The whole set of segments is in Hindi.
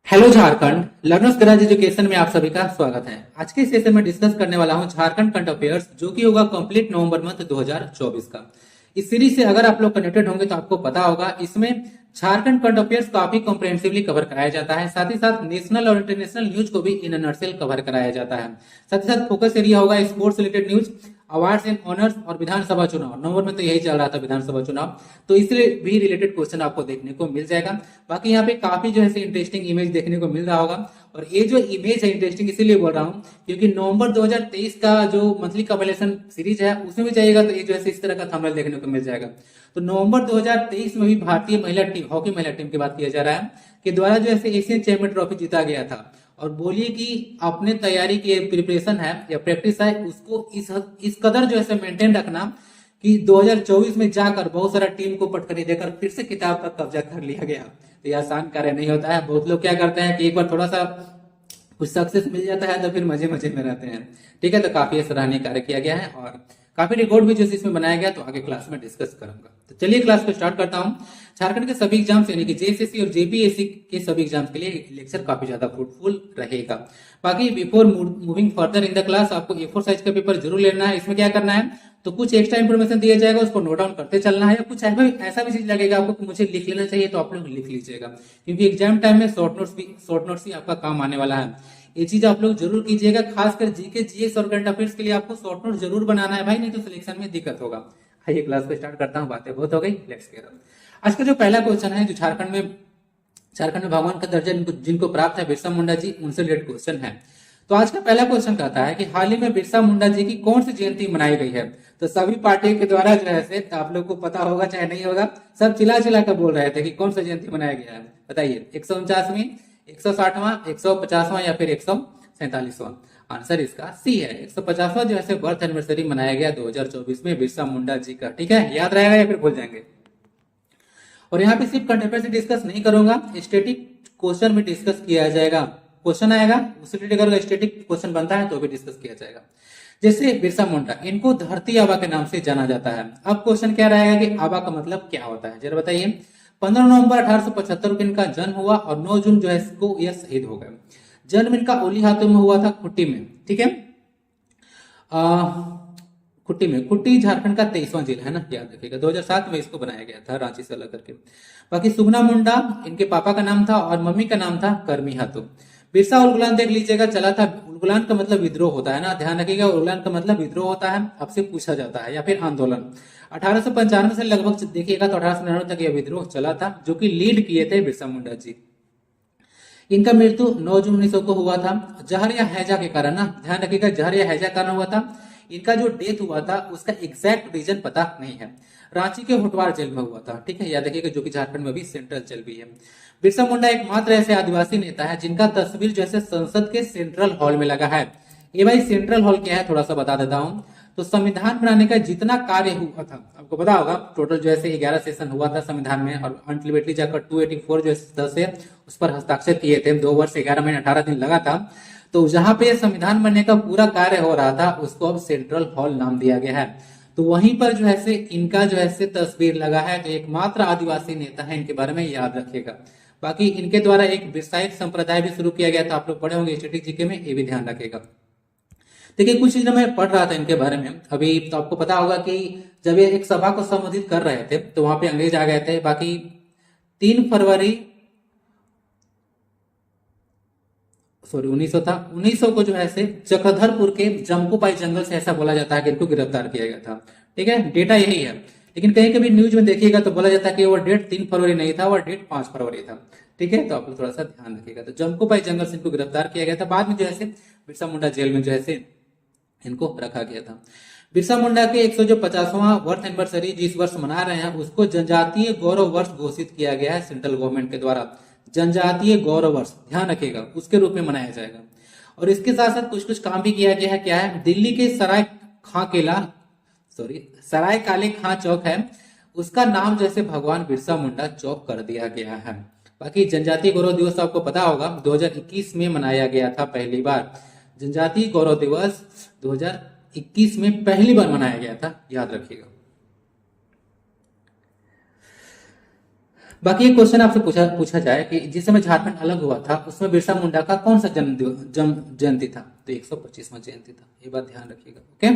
Hello Jharkhand learners garage education में आप सभी का स्वागत है। आज के सेशन में डिस्कस करने वाला हूं झारखंड करंट अफेयर्स, जो कि होगा कंप्लीट नवंबर मंथ 2024 का। इस सीरीज से अगर आप लोग कनेक्टेड होंगे तो आपको पता होगा, इसमें झारखंड करंट अफेयर्स काफी कॉम्प्रिहेंसिवली कवर कराया जाता है। साथ ही साथ नेशनल और इंटरनेशनल न्यूज को भी इन नर्सेल कवर कराया जाता है। साथ ही साथ फोकस एरिया होगा sports related news, awards and honours और विधानसभा चुनाव। नवंबर में तो यही चल रहा था विधानसभा चुनाव, तो इससे भी रिलेटेड क्वेश्चन आपको देखने को मिल जाएगा। बाकी यहाँ पे काफी जो है इंटरेस्टिंग इमेज देखने को मिल रहा होगा। और ये जो इमेज है इंटरेस्टिंग इसीलिए बोल रहा हूँ क्योंकि नवंबर 2023 का जो मंथली कंपाइलेशन सीरीज है उसमें भी जाइएगा तो ये जो है इस तरह का थंबनेल देखने को मिल जाएगा। तो नवंबर 2023 में भी भारतीय महिला टीम, हॉकी महिला टीम की बात किया जा रहा है, के द्वारा जो है एशियन चैंपियन ट्रॉफी जीता गया था। और बोलिए कि अपने तैयारी की प्रिपरेशन है या प्रैक्टिस है उसको इस कदर जो है मेंटेन रखना कि 2024 में जाकर बहुत सारा टीम को पटखनी देकर फिर से किताब पर कब्जा कर लिया गया। तो ये आसान कार्य नहीं होता है। बहुत लोग क्या करते हैं कि एक बार थोड़ा सा कुछ सक्सेस मिल जाता है तो फिर मजे मजे में रहते हैं। ठीक है, तो काफी सराहनीय कार्य किया गया है और काफी रिकॉर्ड भी जो इसमें बनाया गया, तो आगे क्लास में डिस्कस करूंगा। तो चलिए क्लास को स्टार्ट करता हूँ। झारखंड के सभी एग्जाम्स यानी कि जेएसएससी और जेपीएससी के सभी एग्जाम्स के लिए लेक्चर काफी ज्यादा फ्रूटफुल रहेगा। बाकी before moving further in the class आपको A4 साइज का पेपर जरूर लेना है। इसमें क्या करना है, तो कुछ एक्स्ट्रा इन्फॉर्मेशन दिया जाएगा उसको नोट डाउन करते चलना है, या कुछ ऐसा भी चीज लगेगा आपको कि मुझे लिख लेना चाहिए तो आप लोग लिख लीजिएगा, क्योंकि एग्जाम टाइम में शॉर्ट नोट्स ही आपका काम आने वाला है। ये चीज आप लोग जरूर कीजिएगा, खासकर जीके जीएस और करंट अफेयर्स के लिए आपको शॉर्ट नोट जरूर बनाना है भाई, नहीं तो सिलेक्शन में दिक्कत होगा। आइए क्लास को स्टार्ट करता हूँ, बातें बहुत हो गई, लेट्स गेट ऑन। आज का जो पहला क्वेश्चन है, जो झारखंड में भगवान का दर्जा जिनको प्राप्त है बिरसा मुंडा जी, उनसे रिलेटेड क्वेश्चन है। तो आज का पहला क्वेश्चन कहता है कि हाल ही में बिरसा मुंडा जी की कौन सी जयंती मनाई गई है। तो सभी पार्टियों के द्वारा जो है आप लोग को पता होगा चाहे नहीं होगा, सब चिल्ला चिल्ला कर बोल रहे थे कि कौन सा जयंती मनाया गया है। बताइए, 149वीं, 160वां, 150वां या फिर 147वां। आंसर इसका सी है, 150वां जो है बर्थ एनिवर्सरी मनाया गया 2024 में बिरसा मुंडा जी का। ठीक है, याद रहेगा या फिर भूल जाएंगे। और यहाँ पे सिर्फ करंट अफेयर से डिस्कस नहीं करूंगा, स्टैटिक क्वेश्चन भी डिस्कस किया जाएगा। क्वेश्चन आएगा उससे रिलेटेड अगर स्टैटिक क्वेश्चन बनता है तो भी डिस्कस किया जाएगा। जैसे बिरसा मुंडा, इनको धरती आबा के नाम से जाना जाता है। अब क्वेश्चन क्या रहेगा कि आबा का मतलब क्या होता है, जरा बताइए। 15 नवंबर 1875 को इनका जन्म हुआ और 9 जून जो है इसको यह शहीद हो गए। जन्म इनका ओली हाथों में हुआ था, खुट्टी में। ठीक है, खुट्टी झारखंड का 23वां जिला है ना, याद रखिएगा। 2007 में इसको बनाया गया था रांची से अलग करके। बाकी सुगना मुंडा इनके पापा का नाम था और मम्मी का नाम था करमी हाथों। बिरसा उलगुलान देख लीजिएगा, चला था। उलगुलान का मतलब विद्रोह होता है ना, ध्यान रखिएगा, उलगुलान का मतलब विद्रोह होता है, आपसे पूछा जाता है, या फिर आंदोलन। 1895 से लगभग देखिएगा तो 1899 तक यह विद्रोह चला था, जो कि लीड किए थे बिरसा मुंडा जी। इनका मृत्यु 9 जून 1900 को हुआ था, जहर या हैजा के कारण ना, ध्यान रखिएगा, जहर या हैजा कारण हुआ था। इनका जो डेथ हुआ था उसका एग्जैक्ट रीजन पता नहीं है। रांची के होटवार जेल में हुआ था। ठीक है, याद रखिएगा, जो कि झारखंड में भी सेंट्रल जेल भी है। बिरसा मुंडा एकमात्र ऐसे आदिवासी नेता है जिनका तस्वीर जैसे संसद के सेंट्रल हॉल में लगा है। ये भाई सेंट्रल हॉल क्या है थोड़ा सा बता देता हूँ। तो संविधान बनाने का जितना कार्य हुआ था आपको पता होगा, टोटल जो है 11 सेशन हुआ था संविधान में, और अल्टीमेटली जाकर 284 जो सदस्य उस पर हस्ताक्षर किए थे। 2 वर्ष 11 महीने 18 दिन लगा था। तो जहां पे संविधान बनने का पूरा कार्य हो रहा था उसको अब सेंट्रल हॉल नाम दिया गया है। तो वहीं पर जो है इनका जो है तस्वीर लगा है। तो एकमात्र आदिवासी नेता है, इनके बारे में याद रखिएगा। बाकी इनके द्वारा एक बिरसाइक संप्रदाय भी शुरू किया गया था, आप लोग पढ़े होंगे स्टैटिक जीके में, ये भी ध्यान रखिएगा। देखिए, कुछ चीजें मैं पढ़ रहा था इनके बारे में अभी, तो आपको पता होगा कि जब ये एक सभा को संबोधित कर रहे थे तो वहां पे अंग्रेज आ गए थे। बाकी 3 फरवरी 1900 था, 1900 को जो है चक्रधरपुर के जमकुपाई जंगल से ऐसा बोला जाता है कि इनको गिरफ्तार किया गया था। ठीक है, डेटा यही है। लेकिन कहीं कभी न्यूज में देखिएगा तो बोला जाता है कि वो डेट 3 फरवरी नहीं था, वो डेट 5 फरवरी था। ठीक है, तो आप लोग थोड़ा सा ध्यान रखिएगा। तो जमकुपाई जंगल से इनको गिरफ्तार किया गया था। बाद में जो है बिरसा मुंडा जेल में जो है इनको रखा गया था। बिरसा मुंडा के 150वां बर्थ एनिवर्सरी जिस वर्ष मना रहे हैं उसको जनजातीय गौरव वर्ष घोषित किया गया है सेंट्रल गवर्नमेंट के द्वारा। जनजातीय गौरव वर्ष, ध्यान रखिएगा, उसके रूप में मनाया जाएगा। और इसके साथ साथ कुछ कुछ काम भी किया गया है। क्या है, दिल्ली के सराय काले खां चौक है, उसका नाम जैसे भगवान बिरसा मुंडा चौक कर दिया गया है। बाकी जनजातीय गौरव दिवस आपको पता होगा 2021 में मनाया गया था पहली बार। जनजातीय गौरव दिवस 2021 में पहली बार मनाया गया था, याद रखिएगा। बाकी एक क्वेश्चन आपसे पूछा पूछा जाए कि जिस समय झारखंड अलग हुआ था उसमें बिरसा मुंडा का कौन सा जयंती था, तो 125वां जयंती था, ये बात ध्यान रखिएगा। ओके,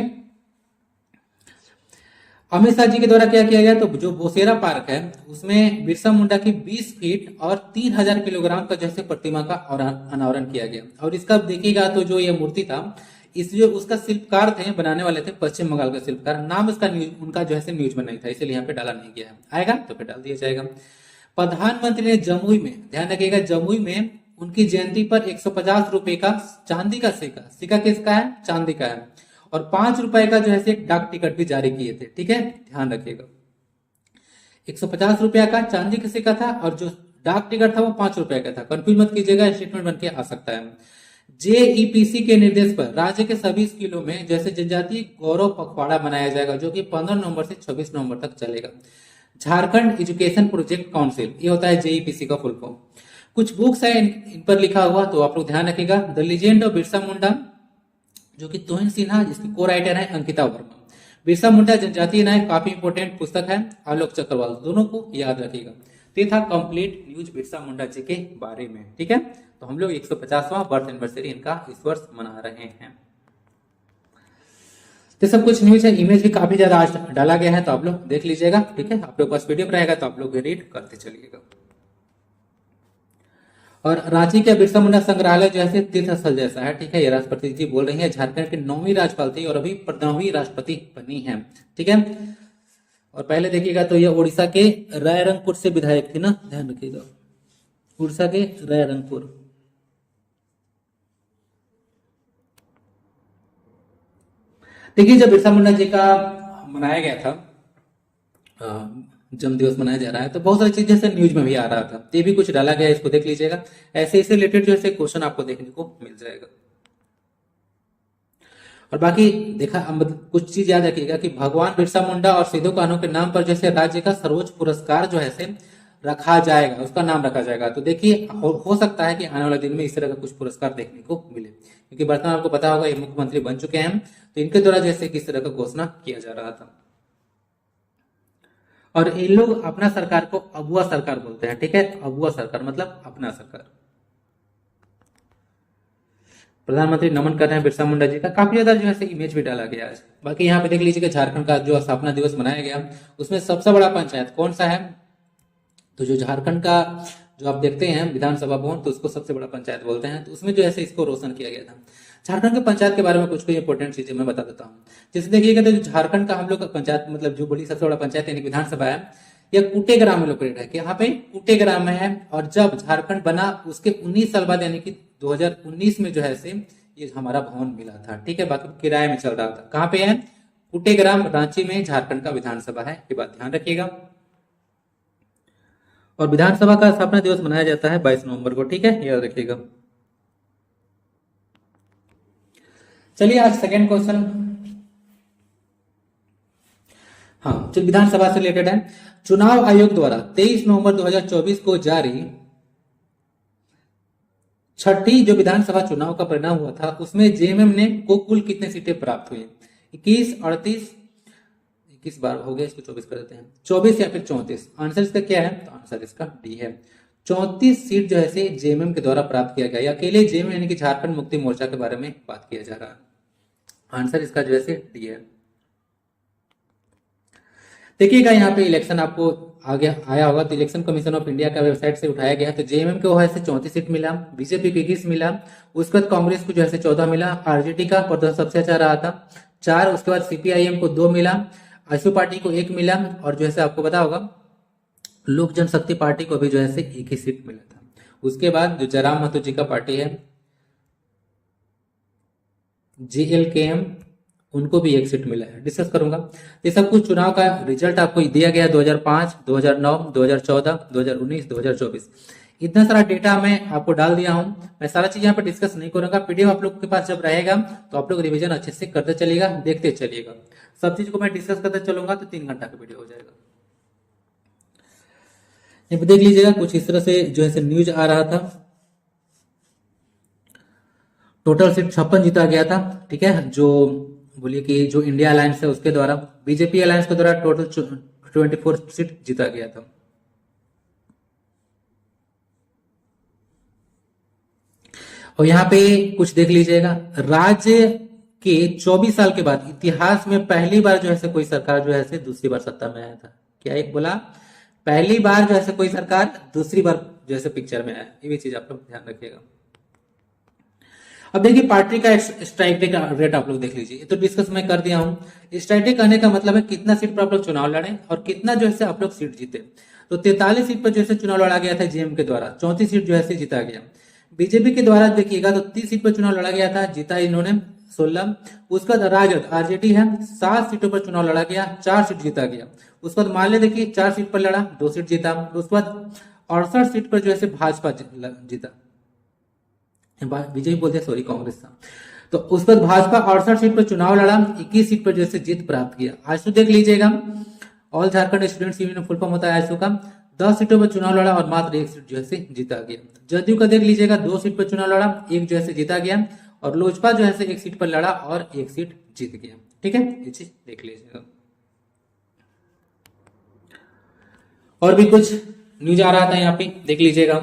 अमित शाह जी के द्वारा क्या किया गया, तो जो बोसेरा पार्क है उसमें बिरसा मुंडा की 20 फीट और 3000 किलोग्राम का जैसे प्रतिमा का अनावरण किया गया। और इसका देखिएगा तो जो ये मूर्ति था, इस जो उसका शिल्पकार थे, बनाने वाले थे पश्चिम बंगाल का शिल्पकार, नाम इसका उनका जो है न्यूज में नहीं था, इसलिए यहाँ पे डाला नहीं गया है। आएगा तो फिर डाल दिया जाएगा। प्रधानमंत्री ने जमुई में, ध्यान रखिएगा, जमुई में उनकी जयंती पर 150 रुपए का चांदी का सिक्का किसका है, चांदी का है, और 5 रुपए का जो है एक डाक टिकट भी जारी किए थे। ठीक है, ध्यान रखिएगा, 150 रुपया का चांदी का सिक्का था और जो डाक टिकट था वो 5 रुपए का था। कंफ्यूज मत कीजिएगा, स्टेटमेंट बन के आ सकता है। जेईपीसी के निर्देश पर राज्य के सभी स्कूलों में जैसे जनजातीय गौरव पखवाड़ा मनाया जाएगा, जो कि 15 नवंबर से 26 नवंबर तक चलेगा। झारखंड एजुकेशन प्रोजेक्ट काउंसिल, ये होता है जेईपीसी का फुल फॉर्म। कुछ बुक्स है इन पर लिखा हुआ, तो आप लोग ध्यान रखिएगा। The legend of Birsa Munda, जो कि तुहिन सिन्हा जिसकी को राइटर है अंकिता वर्मा। बिरसा मुंडा जनजातीय नायक, काफी इंपोर्टेंट पुस्तक है। आलोक चक्रवाल, दोनों को याद रखिएगा। तो ये था कंप्लीट न्यूज बिरसा मुंडा जी के बारे में। ठीक है, तो हम लोग 150वां बर्थ एनिवर्सरी इनका इस वर्ष मना रहे हैं। तो सब कुछ न्यूज है, इमेज भी काफी ज्यादा आज डाला गया है, तो आप लोग देख लीजिएगा। ठीक है, आप लोग पास पीडीएफ रहेगा तो आप लोग रीड करते चलिएगा। और रांची के बिरसा मुंडा संग्रहालय जो है तीर्थ स्थल जैसा है। ठीक है, ये राष्ट्रपति जी बोल रही है, झारखंड की 9वीं राज्यपाल थी और अभी 9वीं राष्ट्रपति बनी है। ठीक है, और पहले देखिएगा तो ये उड़ीसा के रायरंगपुर से विधायक थी ना, ध्यान रखिएगा, उड़ीसा के रायरंगपुर। देखिए, जब बिरसा मुंडा जी का मनाया गया था, जन्म दिवस मनाया जा रहा है, तो बहुत सारी चीजें जैसे न्यूज में भी आ रहा था, तो ये भी कुछ डाला गया है, इसको देख लीजिएगा। ऐसे इससे रिलेटेड जो है क्वेश्चन आपको देखने को मिल जाएगा। और बाकी देखा, कुछ चीज याद रखिएगा कि भगवान बिरसा मुंडा और सिद्धू कान्हू के नाम पर जैसे राज्य का सर्वोच्च पुरस्कार जो है रखा जाएगा, उसका नाम रखा जाएगा। तो देखिए, हो सकता है कि आने वाले दिन में इस तरह का कुछ पुरस्कार देखने को मिले, क्योंकि वर्तमान आपको पता होगा ये मुख्यमंत्री बन चुके हैं, तो इनके द्वारा जैसे किस तरह का घोषणा किया जा रहा था। और इन लोग अपना सरकार को अबुआ सरकार बोलते हैं। ठीक है, अबुआ सरकार मतलब अपना सरकार। प्रधानमंत्री नमन कर रहे हैं बिरसा मुंडा जी का, काफी ज्यादा जो है इमेज भी डाला गया है। बाकी यहाँ पे देख लीजिए कि झारखंड का जो स्थापना दिवस मनाया गया, उसमें सबसे बड़ा पंचायत कौन सा है, तो जो झारखंड का जो आप देखते हैं विधानसभा भवन, तो उसको सबसे बड़ा पंचायत बोलते हैं। तो उसमें जो है इसको रोशन किया गया था। झारखंड के पंचायत के बारे में कुछ इंपोर्टेंट चीजें मैं बता देता हूँ। जैसे देखिएगा तो झारखंड का हम लोग का पंचायत मतलब जो बड़ी सबसे बड़ा पंचायत यानी विधानसभा है, यह कुटेग्राम में लोकेटेड है। यहाँ पे कुटेग्राम में है। और जब झारखंड बना उसके 19 साल बाद यानी कि 2019 में जो है ये हमारा भवन मिला था। ठीक है, बाकी किराए में चल रहा था। कहाँ पे है, कुटेग्राम, रांची में झारखंड का विधानसभा है, ये बात ध्यान रखिएगा। और विधानसभा का स्थापना दिवस मनाया जाता है 22 नवंबर को। ठीक है, याद रखिएगा। चलिए आज सेकेंड क्वेश्चन, हाँ, जो विधानसभा से रिलेटेड है। चुनाव आयोग द्वारा 23 नवंबर 2024 को जारी छठी जो विधानसभा चुनाव का परिणाम हुआ था, उसमें जेएमएम ने को कुल कितने सीटें प्राप्त हुई, 21, 38, 21 बार हो गया, इसको 24 कर देते हैं, 24 या फिर 34। आंसर इसका क्या है, तो आंसर इसका डी है। 34 सीट जो है जेएमएम के द्वारा प्राप्त किया गया। अकेले जेएमएम यानी कि झारखंड मुक्ति मोर्चा के बारे में बात किया जा रहा है। आंसर इसका जो है डी है। देखिएगा यहाँ पे इलेक्शन आपको आगे आया होगा, तो इलेक्शन कमीशन ऑफ इंडिया का वेबसाइट से उठाया गया। तो जेएमएम को है 34 सीट मिला, बीजेपी को 21 मिला, उसके बाद कांग्रेस को जो है 14 मिला, आरजेडी का प्रदर्शन सबसे अच्छा रहा था 4, उसके बाद सीपीआईएम को 2 मिला, आशु पार्टी को 1 मिला, और जो है आपको पता होगा लोक जनशक्ति पार्टी को भी जो है 1 ही सीट मिला था। उसके बाद जो जयराम महतो जी का पार्टी है जीएलकेएम, उनको भी 1 सीट मिला है, डिस्कस करूंगा। ये सब कुछ चुनाव का रिजल्ट आपको दिया गया 2005, 2009, 2014, 2019, 2024। इतना सारा डेटा मैं आपको डाल दिया हूं। मैं सारा चीज यहाँ पर डिस्कस नहीं करूंगा। पीडीएफ आप लोग के पास जब रहेगा तो आप लोग रिवीजन अच्छे से करते चलिएगा, देखते चलिएगा। सब चीज को मैं डिस्कस करते चलूंगा तो 3 घंटा का वीडियो हो जाएगा। ये देख लीजिएगा, कुछ इस तरह से जो है न्यूज आ रहा था। टोटल सीट 56 जीता गया था। ठीक है, जो बोलिए कि जो इंडिया अलायंस है उसके द्वारा, बीजेपी अलायंस के द्वारा टोटल 24 सीट जीता गया था। और यहाँ पे कुछ देख लीजिएगा, राज्य के 24 साल के बाद इतिहास में पहली बार जो है कोई सरकार जो है दूसरी बार सत्ता में आया था। क्या एक बोला, पहली बार जो है कोई सरकार दूसरी बार जो है पिक्चर में आया। ये भी चीज आप लोग ध्यान रखिएगा। अब देखिए पार्टी का स्ट्राइक रेट आप लोग देख लीजिए, ये तो डिस्कस मैं कर दिया हूँ। स्ट्राइक रेट करने का मतलब है कितना सीट पर आप लोग चुनाव लड़े और कितना जो है आप लोग सीट जीते। तो 43 सीट पर जो है चुनाव लड़ा गया था जेएम के द्वारा, 34 सीट जो है जीता गया। बीजेपी के द्वारा देखिएगा तो 30 सीट पर चुनाव लड़ा गया था, जीता इन्होंने 16। उसके बाद राजद आरजेडी है 7 सीटों पर चुनाव लड़ा गया, 4 सीट जीता गया। उसके बाद मान ले देखिए 4 सीट पर लड़ा, 2 सीट जीता। उसके बाद 68 सीट पर जो है भाजपा जीता, बीजेपी बोलते हैं सॉरी कांग्रेस था। तो उस पर भाजपा 68 सीट पर चुनाव लड़ा, 21 सीट पर जो है जीत प्राप्त किया। आजसू देख लीजिएगा, all Jharkhand students union full form होता है आजसू का, 10 सीटों पर चुनाव लड़ा और मात्र 1 सीट जो है जीता गया। जदयू का देख लीजिएगा 2 सीट पर चुनाव लड़ा, 1 जो है जीता गया। और लोजपा जो है 1 सीट पर लड़ा और 1 सीट जीत गया। ठीक है, ये चीज देख लीजिएगा। और भी कुछ न्यूज आ रहा था यहाँ पे, देख लीजिएगा।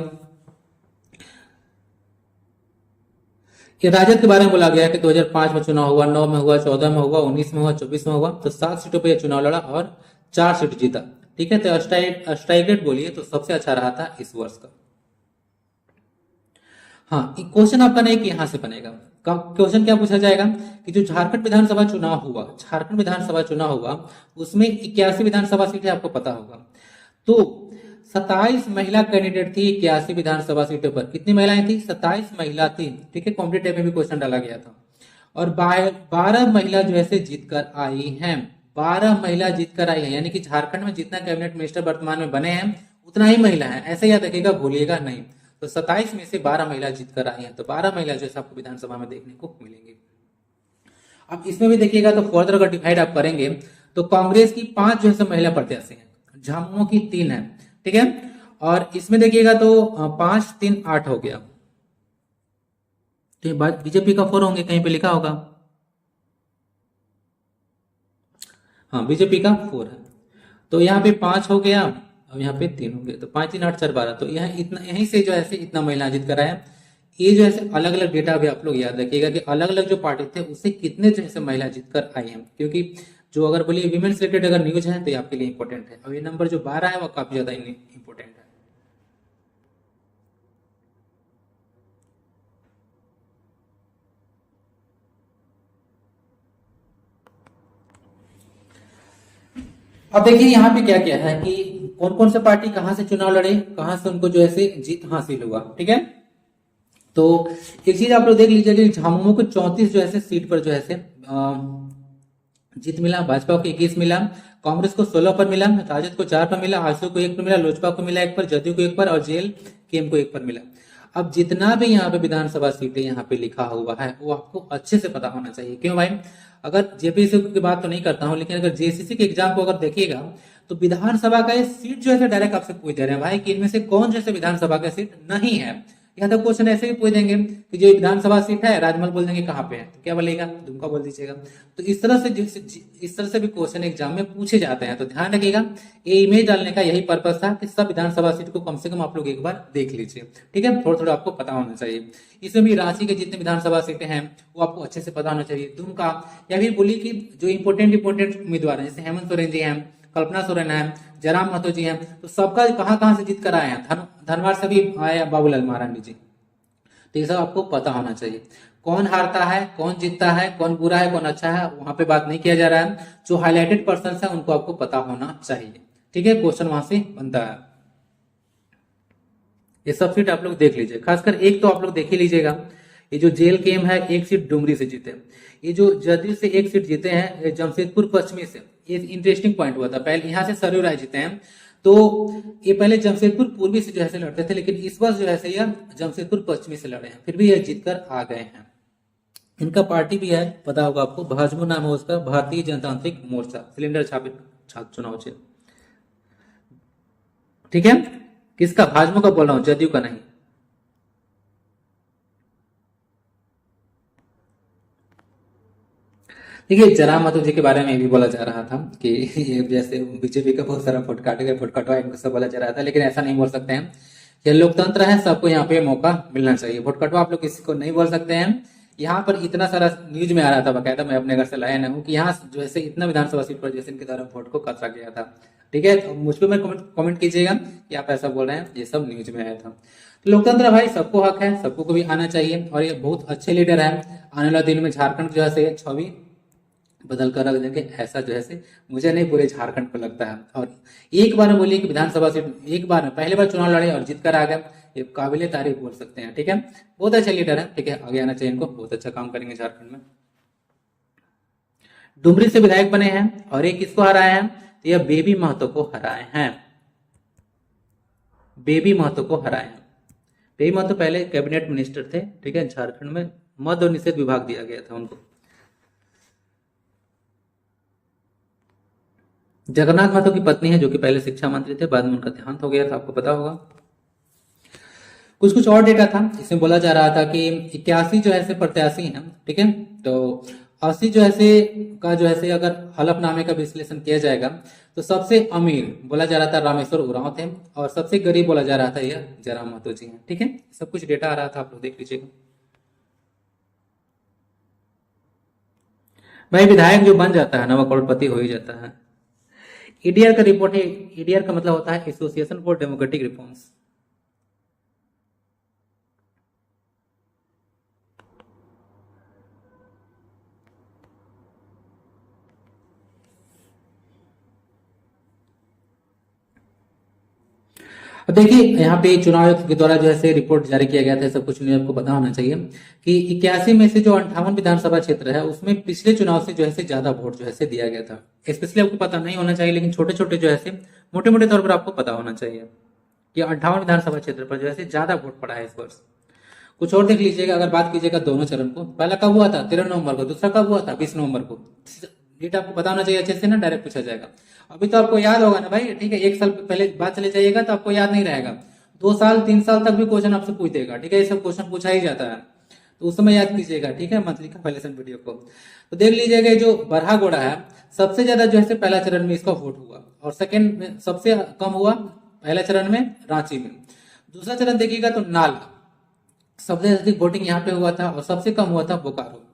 ये राजद के बारे में बोला गया कि 2005 में चुनाव हुआ, 9 में हुआ, 14 में हुआ, 19 में हुआ, 24 में हुआ। तो 7 सीटों पर यह चुनाव लड़ा और 4 सीट जीता। ठीक है, तो स्ट्राइक रेट बोलिए तो सबसे अच्छा रहा था इस वर्ष का। हाँ, क्वेश्चन आपका नहीं कि यहां से बनेगा। क्वेश्चन क्या पूछा जाएगा कि जो झारखंड विधानसभा चुनाव हुआ, उसमें 81 विधानसभा सीटें आपको पता होगा। तो 27 महिला कैंडिडेट थी 81 विधानसभा सीटों पर। कितनी महिलाएं थी? 27 महिला थी। ठीक है, कॉम्पिटेटिव में भी क्वेश्चन डाला गया था। और 12 महिला जो है जीत कर आई हैं। 12 महिला जीत कर आई है, यानी कि झारखंड में जितना कैबिनेट मिनिस्टर वर्तमान में बने हैं उतना ही महिला है, ऐसे याद रखिएगा, भूलिएगा नहीं। तो 27 में से 12 महिला जीत कर आई हैं। तो 12 महिला जो है आपको विधानसभा में देखने को मिलेंगे। अब इसमें भी देखिएगा तो फर्दर अगर डिवाइड आप करेंगे तो कांग्रेस की 5 जो है महिला प्रत्याशी हैं, झामुमो की 3 है। ठीक है, और इसमें देखिएगा तो 5, 3, 8 हो गया। तो ये बात बीजेपी का 4 होंगे, कहीं पे लिखा होगा। हाँ, बीजेपी का 4 है। तो यहाँ पे 5 हो गया और यहाँ पे 3 हो गया। तो 5, 3, 8, 4, 12। तो यहाँ इतना, यहीं से जो है इतना महिला जीत कर आया। ये जो है अलग अलग डेटा भी आप लोग याद रखिएगा कि अलग अलग जो पार्टी थे उससे कितने जो है महिला जीत कर आई हैं। क्योंकि जो अगर बोलिए विमेन्स रिलेटेड अगर न्यूज है तो ये आपके लिए इंपॉर्टेंट है। और ये नंबर जो 12 है वो काफी ज्यादा इंपॉर्टेंट है। अब देखिए यहाँ पे क्या क्या है कि कौन कौन से पार्टी कहां से चुनाव लड़े, कहां से उनको जो है जीत हासिल हुआ। ठीक है, तो एक चीज आप लोग देख लीजिए कि झामुमो को 34 जो है सीट पर जो है जीत मिला, भाजपा को 21 मिला, कांग्रेस को 16 पर मिला, राजद को 4 पर मिला, आजसू को 1 पर मिला, लोजपा को मिला 1 पर, जदयू को 1 पर और जेएलकेएम को 1 पर मिला। अब जितना भी यहाँ पे विधानसभा सीटें यहाँ पे लिखा हुआ है वो आपको अच्छे से पता होना चाहिए। क्यों भाई? अगर जेपीसी की बात तो नहीं करता हूँ, लेकिन अगर जेसीसी के एग्जाम को अगर देखिएगा तो विधानसभा का ये सीट जो है डायरेक्ट आपसे पूछ दे रहे हैं भाई कि इनमें से कौन जैसे विधानसभा का सीट नहीं है। यहाँ तक क्वेश्चन ऐसे भी पूछ देंगे कि जो विधानसभा सीट है, राजमहल बोल देंगे कहाँ पे है, तो क्या बोलेगा? दुमका बोल दीजिएगा। तो इस तरह से भी क्वेश्चन एग्जाम में पूछे जाते हैं। तो ध्यान रखिएगा, ये इमेज डालने का यही पर्पस था कि सब विधानसभा सीट को कम से कम आप लोग एक बार देख लीजिए। ठीक है, थोड़ा थोड़ा आपको पता होना चाहिए। इसमें भी रांची के जितने विधानसभा सीटें हैं वो आपको अच्छे से पता होना चाहिए। दुमका या फिर बोलिए कि जो इंपोर्टेंट उम्मीदवार है जैसे हेमंत सोरेन जी हैं, कल्पना सोरेन है, जयराम महतो जी हैं, तो सबका कहाँ से जीत कर आए हैं? धनबाद से भी आए बाबूलाल महारानी जी। तो ये सब आपको पता होना चाहिए। कौन हारता है, कौन जीतता है, कौन बुरा है, कौन अच्छा है, वहां पे बात नहीं किया जा रहा है। जो हाईलाइटेड पर्सन है उनको आपको पता होना चाहिए। ठीक है, क्वेश्चन वहां से बनता है। ये सब सीट आप लोग देख लीजिए, खासकर एक तो आप लोग देख ही लीजिएगा, ये जो जेएलकेएम है 1 सीट डुमरी से जीते, ये जो जदयू से 1 सीट जीते हैं जमशेदपुर पश्चिमी से। ये इंटरेस्टिंग पॉइंट हुआ था, पहले यहाँ से सरयू राय जीते हैं। तो ये पहले जमशेदपुर पूर्वी से जो है लड़ते थे, लेकिन इस बार जो है यह जमशेदपुर पश्चिमी से लड़े हैं, फिर भी यह जीतकर आ गए हैं। इनका पार्टी भी है, पता होगा आपको, भाजपा नाम है उसका, भारतीय जनतांत्रिक मोर्चा। सिलेंडर छापे चुनाव से। ठीक है, किसका? भाजपा का बोल रहा हूं, जदयू का नहीं। देखिए, जयराम महतो जी के बारे में भी बोला जा रहा था कि ये जैसे बीजेपी का बहुत सारा वोट काटेगा, वोट कटवाए, इनको सब बोला जा रहा था, लेकिन ऐसा नहीं बोल सकते हैं ये लोकतंत्र है, सबको यहाँ पे मौका मिलना चाहिए। वोट कटवा आप लोग किसी को नहीं बोल सकते हैं। यहाँ पर इतना सारा न्यूज में आ रहा था बकायदा, मैं अपने घर से लाया नहीं हूँ कि यहाँ जो है इतना विधानसभा सीट पर जैसे इनके द्वारा वोट को कतरा गया था। ठीक है, तो मुझ पर मैं कमेंट कीजिएगा कि आप ऐसा बोल रहे हैं, ये सब न्यूज में आया था। तो लोकतंत्र भाई सबको हक है, सबको को भी आना चाहिए, और ये बहुत अच्छे लीडर है। आने वाले दिन में झारखंड जो है छवि बदल कर रख देंगे, ऐसा जो है मुझे नहीं पूरे झारखंड को लगता है। और एक बार बोलिए कि विधानसभा सीट एक बार पहली बार चुनाव लड़े और जीत कर आ गए, ये काबिले तारीफ बोल सकते हैं। ठीक है, बहुत अच्छे लीडर है। ठीक है, आगे आना चाहिए इनको, बहुत अच्छा काम करेंगे झारखंड में। डुमरी से विधायक बने हैं और ये किसको हराए हैं, तो यह बेबी महतो को हराए हैं। बेबी महतो को हराए हैं। बेबी महतो पहले कैबिनेट मिनिस्टर थे। ठीक है, झारखंड में मद्य और निषेध विभाग दिया गया था उनको। जगन्नाथ महतो की पत्नी है, जो कि पहले शिक्षा मंत्री थे, बाद में उनका देहांत हो गया था, आपको पता होगा। कुछ कुछ और डेटा था, इसमें बोला जा रहा था कि 81 जो है प्रत्याशी हैं। ठीक है, तो 80 जो है का जो है अगर हलफनामे का विश्लेषण किया जाएगा तो सबसे अमीर बोला जा रहा था रामेश्वर उरांव थे, और सबसे गरीब बोला जा रहा था यह जयराम महतो जी हैं। ठीक है, सब कुछ डेटा आ रहा था, आप लोग देख लीजिएगा। भाई विधायक जो बन जाता है ना, वो करोड़पति हो ही जाता है। ईडीआर का रिपोर्ट है, ईडीआर का मतलब होता है एसोसिएशन फॉर डेमोक्रेटिक रिफॉर्म्स। अब देखिए यहाँ पे चुनाव आयोग के द्वारा जो है रिपोर्ट जारी किया गया था, सब कुछ आपको पता होना चाहिए कि 81 में से जो 58 विधानसभा क्षेत्र है उसमें पिछले चुनाव से जो है ज्यादा वोट जो है दिया गया था। स्पेशली आपको पता नहीं होना चाहिए, लेकिन छोटे छोटे जो है मोटे मोटे तौर पर आपको पता होना चाहिए कि 58 विधानसभा क्षेत्र पर जो है ज्यादा वोट पड़ा है इस वर्ष। कुछ और देख लीजिएगा, अगर बात कीजिएगा दोनों चरण को, पहला कब हुआ था 13 नवंबर को, दूसरा कब हुआ था 20 नवंबर को। डेट आपको पता होना चाहिए अच्छे से ना, डायरेक्ट पूछा जाएगा। अभी तो आपको याद होगा ना भाई, ठीक है, एक साल पहले बात चले जाइएगा तो आपको याद नहीं रहेगा। 2 साल 3 साल तक भी क्वेश्चन आपसे पूछ देगा। ठीक है, ये सब क्वेश्चन पूछा ही जाता है, तो उस समय याद कीजिएगा। ठीक है, मंथली कंपैरिजन वीडियो को तो देख लीजिएगा। जो बरहागोड़ा है सबसे ज्यादा जो है पहला चरण में इसका वोट हुआ, और सेकंड में सबसे कम हुआ पहला चरण में रांची में। दूसरा चरण देखिएगा तो नाला, सबसे अधिक वोटिंग यहाँ पे हुआ था, और सबसे कम हुआ था बोकारो।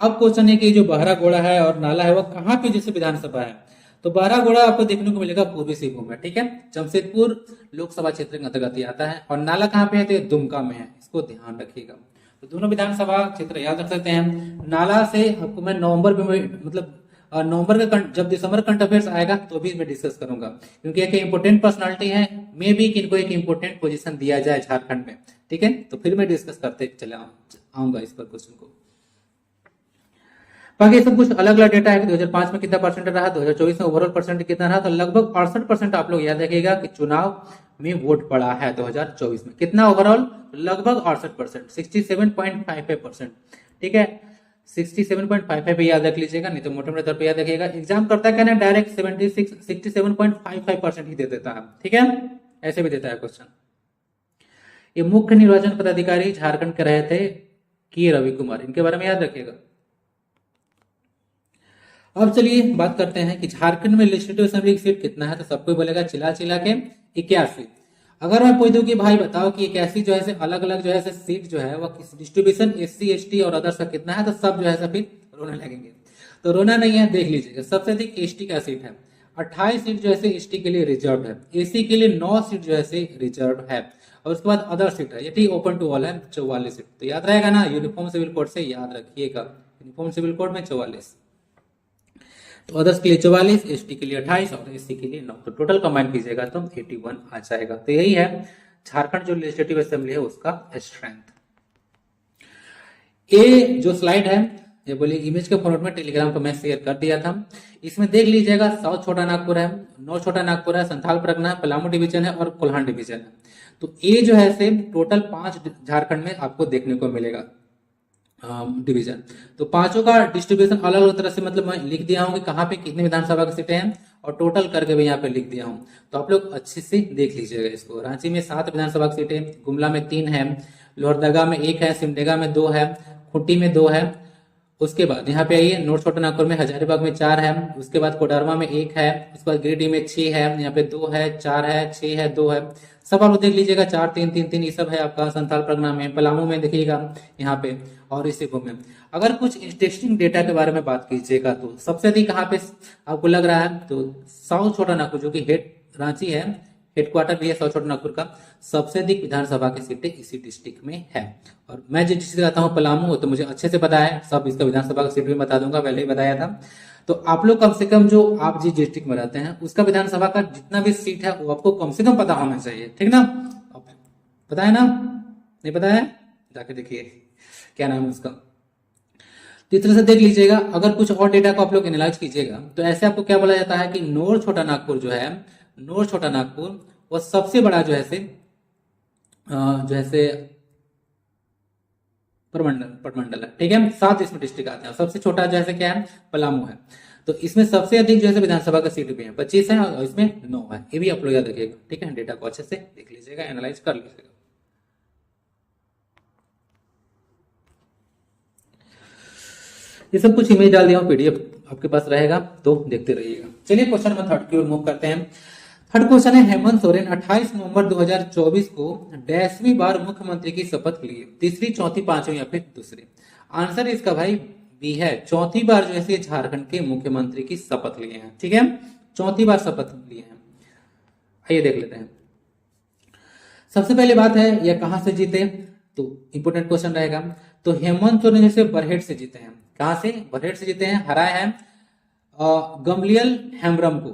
अब क्वेश्चन है कि जो बहरागोड़ा है और नाला है वो कहाँ पे जैसे विधानसभा है, तो बहरागोड़ा आपको देखने को मिलेगा पूर्वी सिंहभूम में। ठीक है, जमशेदपुर लोकसभा क्षेत्र के अंतर्गत आता है। और नाला कहाँ पे है, तो दुमका में है, इसको ध्यान रखिएगा। तो दोनों विधानसभा क्षेत्र याद रख सकते हैं। नाला से आपको मैं नवंबर में मतलब नवंबर का जब दिसंबर करंट अफेयर्स आएगा तो भी मैं डिस्कस करूंगा, क्योंकि एक इंपोर्टेंट पर्सनालिटी है, मे भी कि इनको एक इंपोर्टेंट पोजीशन दिया जाए झारखंड में। ठीक है, तो फिर मैं डिस्कस करते चले आऊंगा इस पर क्वेश्चन को। बाकी सब कुछ अलग अलग डेटा है कि 2005 में कितना परसेंट रहा, 2024 में ओवरऑल परसेंट कितना रहा, तो लगभग 68% आप लोग याद रखिएगा कि चुनाव में वोट पड़ा है 2024 में। कितना ओवरऑल, लगभग 68%, 67.55%। ठीक है, 67.55 पे याद रख लीजिएगा, नहीं तो मोटे मोटे तौर पर याद रखिएगा। एग्जाम करता क्या ना, डायरेक्ट 67.55% ही दे देता है। ठीक है, ऐसे भी देता है क्वेश्चन। ये मुख्य निर्वाचन पदाधिकारी झारखंड के रहे थे के रवि कुमार, इनके बारे में याद रखिएगा। अब चलिए बात करते हैं कि झारखंड में लेजिस्लेटिव असेंबली की सीट कितना है, तो सबको बोलेगा चिल्ला चिल्ला के 81। अगर मैं पूछ दूं कि भाई बताओ कि 81 जो है अलग अलग जो है सीट जो है वह किस डिस्ट्रीब्यूशन एससी एसटी और अदर्स का कितना है, तो सब जो है फिर रोने लगेंगे। तो रोना नहीं है, देख लीजिएगा। सबसे अधिक एसटी का सीट है, 28 सीट जो है एसटी के लिए रिजर्व है, एसी के लिए 9 सीट जो है रिजर्व है, और उसके बाद अदर सीट है, ये ठीक ओपन टू ऑल है 44 सीट। तो याद रहेगा ना, यूनिफॉर्म सिविल कोड से याद रखिएगा, यूनिफॉर्म सिविल कोड में 44। तो अदर्स के लिए 44, एसटी के लिए 28 और एससी के लिए 9। तो टोटल कंबाइन कीजिएगा तो 81 आ जाएगा। तो यही है झारखंड जो लेजिस्लेटिव असेंबली है उसका स्ट्रेंथ। ये जो स्लाइड है ये बोलिए इमेज के फॉर्मेट में टेलीग्राम पर मैं शेयर कर दिया था। इसमें देख लीजिएगा, साउथ छोटा नागपुर है, नॉर्थ छोटा नागपुर है, संथाल परगना है, पलामू डिवीजन है और कोल्हान डिवीजन है। तो ये जो है से टोटल 5 झारखंड में आपको देखने को मिलेगा डिवीजन। तो पांचों का डिस्ट्रीब्यूशन अलग अलग तरह से मतलब मैं लिख दिया हूँ कि कहाँ पे कितनी विधानसभा की सीटें हैं, और टोटल करके भी यहाँ पे लिख दिया हूँ। तो आप लोग अच्छे से देख लीजिएगा इसको। रांची में 7 विधानसभा की सीटें, गुमला में 3 है, लोहरदगा में 1 है, सिमडेगा में 2 है, खूंटी में 2 है, उसके बाद यहाँ पे आइए, नॉर्थ छोटा नागपुर में हजारीबाग में 4 है, उसके बाद कोडरमा में 1 है, उसके बाद गिरिडीह में 6 है, यहाँ पे 2 है, 4 है, 6 है, 2 है। सब आप देख लीजिएगा, 4 3 3 3 ये सब है आपका संथाल परगना में, पलामू में देखिएगा यहाँ पे, और ऋषिभूमि में। अगर कुछ इंटरेस्टिंग डेटा के बारे में बात कीजिएगा तो सबसे अधिक कहाँ पे आपको लग रहा है, तो साउथ छोटा नागपुर जो कि हेड रांची है, हेडक्वार्टर भी है साउथ छोटा नागपुर का, सबसे अधिक विधानसभा की सीटें इसी डिस्ट्रिक्ट में है। और मैं जिस डिस्ट्रिक्ट रहता हूँ पलामू, तो मुझे अच्छे से पता है, सब इसका विधानसभा का सीट भी बता दूंगा, पहले ही बताया था। तो आप लोग कम से कम जो आप जिस डिस्ट्रिक्ट में रहते हैं उसका विधानसभा का जितना भी सीट है वो आपको कम से कम पता होना चाहिए, ठीक ना। पता है ना, नहीं पता है जाके देखिए क्या नाम है उसका। तो इस तरह से देख लीजिएगा, अगर कुछ और डेटा को आप लोग एनालाइज कीजिएगा तो ऐसे आपको क्या बोला जाता है कि नॉर्थ छोटा नागपुर जो है, नॉर्थ छोटा नागपुर वो सबसे बड़ा जो है से प्रमंडल है, ठीक है। 7 इसमें डिस्ट्रिक्ट आते हैं, सबसे छोटा जो है क्या है, पलामू है। तो इसमें सबसे अधिक जो है विधानसभा का सीट भी है, 25 है, और इसमें 9 है। ये भी आप लोग याद रखिएगा, ठीक है। डेटा को अच्छे से देख लीजिएगा, एनालाइज कर लीजिएगा। ये सब कुछ इमेज डाल दिया हूँ, पीडीएफ आपके पास रहेगा तो देखते रहिएगा। चलिए क्वेश्चन नंबर 3 की ओर मूव करते हैं। थर्ड क्वेश्चन है, हेमंत सोरेन 28 नवंबर 2024 को 10वीं बार मुख्यमंत्री की शपथ लिए, तीसरी, चौथी, पांचवी या फिर दूसरी। आंसर इसका भाई बी है, चौथी बार जो है झारखंड के मुख्यमंत्री की शपथ लिए हैं, ठीक है, चौथी बार शपथ लिए हैं। आइए देख लेते हैं। सबसे पहले बात है यह कहां से जीते, तो इंपोर्टेंट क्वेश्चन रहेगा। तो हेमंत सोरेन जैसे बरहेट से जीते हैं, कहां से, बरहेट से जीते हैं, हराए हैं गमलियल हेम्ब्रम को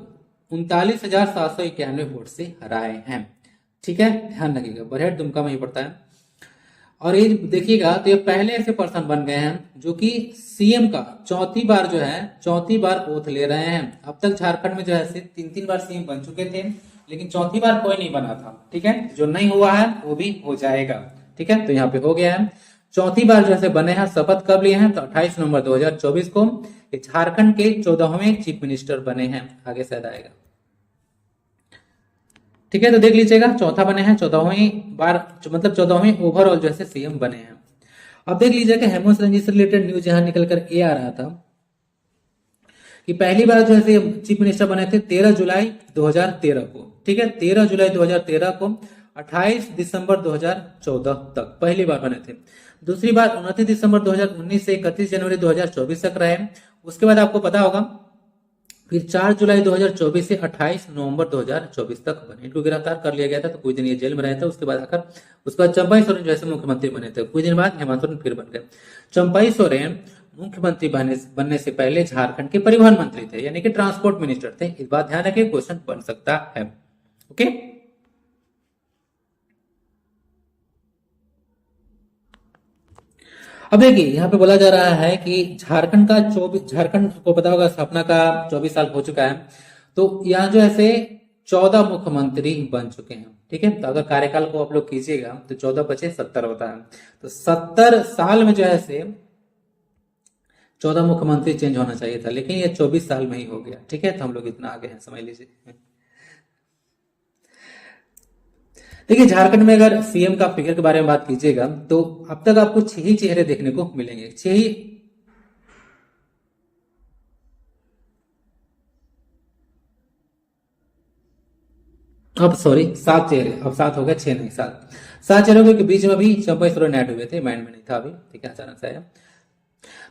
39,791 वोट से हराए हैं, ठीक है, ध्यान रखिएगा। बरहेट दुमका में ही पड़ता है। और ये देखिएगा तो ये पहले ऐसे पर्सन बन गए हैं जो कि सीएम का चौथी बार जो है, चौथी बार ओथ ले रहे हैं। अब तक झारखंड में जो है 3-3 बार सीएम बन चुके थे, लेकिन चौथी बार कोई नहीं बना था, ठीक है। जो नहीं हुआ है वो भी हो जाएगा, ठीक है। तो यहाँ पे हो गया है, चौथी बार जो है बने हैं। शपथ कब लिए हैं, तो 28 नवंबर 2024 को। झारखंड के 14वें चीफ मिनिस्टर बने हैं, आगे शायद आएगा, ठीक है। तो देख लीजिएगा, चौथा बने हैं, 14वीं बार, मतलब 14वीं ओवरऑल जो है सीएम बने हैं। अब देख लीजिएगा हेमंत सोरेन जी से रिलेटेड न्यूज यहां निकल कर ये आ रहा था कि पहली बार जो है चीफ मिनिस्टर बने थे 13 जुलाई 2013 को, ठीक है, 13 जुलाई 2013 को 28 दिसंबर 2014 तक पहली बार बने थे। दूसरी बार 29 दिसंबर 2019 से 31 जनवरी 2024 तक रहे। उसके बाद आपको पता होगा फिर 4 जुलाई 2024 से 28 नवंबर 2024 तक बने। इनको गिरफ्तार कर लिया गया था, तो कुछ दिन ये जेल में रहे थे। उसके बाद आकर उसके बाद चंपाई सोरेन जैसे मुख्यमंत्री बने थे। कुछ दिन बाद हेमंत सोरेन फिर बन गए। चंपाई सोरेन मुख्यमंत्री बनने से पहले झारखंड के परिवहन मंत्री थे, यानी कि ट्रांसपोर्ट मिनिस्टर थे। इस बात ध्यान रखिए, क्वेश्चन बन सकता है, ओके। अब देखिए यहाँ पे बोला जा रहा है कि झारखंड को पता होगा स्थापना का 24 साल हो चुका है। तो यहाँ जो है 14 मुख्यमंत्री बन चुके हैं, ठीक है। तो अगर कार्यकाल को आप लोग कीजिएगा तो 14 बचे 70 होता है। तो 70 साल में जो है 14 मुख्यमंत्री चेंज होना चाहिए था, लेकिन ये 24 साल में ही हो गया, ठीक है। तो हम लोग इतना आगे हैं, समझ लीजिए। देखिए झारखंड में अगर सीएम का फिगर के बारे में बात कीजिएगा तो अब तक आपको 6 ही चेहरे देखने को मिलेंगे, 6 ही। अब सॉरी 7 चेहरे, अब 7 हो गए, 6 नहीं 7 चेहरों के बीच में अभी चंपाई सोरेन ऐड हुए थे, माइंड में नहीं था अभी, ठीक है, अचानक से आया।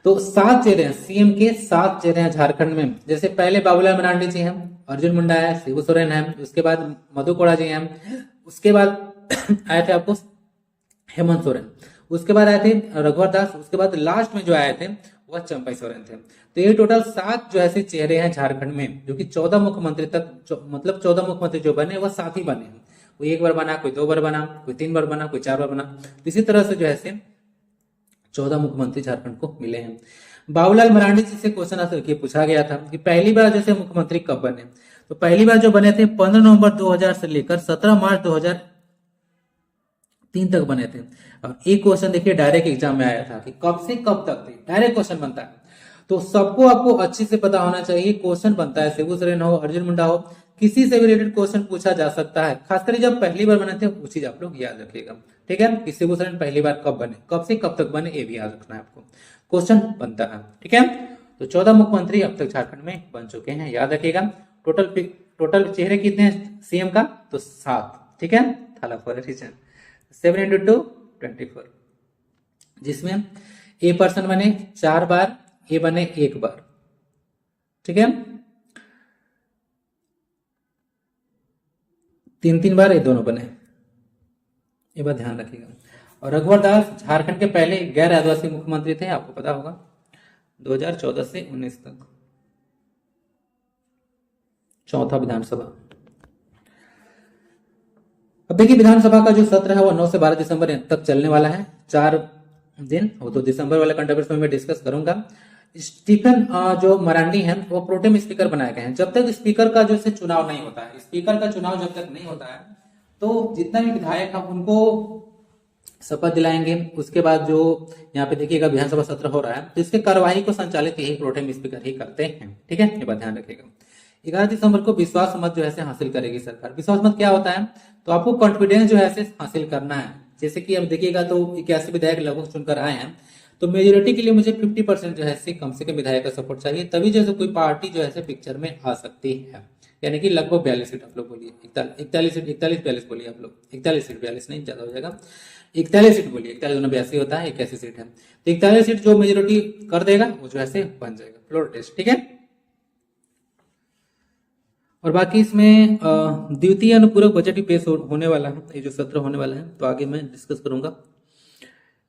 तो 7 चेहरे हैं सीएम के, 7 चेहरे हैं झारखंड में। जैसे पहले बाबूलाल मरांडी जी हैं, अर्जुन मुंडा है, शिबू सोरेन है, उसके बाद मधु कोड़ा जी हैं, उसके बाद आए थे आपको हेमंत सोरेन, उसके बाद आए थे रघुवर दास, उसके बाद लास्ट में जो आए थे वह चंपाई सोरेन थे। तो ये टोटल 7 जो ऐसे चेहरे हैं झारखंड में, जो कि 14 मुख्यमंत्री तक मतलब 14 मुख्यमंत्री जो बने वह 7 ही बने हैं। कोई 1 बार बना, कोई 2 बार बना, कोई 3 बार बना, कोई 4 बार बना। इसी तरह से जो है 14 मुख्यमंत्री झारखंड को मिले हैं। बाबूलाल मरांडी जी से क्वेश्चन आंसर पूछा गया था कि पहली बार जैसे मुख्यमंत्री कब बने, तो पहली बार जो बने थे 15 नवंबर 2000 से लेकर 17 मार्च 2003 तक बने थे। और एक क्वेश्चन देखिए डायरेक्ट एग्जाम में आया था कि कब से कब तक थे, डायरेक्ट क्वेश्चन बनता है। तो सबको आपको अच्छे से पता होना चाहिए, क्वेश्चन बनता है, शिबू सोरेन हो, अर्जुन मुंडा हो, किसी से भी रिलेटेड क्वेश्चन पूछा जा सकता है। खासकर जब पहली बार बने थे वो चीज आप लोग याद रखिएगा, ठीक है। कि शिबू सोरेन पहली बार कब बने, कब से कब तक बने, ये भी याद रखना है आपको। क्वेश्चन बनता है। ठीक है, तो 14 मुख्यमंत्री अब तक झारखंड में बन चुके हैं, याद रखिएगा। टोटल चेहरे कितने हैं सीएम का, तो 7। ठीक है, थाला फॉर रीजन 7 into 2 24, जिसमें ए पर्सन बने 4 बार, ए बने 1 बार। ठीक है, 3 बार ये दोनों बने, ये बात ध्यान रखिएगा। और रघुवर दास झारखंड के पहले गैर आदिवासी मुख्यमंत्री थे, आपको पता होगा, 2014 से 19 तक, चौथा विधानसभा। अब देखिए विधानसभा का जो सत्र है वो 9 से 12 दिसंबर तक चलने वाला है, 4 दिन। वो तो दिसंबर वाले करंट अफेयर्स में मैं डिस्कस करूंगा। स्टीफन जो मरांडी हैं वो प्रोटेम स्पीकर बनाए गए हैं। जब तक स्पीकर का जो से चुनाव नहीं होता है, स्पीकर का चुनाव जब तक नहीं होता है, तो जितना भी विधायक है उनको शपथ दिलाएंगे। उसके बाद जो यहाँ पे देखिएगा विधानसभा सत्र हो रहा है, तो इसके कार्यवाही को संचालित यही प्रोटेम स्पीकर ही करते हैं। ठीक है, ये बात ध्यान रखिएगा। 11 दिसंबर को विश्वास मत जो है हासिल करेगी सरकार। विश्वास मत क्या होता है, तो आपको कॉन्फिडेंस जो है हासिल करना है। जैसे कि अब देखिएगा तो 81 विधायक लगभग चुनकर आए हैं, तो मेजोरिटी के लिए मुझे 50% जो है कम से कम विधायक का सपोर्ट चाहिए, तभी जैसे कोई पार्टी जो है पिक्चर में आ सकती है। यानी कि लगभग 42 सीट आप लोग बोलिए, 41 बोलिए आप लोग, 41 सीट, 42 नहीं, ज्यादा हो जाएगा, 41 सीट बोलिए, 41 82 होता है, 81 सीट है। तो 41 सीट जो मेजोरिटी कर देगा वो जो है बन जाएगा, फ्लोर टेस्ट। ठीक है, और बाकी इसमें द्वितीय अनुपूरक बजट भी पेश होने वाला है, ये जो सत्र होने वाला है, तो आगे मैं डिस्कस करूंगा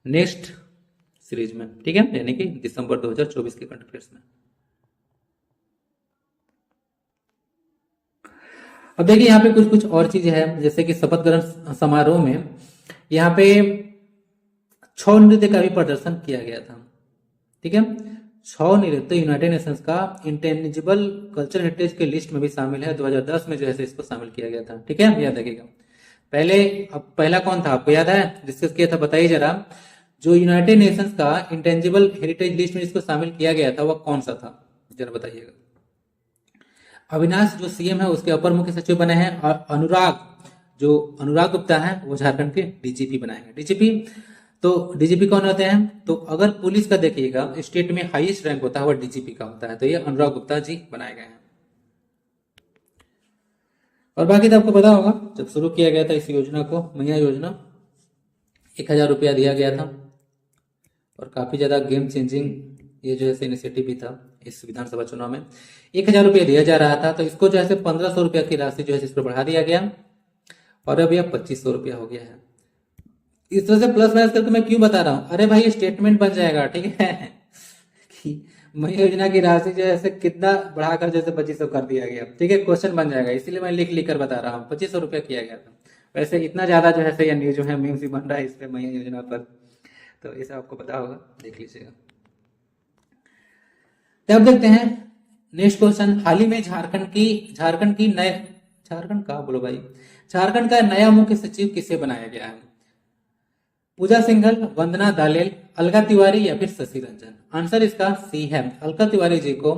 नेक्स्ट सीरीज में। ठीक है, यानी कि दिसंबर 2024 के करंट अफेयर्स में। अब देखिए यहाँ पे कुछ कुछ और चीजें हैं, जैसे कि शपथ ग्रहण समारोह में यहाँ पे 6 नृत्य का भी प्रदर्शन किया गया था। ठीक है, 6 नृत्य यूनाइटेड नेशंस का इंटेंजिबल कल्चर हेरिटेज के लिस्ट में भी शामिल है। 2010 में जो है इसको शामिल किया गया था। ठीक है, याद रखिएगा। पहला कौन था आपको याद है, डिस्कस किया था, बताइए जरा। जो यूनाइटेड नेशंस का इंटेंजिबल हेरिटेज लिस्ट में जिसको शामिल किया गया था वह कौन सा था, जरा बताइएगा। अविनाश जो सीएम है उसके अपर मुख्य सचिव बने हैं, और अनुराग गुप्ता है वो झारखंड के डीजीपी बनाए हैं। तो डीजीपी कौन होते हैं, तो अगर पुलिस का देखिएगा स्टेट में हाईएस्ट रैंक होता है वह डीजीपी का होता है, तो ये अनुराग गुप्ता जी बनाए गए हैं। और बाकी तो आपको पता होगा जब शुरू किया गया था इस योजना को, मैया योजना, 1000 रुपया दिया गया था, और काफी ज्यादा गेम चेंजिंग ये जो है इनिशिएटिव भी था इस विधानसभा चुनाव में। 1000 रुपया दिया जा रहा था, तो इसको जो है 1500 रुपया की राशि जो है इस पर बढ़ा दिया गया, और अब यह 2500 रुपया हो गया है। इस तरह से प्लस माइनस करके मैं क्यों बता रहा हूं, अरे भाई स्टेटमेंट बन जाएगा। ठीक है कि मैया योजना की राशि जो है कितना बढ़ाकर जैसे 2500 कर दिया गया। ठीक है, क्वेश्चन बन जाएगा, इसीलिए मैं लिख कर बता रहा हूँ। 2500 रुपया किया गया था। वैसे इतना ज्यादा जो है ये न्यूज जो है मीम्स भी बन रहा है इस पे मैया योजना पर, तो इसे आपको पता होगा, देख लीजिएगा। तब देखते हैं नेक्स्ट क्वेश्चन। हाल ही में झारखंड का नया मुख्य सचिव किसे बनाया गया है, पूजा सिंघल, वंदना दालेल, अलका तिवारी या फिर शशि रंजन। आंसर इसका सी है, अलका तिवारी जी को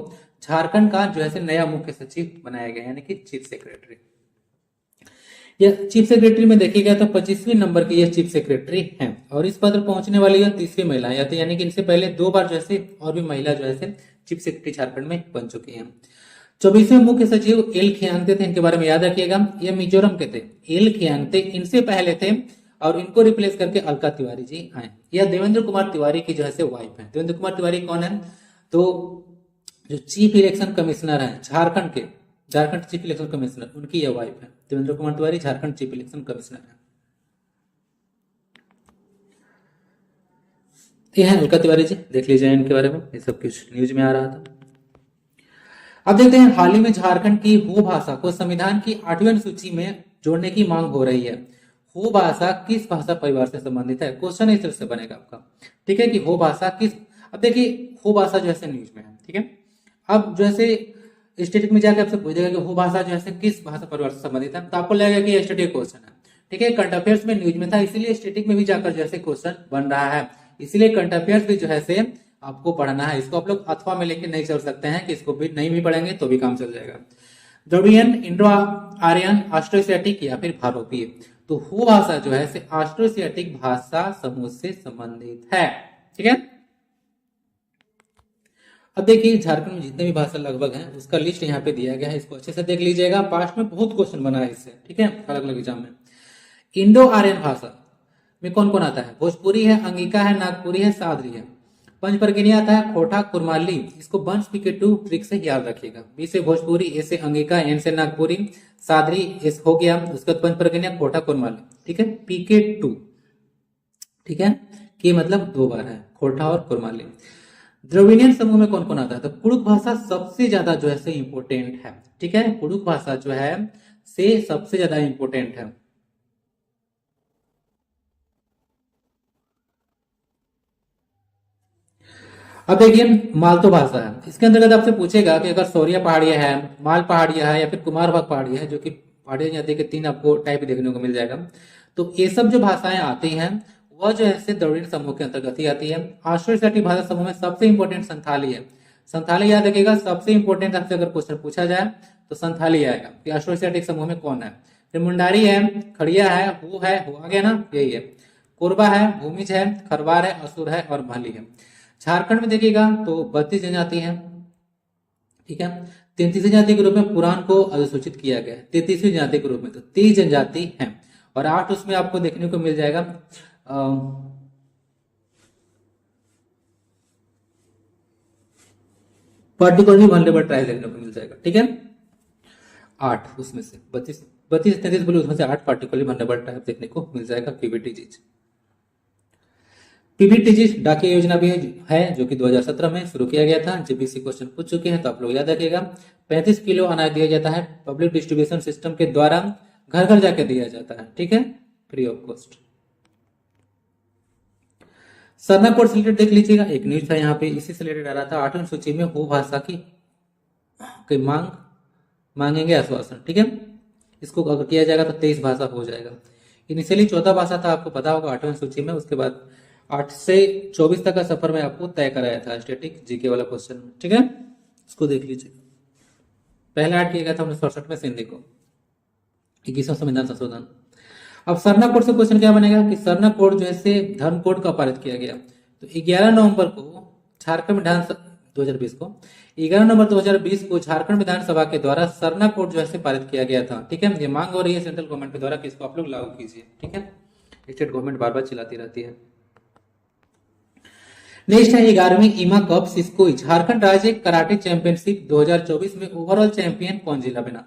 झारखंड का जो है नया मुख्य सचिव बनाया गया, यानी कि चीफ सेक्रेटरी। यह चीफ सेक्रेटरी में देखिएगा तो 25वीं नंबर की यह चीफ सेक्रेटरी हैं, और इस पद पर पहुंचने वाली यह 3री महिला है, यानी कि इनसे पहले 2 बार जो है और भी महिला जो है चीफ सेक्रेटरी झारखंड में बन चुकी हैं। 24वें मुख्य सचिव एल खियांगते थे, इनके बारे में याद रखिएगा, ये मिजोरम के थे। एल खियांगते इनसे पहले थे, और इनको रिप्लेस करके अलका तिवारी जी आए। यह देवेंद्र कुमार तिवारी की जो है वाइफ है। देवेंद्र कुमार तिवारी कौन है, तो जो चीफ इलेक्शन कमिश्नर है झारखंड चीफ इलेक्शन कमिश्नर, उनकी यह वाइफ है। Devendra Kumar Tiwari Jharkhand chief election commissioner है। ये है अलका तिवारी जी, देख लीजिए इनके बारे में, ये सब कुछ न्यूज में आ रहा था। अब देखते हैं, हाल ही में झारखंड की हो भाषा को संविधान की 8वीं अनुसूची में जोड़ने की मांग हो रही है। हो भाषा किस भाषा परिवार से संबंधित है, क्वेश्चन इस तरह से बनेगा आपका। ठीक है, कि हो भाषा किस, अब देखिए हो भाषा जो है न्यूज में है। ठीक है, अब जैसे स्टेटिक में जाकर आपसे पूछेगा कि हो भाषा जो है किस भाषा परिवार से संबंधित है, तो आपको लगेगा कि स्टेटिक क्वेश्चन है। ठीक है, करंट अफेयर्स में न्यूज में था, इसीलिए स्टेटिक में भी जाकर जैसे क्वेश्चन बन रहा है, इसीलिए करंट अफेयर्स भी जो है आपको पढ़ना है। इसको आप लोग अथवा में लेके नहीं चल सकते हैं, कि इसको भी नहीं भी पढ़ेंगे तो भी काम चल जाएगा। द्रविडियन, इंडो आर्यन, ऑस्ट्रोएशियाटिक या फिर भारोपीय, तो हो भाषा जो है ऑस्ट्रोएशियाटिक भाषा समूह से संबंधित है। ठीक है, अब देखिए झारखंड में जितने भी भाषा लगभग हैं उसका लिस्ट यहाँ पे दिया गया है, इसको अच्छे से देख लीजिएगा। पास्ट में बहुत क्वेश्चन बना है इससे, ठीक है, अलग अलग एग्जाम में। इंडो आर्यन भाषा में कौन कौन आता है? भोजपुरी है, अंगिका है, नागपुरी है, सादरी है। पंचपर्गिनी आता है खोटा, कुरमाली। इसको वंश पीके 2 ट्रिक से याद रखिएगा। बी से भोजपुरी, ए से अंगिका, एन से नागपुरी, सादरी एस हो गया, उसके बाद पंचपर्गिनिया, खोटा, कुरमाली, ठीक है, पीके 2, ठीक है, के मतलब 2 बार है, खोटा और कुरमाली। द्रविडियन समूह में कौन कौन आता है? तो कुड़ुक भाषा सबसे ज्यादा जो है से इंपोर्टेंट है, ठीक है, कुड़ुक भाषा जो है से सबसे ज्यादा इंपोर्टेंट है। अब देखिए मालतो भाषा है, इसके अंतर्गत आपसे पूछेगा कि अगर सौरिया पहाड़िया है, माल पहाड़िया है या फिर कुमार भाग पहाड़िया है, जो कि पहाड़िया जाति के 3 आपको टाइप देखने को मिल जाएगा। तो ये सब जो भाषाएं आती हैं वह जो है द्रविड़ समूह के अंतर्गत ही आती है। आश्रयसाटी भाषा समूह में सबसे इंपॉर्टेंट संथाली है। संथाली याद रखिएगा, सबसे इंपॉर्टेंट आपसे अगर क्वेश्चन पूछा जाए तो संथाली आएगा कि आश्रयसाटी समूह में कौन है। फिर मुंडारी है, खड़िया है, हु है, हु आ गया ना, यही है। कोरबा है, भूमिज है, खरवार है, असुर है और महली है। झारखंड में देखिएगा तो 32 जनजाति है, ठीक है। 33वीं जाति के रूप में पुराण को अधिसूचित किया गया है, 33वीं जाति के रूप में, तो 30 जनजाति है और 8 उसमें आपको देखने को मिल जाएगा पर्टिकुलरली वनरेबल ट्राइब देखने को मिल जाएगा, ठीक है। 8 उसमें से 32 33 बोले उसमें से 8 पर्टिकुलरली वनरेबल ट्राइब देखने को मिल जाएगा। पीबीटीजी डाकिया योजना भी है जो कि 2017 में शुरू किया गया था। जेपीसी क्वेश्चन पूछ चुके हैं तो आप लोग याद रखिएगा। 35 किलो अनाज दिया जाता है, पब्लिक डिस्ट्रीब्यूशन सिस्टम के द्वारा घर घर जाके दिया जाता है, ठीक है, free of cost. Sarna code से रिलेटेड देख लीजिएगा, एक न्यूज था यहाँ पे, इसी से रिलेटेड आ रहा था। 8वीं सूची में हो भाषा की मांगेंगे आश्वासन, ठीक है। इसको अगर किया जाएगा तो 23 भाषा हो जाएगा। इनिशियली 14 भाषा था, आपको पता होगा 8वीं सूची में। उसके बाद 8 से 24 तक का सफर में आपको तय कराया था स्टैटिक जीके वाला क्वेश्चन, ठीक है, इसको देख लीजिए। पहला ऐड किया गया था 1967 में सिंधी को, 21वां संविधान संशोधन। अब सरना कोड से क्वेश्चन क्या बनेगा कि सरना कोड जो है धर्म कोड का पारित किया गया। तो 11 नवंबर को झारखंड विधानसभा 2020 को 11 नवंबर 2020 को झारखंड विधानसभा के द्वारा सरना कोड जो है पारित किया गया था, ठीक है। ये मांग हो रही है सेंट्रल गवर्नमेंट के द्वारा कि इसको आप लोग लागू कीजिए, ठीक है। स्टेट गवर्नमेंट बार बार चिल्लाती रहती है। नेक्स्ट है 11वीं ईमा कप सिस्कोई झारखंड राज्य कराटे चैंपियनशिप 2024 में ओवरऑल चैंपियन कौन जिला बना।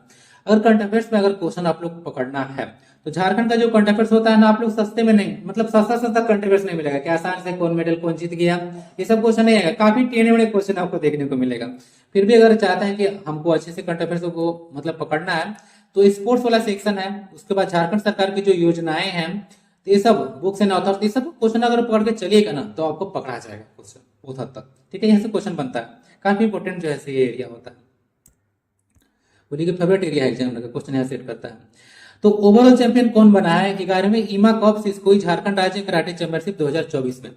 अगर करंट अफेयर्स में अगर क्वेश्चन आप लोग पकड़ना है तो झारखंड का जो करंट अफेयर्स होता है ना, आप लोग सस्ते में नहीं, मतलब सस्ता करंट अफेयर्स नहीं मिलेगा कि आसान से कौन मेडल कौन जीत गया, ये सब क्वेश्चन नहीं आएगा। काफी टेढ़े मेढ़े क्वेश्चन आपको देखने को मिलेगा। फिर भी अगर चाहते हैं कि हमको अच्छे से करंट अफेयर्स को मतलब पकड़ना है तो स्पोर्ट्स वाला सेक्शन है, उसके बाद झारखंड सरकार की जो योजनाएं हैं, तो ये सब बुक्स एंड ऑथर्स, ये सब क्वेश्चन अगर पकड़ के चलिएगा ना तो आपको पकड़ा जाएगा क्वेश्चन बहुत हद तक, ठीक है। यहाँ से क्वेश्चन बनता है, काफी इंपोर्टेंट जो है ये एरिया होता है, बोलिए कि फेवरेट एरिया है एग्जाम का, क्वेश्चन यहाँ सेट करता है। तो ओवरऑल चैंपियन कौन बना है 11वीं ईमा कप सिस्कोई झारखंड राज्य कराटे चैंपियनशिप 2024 में?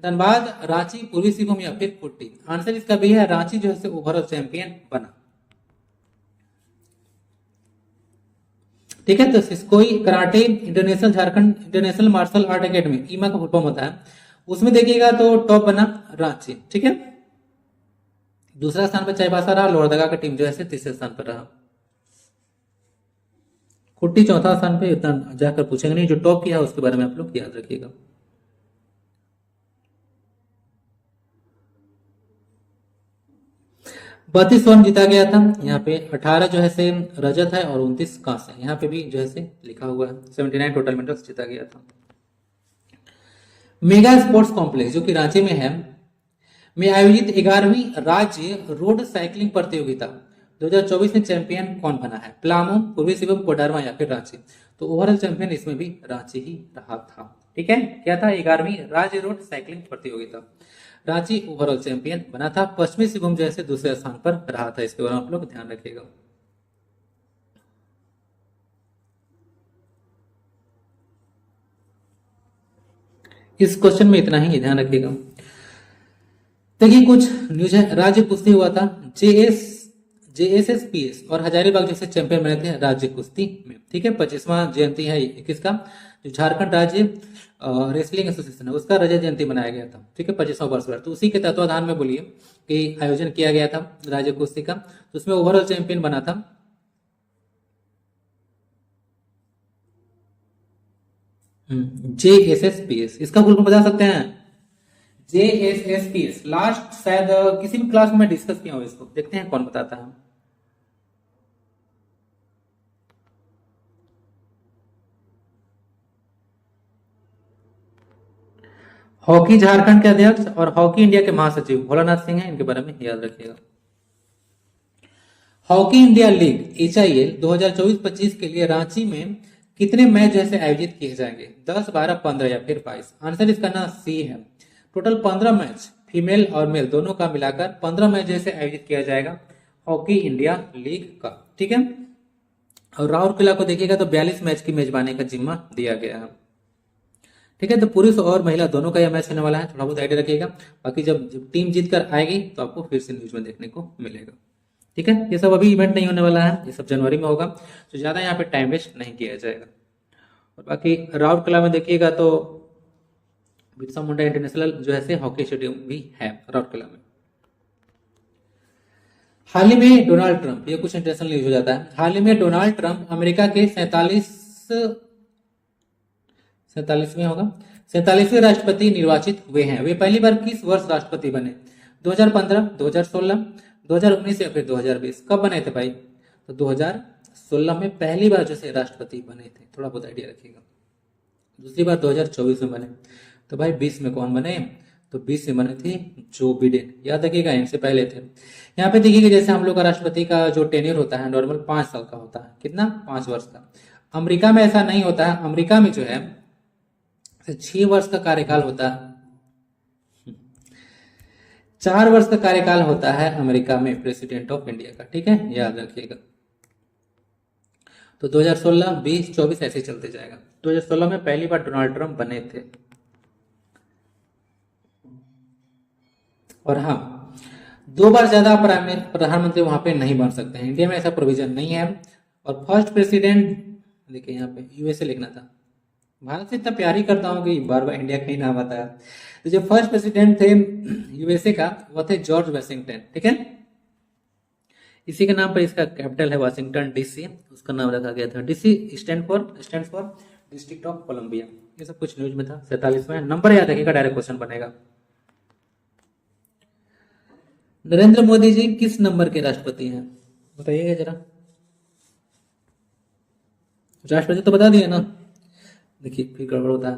धनबाद, रांची, पूर्वी सिंहभूम या फिर कुट्टी? आंसर इसका भी है रांची जो है ओवरऑल चैंपियन बना, ठीक है। तो सिस्कोई karate international Jharkhand international martial art academy, ईमा का फुल फॉर्म होता है, उसमें देखिएगा तो टॉप बना रांची, ठीक है। दूसरा स्थान पर चाईबासा रहा, लोहरदगा का टीम जो है तीसरे स्थान पर रहा। कुट्टी चौथा स्थान पे, इतना जाकर पूछेंगे नहीं, जो टॉप किया है उसके बारे में आप लोग याद रखिएगा। बत्तीस स्वर्ण जीता गया था यहाँ पे, 18 जो है से रजत है और 29 कांस्य, यहाँ पे भी जो है से लिखा हुआ है। 79 टोटल मेडल्स जीता गया था। मेगा स्पोर्ट्स कॉम्प्लेक्स जो कि रांची में है में आयोजित 11वीं राज्य रोड साइकिलिंग प्रतियोगिता 2024 में चैंपियन कौन बना है? पलामू, पूर्वी सिंहभूम, कोडरमा या फिर रांची? तो ओवरऑल चैंपियन इसमें भी रांची ही रहा था, ठीक है। क्या था? 11वीं राज्य रोड साइकिलिंग प्रतियोगिता, रांची ओवरऑल चैंपियन बना था। पश्चिमी सिंहभूम जैसे दूसरे स्थान पर रहा था, इसके बारे में आप लोग ध्यान रखिएगा। इस क्वेश्चन में इतना ही ध्यान रखिएगा। देखिए कुछ न्यूज है, राज्य कुश्ती हुआ था, जेएसएसपीएस और हजारीबाग जैसे चैंपियन बने थे राज्य कुश्ती में, ठीक है। 25वां जयंती है किसका? जो झारखंड राज्य रेसलिंग एसोसिएशन है उसका रजत जयंती मनाया गया था, ठीक है, 25वां वर्षगांठ। तो उसी के तत्वाधान में बोलिए कि आयोजन किया गया था राज्य कुश्ती का। तो उसमें ओवरऑल चैंपियन बना था JSSPS। इसका फुल फॉर्म बता सकते हैं? JSSPS। लास्ट शायद किसी भी क्लास में मैं डिस्कस किया हूँ इसको, देखते हैं कौन बताता है। हॉकी झारखंड के अध्यक्ष और हॉकी इंडिया के महासचिव भोलानाथ सिंह हैं, इनके बारे में याद रखिएगा। हॉकी इंडिया लीग HIL 2024-25 के लिए रांची में कितने मैच जैसे आयोजित किए जाएंगे? 10, 12, 15 या फिर 22? आंसर इसका ना सी है। टोटल 15 मैच फीमेल और मेल दोनों का मिलाकर 15 मैच जैसे आयोजित किया जाएगा हॉकी इंडिया लीग का, ठीक है। और राउरकेला को देखिएगा तो 42 मैच की मेजबानी का जिम्मा दिया गया है, ठीक है। तो पुरुष और महिला दोनों का यह मैच होने वाला है, थोड़ा बहुत आइडिया रखिएगा। बाकी जब टीम जीत कर आएगी तो आपको फिर से न्यूज में देखने को मिलेगा, ठीक है। ये सब अभी इवेंट नहीं होने वाला है, ये सब जनवरी में होगा, तो ज्यादा यहाँ पे टाइम वेस्ट नहीं किया जाएगा। और बाकी राउरकेला में देखिएगा तो बिरसा मुंडा इंटरनेशनल जो है हॉकी स्टेडियम भी है राउरकेला में। हाल ही में डोनाल्ड ट्रंप, ये कुछ इंटरनेशनल न्यूज हो जाता है, हाल ही में डोनाल्ड ट्रंप अमेरिका के 47वें राष्ट्रपति निर्वाचित हुए हैं। वे पहली बार किस वर्ष राष्ट्रपति बने? 2015, 2016, 2019 या फिर 2020? कब बने थे भाई? तो 2016 में पहली बार जैसे राष्ट्रपति बने थे, थोड़ा बहुत आइडिया रखिएगा। दूसरी बार 2024 में बने। तो भाई 20 में कौन बने? तो 20 में बने थे जो बिडेन, याद रखिएगा, इनसे पहले थे। यहाँ पे देखिएगा जैसे हम लोग का राष्ट्रपति का जो टेन्योर होता है नॉर्मल 5 साल का होता है, कितना? 5 वर्ष का। अमेरिका में ऐसा नहीं होता है, अमेरिका में जो है 6 वर्ष का कार्यकाल होता है, 4 वर्ष का कार्यकाल होता है अमेरिका में प्रेसिडेंट ऑफ इंडिया का, ठीक है, याद रखिएगा। तो 2016, 20, 24 ऐसे चलते जाएगा। 2016 में पहली बार डोनाल्ड ट्रंप बने थे। और हाँ, 2 बार ज्यादा प्रधानमंत्री वहां पे नहीं बन सकते हैं, इंडिया में ऐसा प्रोविजन नहीं है। और फर्स्ट प्रेसिडेंट देखिए यहाँ पे यूएसए लिखना था, भारत से इतना प्यार ही करता हूँ कि बार बार इंडिया का ही नाम आता है। तो जो फर्स्ट प्रेसिडेंट थे यूएसए का वो थे जॉर्ज वाशिंगटन, ठीक है। इसी के नाम पर इसका कैपिटल है वाशिंगटन डीसी, उसका नाम रखा गया था। DC stand for district of Columbia. ये सब कुछ न्यूज में था। 47वां नंबर याद रखिएगा, डायरेक्ट क्वेश्चन बनेगा। नरेंद्र मोदी जी किस नंबर के राष्ट्रपति हैं? बताइएगा जरा। राष्ट्रपति तो बता दिया ना, देखिए फिर गड़बड़ होता है।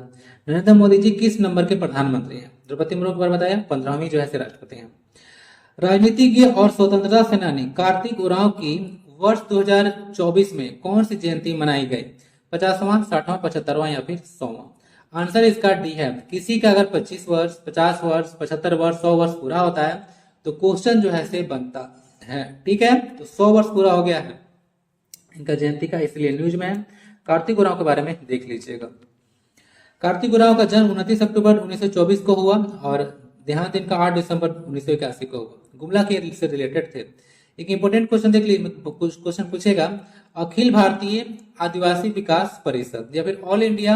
नरेंद्र मोदी जी किस नंबर के प्रधानमंत्री हैं? द्रौपदी मुर्मू के बारे में बताया, 15वीं जो है राष्ट्रपति हैं। राजनीतिज्ञ और स्वतंत्रता सेनानी कार्तिक उरांव की वर्ष 2024 में कौन सी जयंती मनाई गई? 50वां, 60वां, 75वां या फिर 100वां? आंसर इसका डी है। किसी का अगर 25 वर्ष, 50 वर्ष, 75 वर्ष, 100 वर्ष पूरा होता है तो क्वेश्चन जो है से बनता है, ठीक है। तो 100 वर्ष पूरा हो गया है इनका जयंती का, इसलिए न्यूज में है। कार्तिक उरांव के बारे में देख लीजिएगा। कार्तिक उरांव का जन्म 29 अक्टूबर 1924 को हुआ और देहांत इनका 8 दिसंबर 1981 को हुआ। गुमला के से रिलेटेड थे। एक इंपॉर्टेंट क्वेश्चन देख लीजिए, कुछ क्वेश्चन पूछेगा। अखिल भारतीय आदिवासी विकास परिषद या फिर ऑल इंडिया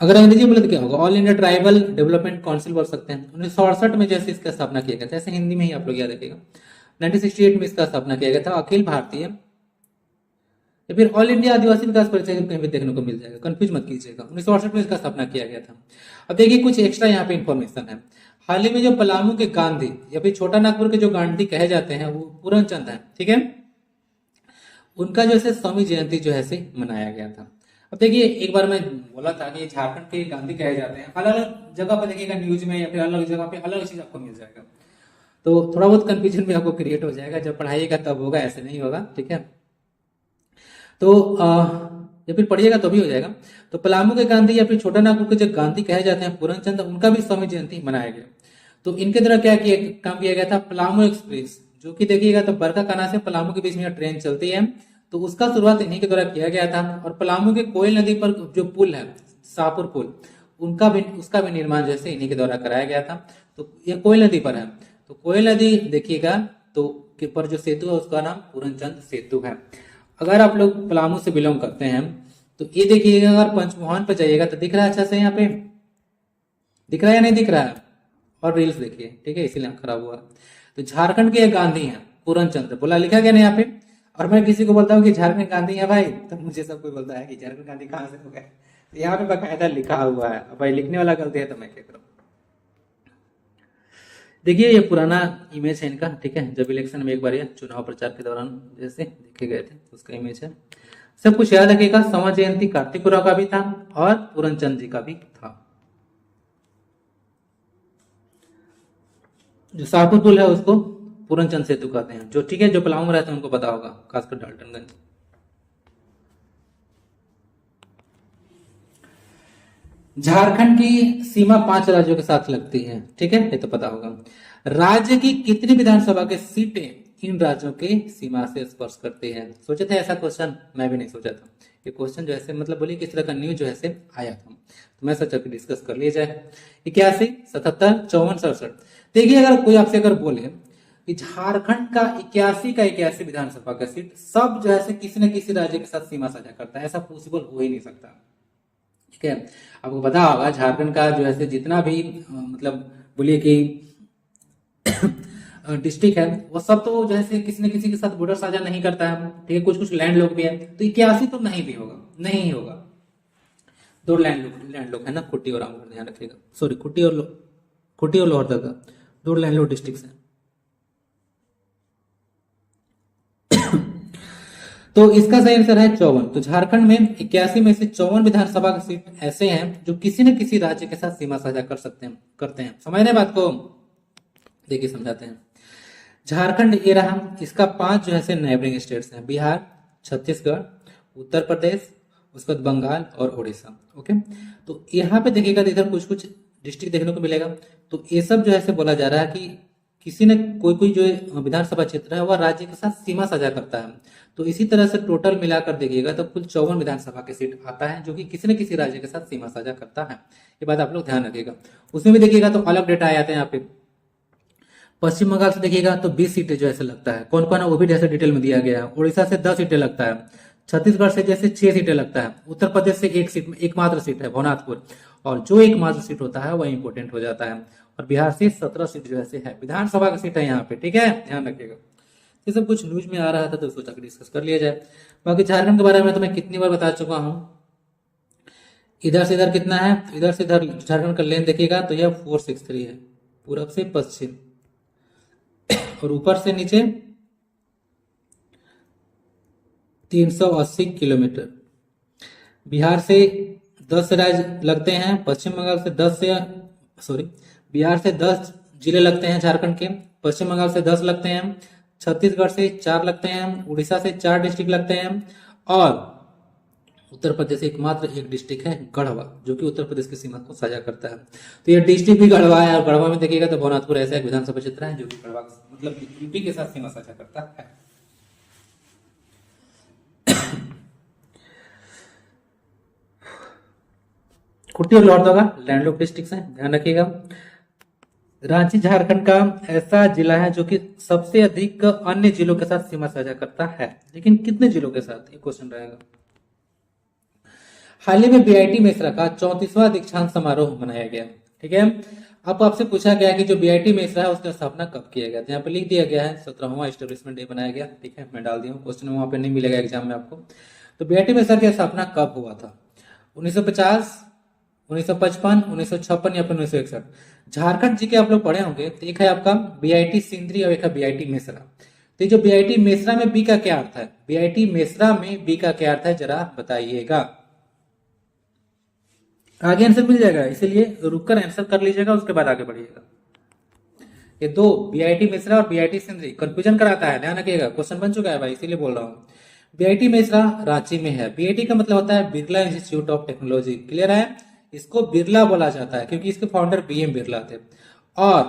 अगर अंग्रेजी बोले तो क्या होगा? All India tribal development council बोल सकते हैं। 1967 में जैसे इसका स्थापना किया गया था, ऐसे हिंदी में ही आप लोग याद रखिएगा। 1968 में इसका स्थापना किया गया था। अखिल भारतीय या फिर ऑल इंडिया आदिवासी विकास परिषद कहीं भी देखने को मिल जाएगा, कंफ्यूज मत कीजिएगा। 1968 में इसका स्थापना किया गया था। अब देखिए कुछ एक्स्ट्रा यहाँ पे इंफॉर्मेशन है। हाल ही में जो पलामू के गांधी या फिर छोटा नागपुर के जो गांधी कहे जाते हैं वो पूरनचंद है, ठीक है। उनका जो है 100वीं जयंती जो है मनाया गया था। अब देखिए एक बार मैं बोला था कि झारखंड के गांधी कहे जाते हैं, अलग अलग जगह पर देखिएगा न्यूज में या फिर अलग अलग जगह पे अलग चीज आपको मिल जाएगा, तो थोड़ा बहुत कंफ्यूजन भी आपको क्रिएट हो जाएगा। जब पढ़ाइएगा तब होगा, ऐसे नहीं होगा, ठीक है। तो या फिर पढ़िएगा तो भी हो जाएगा। तो पलामू के गांधी या फिर छोटा नागपुर के जो गांधी कहे जाते हैं पूरनचंद, उनका भी 100वीं जयंती मनाया गया। तो इनके द्वारा क्या काम किया गया था? पलामू एक्सप्रेस, जो कि देखिएगा तो बरका काना से पलामू के बीच में ट्रेन चलती है, तो उसका शुरुआत इन्हीं के द्वारा किया गया था। और पलामू के कोयल नदी पर जो पुल है, शाहपुर पुल, उसका भी निर्माण जैसे इन्हीं के द्वारा कराया गया था। तो ये कोयल नदी पर है, तो कोयल नदी देखिएगा तो के पर जो सेतु है उसका नाम पूरनचंद सेतु है। अगर आप लोग पलामू से बिलोंग करते हैं तो ये देखिएगा, अगर पंचमोहन पे जाइएगा तो दिख रहा है अच्छा से, यहाँ पे दिख रहा है या नहीं दिख रहा है? और रील्स देखिए, ठीक है, इसीलिए खराब हुआ। तो झारखंड के एक गांधी हैं पूरनचंद, बोला लिखा गया नहीं यहाँ पे। और मैं किसी को बोलता हूँ कि झारखंड गांधी है भाई, तो मुझे सब कोई बोलता है कि झारखंड गांधी कहाँ से हो गए। तो यहाँ पे बकायदा लिखा हुआ है, अब भाई लिखने वाला गलती है तो मैं क्या करूँ। देखिए ये पुराना इमेज है इनका, ठीक है, जब इलेक्शन में एक बार ये चुनाव प्रचार के दौरान जैसे देखे गए थे उसका इमेज है। सब कुछ याद रखिएगा। समर जयंती कार्तिकपुरा का भी था और पूरनचंद जी का भी था। जो शाहपुर पुल है उसको पूरनचंद सेतु कहते हैं, जो ठीक है, जो पलामू में रहते हैं उनको पता होगा, खासकर डाल्टनगंज। झारखंड की सीमा 5 राज्यों के साथ लगती है, ठीक है, ये तो पता होगा। राज्य की कितनी विधानसभा की सीटें इन राज्यों के सीमा से स्पर्श करती है? सोचे थे ऐसा क्वेश्चन? मैं भी नहीं सोचा था। ये क्वेश्चन जो है मतलब बोलिए किस तरह का न्यूज जो है आया था, तो मैं सोचा कि डिस्कस कर लिया जाए। 81, 77, 54, 67। देखिए अगर कोई आपसे अगर बोले कि झारखंड का 81 विधानसभा का सीट सब जो है किसी न किसी राज्य के साथ सीमा साझा करता है, ऐसा पॉसिबल हो ही नहीं सकता, ठीक है। आपको पता होगा झारखंड का जो है जितना भी मतलब बोलिए कि डिस्ट्रिक्ट है वो सब तो जो है किसी न किसी के साथ बॉर्डर साझा नहीं करता है, ठीक है। कुछ कुछ लैंड लोग भी है, तो 81 तो नहीं भी होगा, नहीं होगा। 2 लैंड लोग है ना, खुट्टी और रामगढ़, ध्यान रखिएगा, सॉरी खुट्टी और लोहरदगा, 2 लैंड लोग डिस्ट्रिक्ट है। तो इसका सही आंसर है 54। तो झारखंड में 81 में से 54 विधानसभा की सीट ऐसे हैं जो किसी न किसी राज्य के साथ सीमा साझा करते हैं। समझ रहे बात को? देखिए समझाते हैं। झारखंड ये रहा, इसका 5 जो है नेबरिंग स्टेट्स हैं, बिहार, छत्तीसगढ़, उत्तर प्रदेश, उसके बाद बंगाल और उड़ीसा, ओके। तो यहाँ पे देखिएगा इधर कुछ कुछ डिस्ट्रिक्ट देखने को मिलेगा। तो ये सब जो है बोला जा रहा है कि किसी ने कोई जो विधानसभा क्षेत्र है वह राज्य के साथ सीमा साझा करता है। तो इसी तरह से टोटल मिलाकर देखिएगा तो कुल 54 विधानसभा के सीट आता है जो कि किसी न किसी राज्य के साथ सीमा साझा करता है। ये बात आप लोग ध्यान रखिएगा। उसमें भी देखिएगा तो अलग डेटा आ जाते हैं यहाँ पे। पश्चिम बंगाल से देखिएगा तो 20 सीटें जो ऐसे लगता है, कौन कौन है वो भी जैसे डिटेल में दिया गया है। उड़ीसा से 10 सीटें लगता है, छत्तीसगढ़ से जैसे 6 सीटें लगता है, उत्तर प्रदेश से एकमात्र सीट है भवनाथपुर, और जो एकमात्र सीट होता है वह इंपोर्टेंट हो जाता है। और बिहार से 17 सीट जो है विधानसभा की सीट है यहाँ पे, ठीक है, ध्यान रखिएगा। ये सब कुछ न्यूज में आ रहा था तो सोचा कि डिस्कस कर लिया जाए। बाकी झारखंड के बारे में तो मैं कितनी बार बता चुका हूँ। इधर से इधर कितना है, इधर से इधर झारखंड का लेन देखिएगा तो यह 463 है, पूरब से पश्चिम, और ऊपर से नीचे 380 किलोमीटर। बिहार से 10 राज्य लगते हैं, पश्चिम बंगाल से बिहार से 10 जिले लगते हैं झारखंड के, पश्चिम बंगाल से 10 लगते हैं, छत्तीसगढ़ से 4 लगते हैं, उड़ीसा से 4 डिस्ट्रिक्ट लगते हैं, और उत्तर प्रदेश से एकमात्र एक डिस्ट्रिक्ट है गढ़वा, जो कि उत्तर प्रदेश की सीमा को साझा करता है। तो ये डिस्ट्रिक्ट भी गढ़वा है, और गढ़वा में देखिएगा तो भवनाथपुर ऐसा एक विधानसभा क्षेत्र है जो कि गढ़वा मतलब यूपी के साथ सीमा साझा करता है। खुट्टी और लोहरदगा लैंडलॉक डिस्ट्रिक्ट हैं, ध्यान रखिएगा। रांची झारखंड का ऐसा जिला है जो कि सबसे अधिक अन्य जिलों के साथ सीमा साझा करता है, लेकिन कितने जिलों के साथ, ये क्वेश्चन रहेगा। हाल ही में बीआईटी मेसरा का 34वां दीक्षांत समारोह मनाया गया, ठीक है। अब आपसे पूछा गया कि जो बीआईटी मेसरा है उसकी स्थापना कब किया गया, तो यहाँ पे लिख दिया गया है 17वां एस्टेब्लिशमेंट डे बनाया गया, ठीक है, मैं डाल दिया हूँ, क्वेश्चन वहां पे नहीं मिलेगा एग्जाम में आपको। तो बीआईटी मेसरा की स्थापना कब हुआ था? 1950, 1955, 1956 या फिर 1961? झारखंड जी के आप लोग पढ़े होंगे, तो एक है आपका बीआईटी सिंदरी और एक है बीआईटी मेसरा। तो जो बीआईटी मेसरा में बी का क्या अर्थ है, बीआईटी मेसरा में बी का क्या अर्थ है, जरा बताइएगा। आगे आंसर मिल जाएगा, इसीलिए रुककर आंसर कर लीजिएगा, उसके बाद आगे बढ़िएगा। ये 2 बीआईटी मेसरा और बीआईटी सिंदरी कंफ्यूजन कराता है, ध्यान रखिएगा, क्वेश्चन बन चुका है भाई, इसीलिए बोल रहा हूँ। बीआईटी मेसरा रांची में है। बीआईटी का मतलब होता है Birla institute of technology, clear है। इसको बिरला बोला जाता है क्योंकि इसके फाउंडर बीएम बिरला थे। और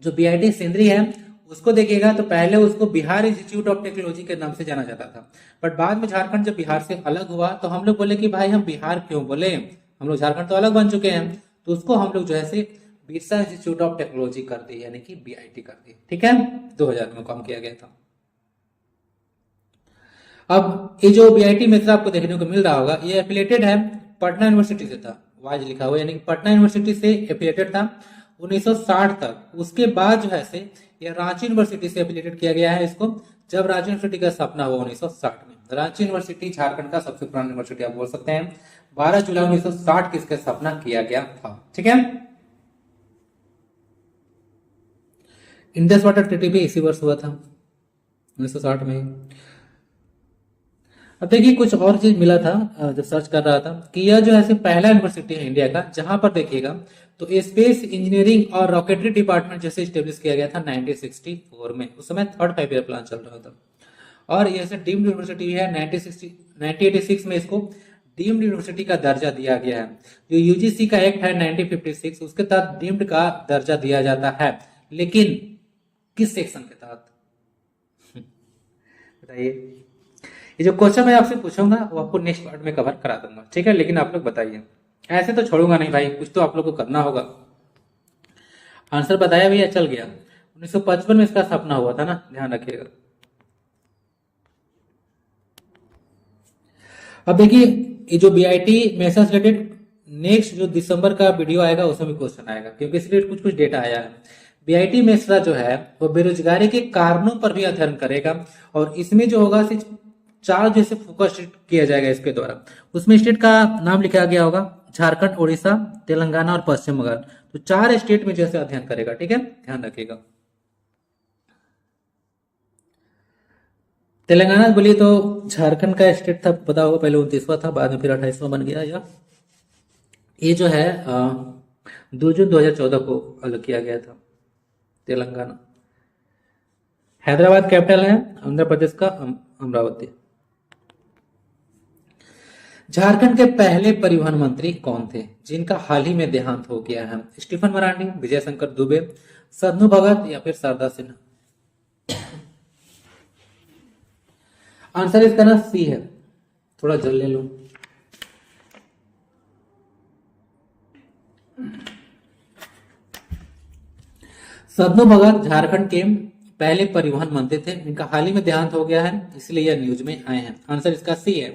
जो बीआईटी सिंदरी है उसको देखिएगा तो पहले उसको बिहार इंस्टीट्यूट ऑफ टेक्नोलॉजी के नाम से जाना जाता था, बट बाद में झारखंड जब बिहार से अलग हुआ तो हम लोग बोले कि भाई हम बिहार क्यों बोले, हम लोग झारखंड तो अलग बन चुके हैं, तो उसको हम लोग जो है बिरसा इंस्टीट्यूट ऑफ टेक्नोलॉजी कर दी, यानी कि बीआईटी कर दी। ठीक है, 2000 में काम किया गया था। अब ये जो बीआईटी मेथड आपको देखने को मिल रहा होगा, ये एफिलेटेड है पटना यूनिवर्सिटी से था, वाइज लिखा हुआ, यानी कि पटना यूनिवर्सिटी से एफिलेटेड था 1960 तक। उसके बाद जो है से ये रांची यूनिवर्सिटी से एफिलेटेड किया गया है इसको, जब रांची यूनिवर्सिटी का स्थापना हुआ 1960 में। रांची यूनिवर्सिटी झारखंड का सबसे पुराना यूनिवर्सिटी आप बोल सकते हैं। 12 जुलाई 1960 की इसका स्थापना किया गया था। ठीक है, इंडस वाटर ट्रीटी भी इसी वर्ष हुआ था 1960 में। अब देखिए कुछ और चीज मिला था जब सर्च कर रहा था कि यह जो है पहला यूनिवर्सिटी है इंडिया का जहां पर देखिएगा तो स्पेस इंजीनियरिंग और रॉकेटरी डिपार्टमेंट जैसे स्टेब्लिश किया गया था 1964 में। उस समय थर्ड 5 ईयर प्लान चल रहा था। और यह डीम्ड यूनिवर्सिटी है 1986 में इसको डीम्ड यूनिवर्सिटी का दर्जा दिया गया है। जो यूजीसी का एक्ट है 1956 उसके तहत डीम्ड का दर्जा दिया जाता है, लेकिन किस सेक्शन के तहत बताइए। ये जो क्वेश्चन मैं आपसे पूछूंगा वो आपको नेक्स्ट पार्ट में कवर करा दूंगा। ठीक है, लेकिन आप लोग बताइए, ऐसे तो छोड़ूंगा नहीं भाई, कुछ तो आप लोग को करना होगा। आंसर बताया भैया, चल गया। 1955 में इसका स्थापना हुआ था ना, ध्यान रखिएगा। अब देखिए ये जो बीआईटी मेसा से रिलेटेड नेक्स्ट जो दिसंबर का वीडियो आएगा उसमें भी क्वेश्चन आएगा, क्योंकि इसलिए कुछ डेटा आया है। बीआईटी मेसरा जो है वो बेरोजगारी के कारणों पर भी अध्ययन करेगा, और इसमें जो होगा सिर्फ 4 जैसे फोकस किया जाएगा इसके द्वारा। उसमें स्टेट का नाम लिखा गया होगा झारखंड, उड़ीसा, तेलंगाना और पश्चिम बंगाल। तो 4 स्टेट में जैसे अध्ययन करेगा। ठीक है, ध्यान रखिएगा। तेलंगाना बोलिए तो झारखंड का स्टेट था, पता होगा, पहले 29वां था, बाद में फिर 28वां बन गया। ये जो है 2 जून 2014 को अलग किया गया था तेलंगाना। हैदराबाद कैपिटल है आंध्र प्रदेश का अमरावती। झारखंड के पहले परिवहन मंत्री कौन थे जिनका हाल ही में देहांत हो गया है? स्टीफन मरांडी, विजय शंकर दुबे, सदनू भगत या फिर शारदा सिन्हा? आंसर इसका ना सी है, थोड़ा जल ले लो। सदनू भगत झारखंड के पहले परिवहन मंत्री थे, इनका हाल ही में देहांत हो गया है, इसलिए यह न्यूज में आए हैं। आंसर इसका सी है।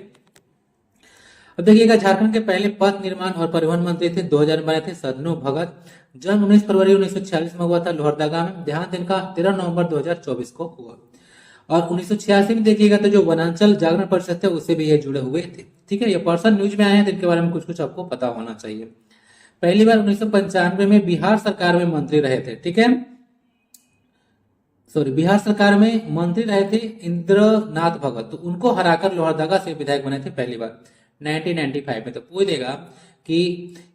अब देखिएगा झारखंड के पहले पथ निर्माण और परिवहन मंत्री थे 2000 में बने थे सदनू भगत। जन्म 19 फरवरी 1946 में हुआ था लोहरदगा में। देहांत इनका 13 नवंबर 2024 को हुआ। और 1986 में देखिएगा तो जो वनांचल जागरण परिषद थे उससे भी ये जुड़े हुए थे। ठीक है, ये पर्सन न्यूज में आए हैं तो इनके बारे में कुछ कुछ आपको पता होना चाहिए। पहली बार 1995 में बिहार सरकार में मंत्री रहे थे। ठीक है, सॉरी, बिहार सरकार में मंत्री रहे थे इंद्रनाथ भगत, तो उनको हराकर लोहरदगा से विधायक बने थे पहली बार 1995 में। तो पूछ देगा कि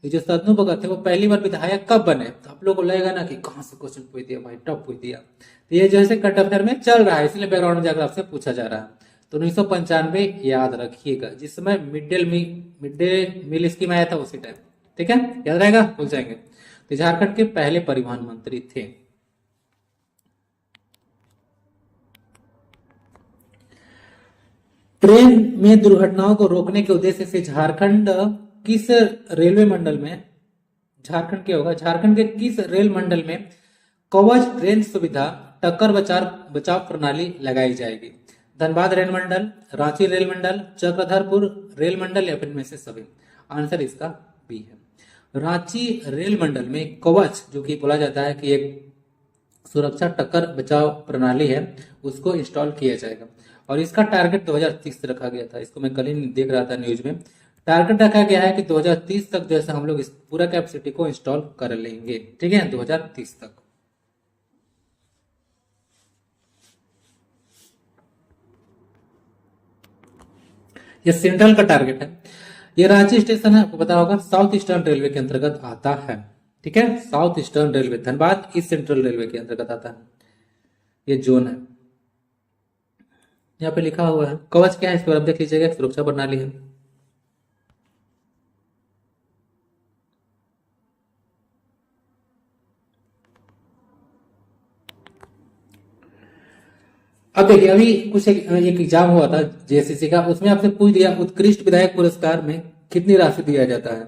ये जो सदनू भगत थे वो पहली बार विधायक कब बने, तो आप लोग को लगेगा ना कि कहां से क्वेश्चन पूछ दिया भाई, टफ पूछ दिया। तो ये जैसे करंट अफेयर में चल रहा है, इसलिए बैकग्राउंड में जाकर आपसे पूछा जा रहा है। तो 1995 याद रखिएगा, जिस समय मिड डे मील स्कीम आया था उसी टाइम। ठीक है, याद रहेगा, भूल जाएंगे। तो झारखंड के पहले परिवहन मंत्री थे। ट्रेन में दुर्घटनाओं को रोकने के उद्देश्य से झारखंड किस रेलवे मंडल में, झारखंड क्या होगा, झारखंड के किस रेल मंडल में कवच ट्रेन सुविधा टक्कर बचाव प्रणाली लगाई जाएगी? धनबाद रेल मंडल, रांची रेल मंडल, चक्रधरपुर रेल मंडल या फिर में से सभी? आंसर इसका बी है। रांची रेल मंडल में कवच जो कि बोला जाता है कि एक सुरक्षा टक्कर बचाव प्रणाली है, उसको इंस्टॉल किया जाएगा। और इसका टारगेट 2030 से रखा गया था। इसको मैं कल ही देख रहा था न्यूज में। टारगेट रखा गया है कि 2030 तक जैसे हम लोग इस पूरा कैपेसिटी को इंस्टॉल कर लेंगे। ठीक है, 2030 तक। ये सेंट्रल का टारगेट है। ये रांची स्टेशन है, आपको पता होगा, साउथ ईस्टर्न रेलवे के अंतर्गत आता है। ठीक है, south eastern railway. Dhanbad east central railway के अंतर्गत आता है। ये जोन है, यहाँ पे लिखा हुआ है। कवच क्या है इसके बारे में देख लीजिएगा, सुरक्षा प्रणाली है। अब देखिए, अभी कुछ एक एग्जाम हुआ था जेएसएससी का, उसमें आपसे पूछ दिया उत्कृष्ट विधायक पुरस्कार में कितनी राशि दिया जाता है।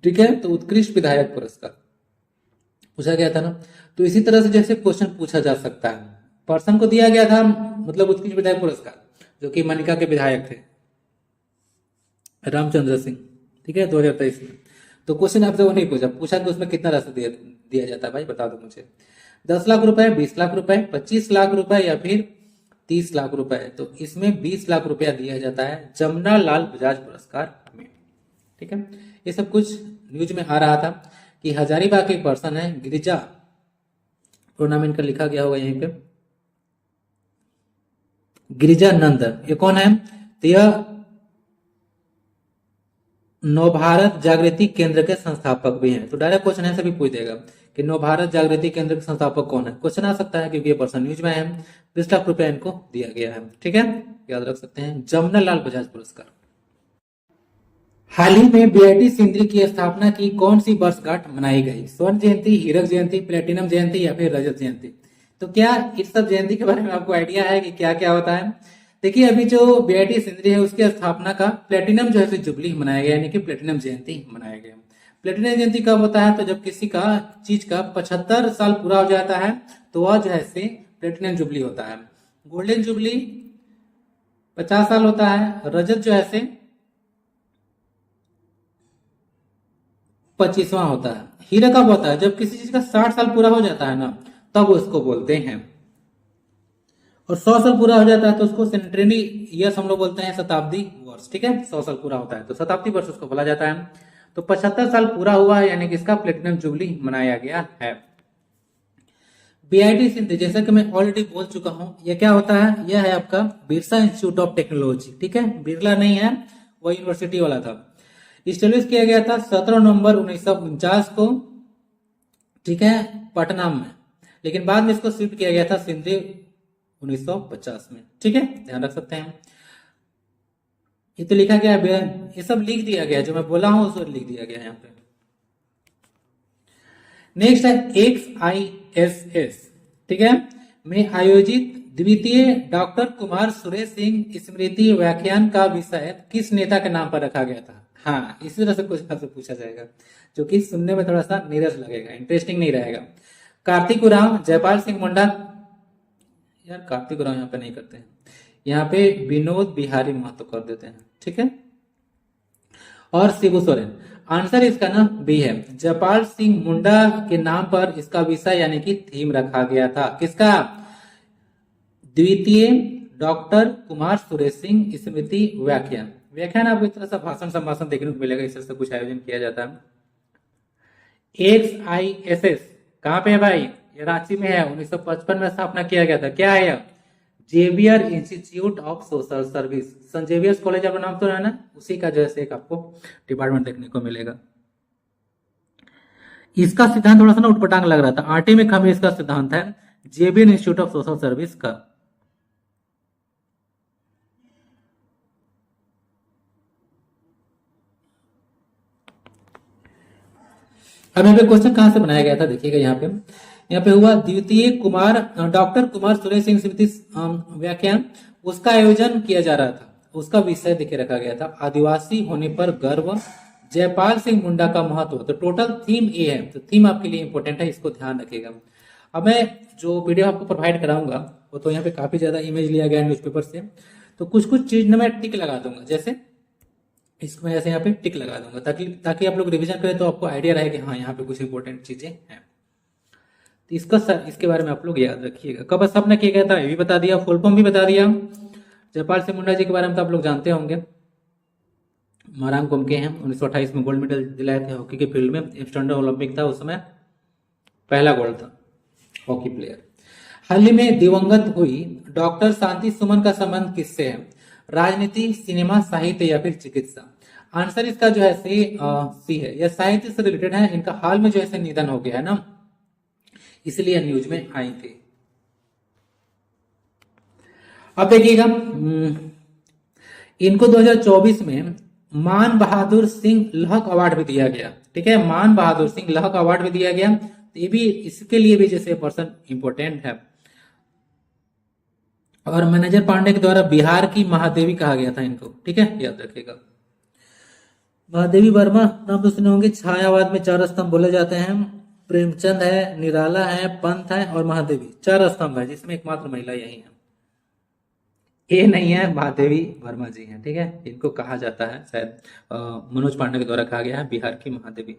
ठीक है, तो उत्कृष्ट विधायक पुरस्कार पूछा गया था ना। तो इसी तरह से जैसे क्वेश्चन पूछा जा सकता है। पर्सन को दिया गया था मतलब उत्कृष्ट विधायक पुरस्कार, जो कि मनिका के विधायक थे, रामचंद्र सिंह, ठीक है, 2023 में। तो क्वेश्चन आपसे वो नहीं पूछा, पूछा कि उसमें कितना राशि दिया जाता है भाई, बता दो मुझे। 10 लाख रुपए, 20 लाख रुपए, 25 लाख रुपए या फिर 30 लाख रुपए। तो इसमें 20 लाख रुपया दिया जाता है जमुना लाल बजाज पुरस्कार में, ठीक है। ये सब कुछ न्यूज में आ रहा था कि हजारीबाग के पर्सन है गिरिजा, प्रोनाम इनका लिखा गया होगा यहीं पे, गिरिजा नंद। ये कौन है? तो यह नवभारत जागृति केंद्र के संस्थापक भी हैं। तो डायरेक्ट क्वेश्चन है सभी पूछ देगा कि नवभारत जागृति केंद्र के संस्थापक कौन है, क्वेश्चन आ सकता है क्योंकि ये पर्सन न्यूज में है। 20 लाख रुपया इनको दिया गया है, ठीक है, याद रख सकते हैं, जमुना लाल बजाज पुरस्कार। हाल ही में बीआईटी सिंधरी की स्थापना की कौन सी वर्षगांठ मनाई गई? स्वर्ण जयंती, हीरक जयंती, प्लेटिनम जयंती या फिर रजत जयंती? तो क्या इस सब जयंती के बारे में आपको आइडिया है कि क्या क्या होता है? देखिए, अभी जो बीआईटी सिंधरी है उसकी स्थापना का प्लेटिनम जो है जुबली मनाया गया, यानी कि प्लेटिनम जयंती मनाया गया। प्लेटिनम जयंती कब होता है? तो जब किसी का चीज का 75 साल पूरा हो जाता है तो वह जो है से प्लेटिनम जुबली होता है। गोल्डन जुबली 50 साल होता है। रजत जो है से 25वां होता है। हीरा कब होता है? जब किसी चीज का 60 साल पूरा हो जाता है ना, तब उसको बोलते हैं। और 100 साल पूरा हो जाता है तो उसको सेंटेनरी ईयर्स हम लोग बोलते हैं, शताब्दी वर्ष, ठीक है। 100 साल पूरा होता है तो शताब्दी वर्ष उसको बोला जाता है। तो 75 साल पूरा हुआ है, यानी कि इसका प्लेटिनम जुबली मनाया गया है। बीआईटी सिंधरी, जैसा कि मैं ऑलरेडी बोल चुका हूं, यह क्या होता है? यह है आपका बिरसा इंस्टीट्यूट ऑफ टेक्नोलॉजी, ठीक है, बिरला नहीं है, वह यूनिवर्सिटी वाला था। स्टेब्लिश किया गया था 17 नवंबर 1949 को, ठीक है, पटना में। लेकिन बाद में इसको शिफ्ट किया गया था सिंधरी 1950 में, ठीक है, ध्यान रख सकते हैं। ये तो लिखा गया है, ये सब लिख दिया गया, जो मैं बोला हूं उसको लिख दिया गया है यहाँ पे। नेक्स्ट है XISS, ठीक है, में आयोजित द्वितीय डॉक्टर कुमार सुरेश सिंह स्मृति व्याख्यान का विषय किस नेता के नाम पर रखा गया था? हाँ, इसी तरह से कुछ आपसे पूछा जाएगा, जो कि सुनने में थोड़ा सा नीरस लगेगा, इंटरेस्टिंग नहीं रहेगा। कार्तिक उरांव, जयपाल सिंह मुंडा, यार कार्तिक उरांव यहाँ पे नहीं करते हैं, यहाँ पे विनोद बिहारी महतो कर देते हैं, ठीक है, और शिबू सोरेन। आंसर इसका ना बी है, जयपाल सिंह मुंडा के नाम पर इसका विषय यानी कि थीम रखा गया था। किसका? द्वितीय डॉक्टर कुमार सुरेश सिंह स्मृति व्याख्यान। व्याख्यान आपको इस तरह से भाषण संभाषण देखने को मिलेगा, इस तरह से कुछ आयोजन किया जाता है। XISS कहाँ पे है भाई? ये रांची में है, 1955 में स्थापना किया गया था। क्या है यह? Xavier institute of social service. सन जेवियर्स कॉलेज आपका नाम तो है ना, उसी का जो है एक आपको डिपार्टमेंट देखने को मिलेगा। इसका सिद्धांत थोड़ा सा ना उटपटांग लग रहा था, आरटी में खमीर इसका सिद्धांत है, Xavier institute of social service का। अब यहाँ पे क्वेश्चन कहां से बनाया गया था देखिएगा, यहाँ पे हुआ द्वितीय डॉक्टर कुमार सुरेश सिंह स्मृति व्याख्यान, उसका आयोजन किया जा रहा था। उसका विषय देखिए रखा गया था, आदिवासी होने पर गर्व, जयपाल सिंह मुंडा का महत्व। तो टोटल थीम ए है, तो थीम आपके लिए इंपॉर्टेंट है, इसको ध्यान रखिएगा। अब मैं जो वीडियो आपको प्रोवाइड कराऊंगा वो तो यहाँ पे काफी ज्यादा इमेज लिया गया न्यूज़पेपर से, तो कुछ कुछ चीज ना मैं टिक लगा दूंगा, जैसे इसमें ऐसे यहाँ पे टिक लगा दूंगा, ताकि आप लोग रिवीजन करें तो आपको आइडिया रहे कि हाँ यहाँ पे कुछ इंपॉर्टेंट चीजें हैं। तो इसके बारे में आप लोग याद रखिएगा। कब स्थापना किया गया था ये भी बता दिया, फुल फॉर्म भी बता दिया। जयपाल सिंह मुंडा जी के बारे में तो आप लोग जानते होंगे, मारांग कुम के हैं, 1928 में गोल्ड मेडल दिलाए थे हॉकी के फील्ड में। एम्स्टर्डम ओलंपिक था, उस समय पहला गोल्ड था हॉकी प्लेयर। हाल ही में दिवंगत हुई डॉक्टर शांति सुमन का संबंध किससे है? राजनीति, सिनेमा, साहित्य या फिर चिकित्सा? आंसर इसका जो है सी है, यह साहित्य से रिलेटेड है। इनका हाल में जो है निधन हो गया है ना, इसलिए न्यूज में आई थी। अब देखिएगा, इनको 2024 में मान बहादुर सिंह लहक अवार्ड भी दिया गया, ठीक है, मान बहादुर सिंह लहक अवार्ड भी दिया गया। तो ये भी, इसके लिए भी जैसे पर्सन इंपॉर्टेंट है। और मैनेजर पांडे के द्वारा बिहार की महादेवी कहा गया था इनको, ठीक है, याद रखिएगा। महादेवी वर्मा नाम तो सुने होंगे, छायावाद में 4 स्तंभ बोले जाते हैं, प्रेमचंद है, निराला है, पंत है और महादेवी, चार स्तंभ है जिसमें एकमात्र महिला यही है। ये नहीं है, महादेवी वर्मा जी हैं, ठीक है। इनको कहा जाता है शायद मनोज पांडे के द्वारा कहा गया है बिहार की महादेवी।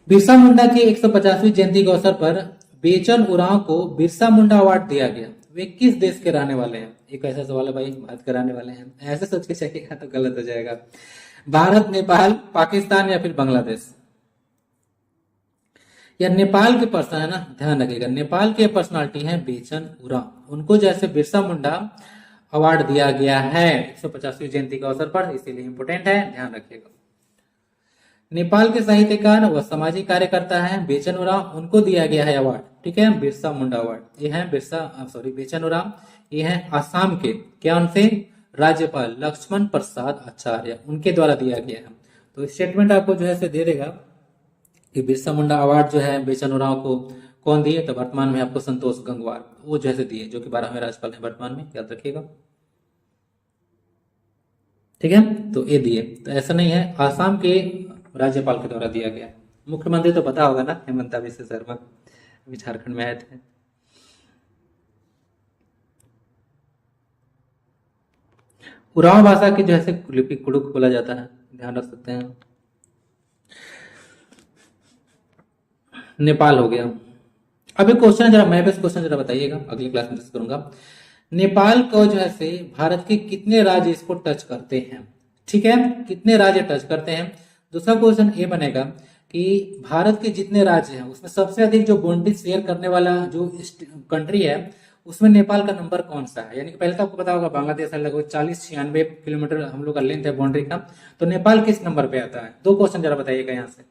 बिरसा मुंडा की 150वीं जयंती के अवसर पर बेचन उरांव को बिरसा मुंडा अवार्ड दिया गया। वे किस देश के रहने वाले हैं? एक ऐसा सवाल है भाई, भारत के रहने वाले हैं, ऐसे सोच के चलेगा तो गलत हो जाएगा। भारत, नेपाल, पाकिस्तान या फिर बांग्लादेश? या नेपाल के पर्सन है ना, ध्यान रखिएगा, नेपाल के पर्सनालिटी है बेचन उरांव, उनको जैसे बिरसा मुंडा अवार्ड दिया गया है 150वीं जयंती के अवसर पर, इसीलिए इंपोर्टेंट है, ध्यान रखिएगा। नेपाल के साहित्यकार व सामाजिक कार्यकर्ता है बेचन उरांव, उनको दिया गया है अवार्ड, ठीक है, बिरसा मुंडा अवार्ड। ये है बेचन उरांव, ये है आसाम के, क्या उनसे? राज्यपाल लक्ष्मण प्रसाद आचार्य, उनके द्वारा दिया गया है। तो स्टेटमेंट आपको जो है दे देगा कि बिरसा मुंडा अवार्ड जो है बेचन उरांव को कौन दिए, तो वर्तमान में आपको संतोष गंगवार वो जो है दिए, जो कि 12वें राज्यपाल है वर्तमान में, याद रखिएगा, ठीक है। तो ये दिए, तो ऐसा नहीं है, आसाम के राज्यपाल के द्वारा दिया गया। मुख्यमंत्री तो पता होगा ना, हेमंता बिश्व शर्मा, अभी झारखंड में आए थे। उरांव भाषा की जो है लिपि कुड़ुक बोला जाता है, ध्यान रख सकते हैं। नेपाल हो गया। अब एक क्वेश्चन जरा, मैं बस क्वेश्चन जरा बताइएगा, अगली क्लास में डिस्कस करूंगा। नेपाल को जो है से भारत के कितने राज्य इसको टच करते हैं, ठीक है, कितने राज्य टच करते हैं। दूसरा क्वेश्चन ये बनेगा कि भारत के जितने राज्य हैं उसमें सबसे अधिक जो बाउंड्री शेयर करने वाला जो कंट्री है उसमें नेपाल का नंबर कौन सा है। यानी कि पहले तो आपको पता होगा बांग्लादेश है, लगभग 40-96 किलोमीटर हम लोग का लेंथ है बाउंड्री का, तो नेपाल किस नंबर पे आता है? दो क्वेश्चन जरा बताइएगा यहाँ से।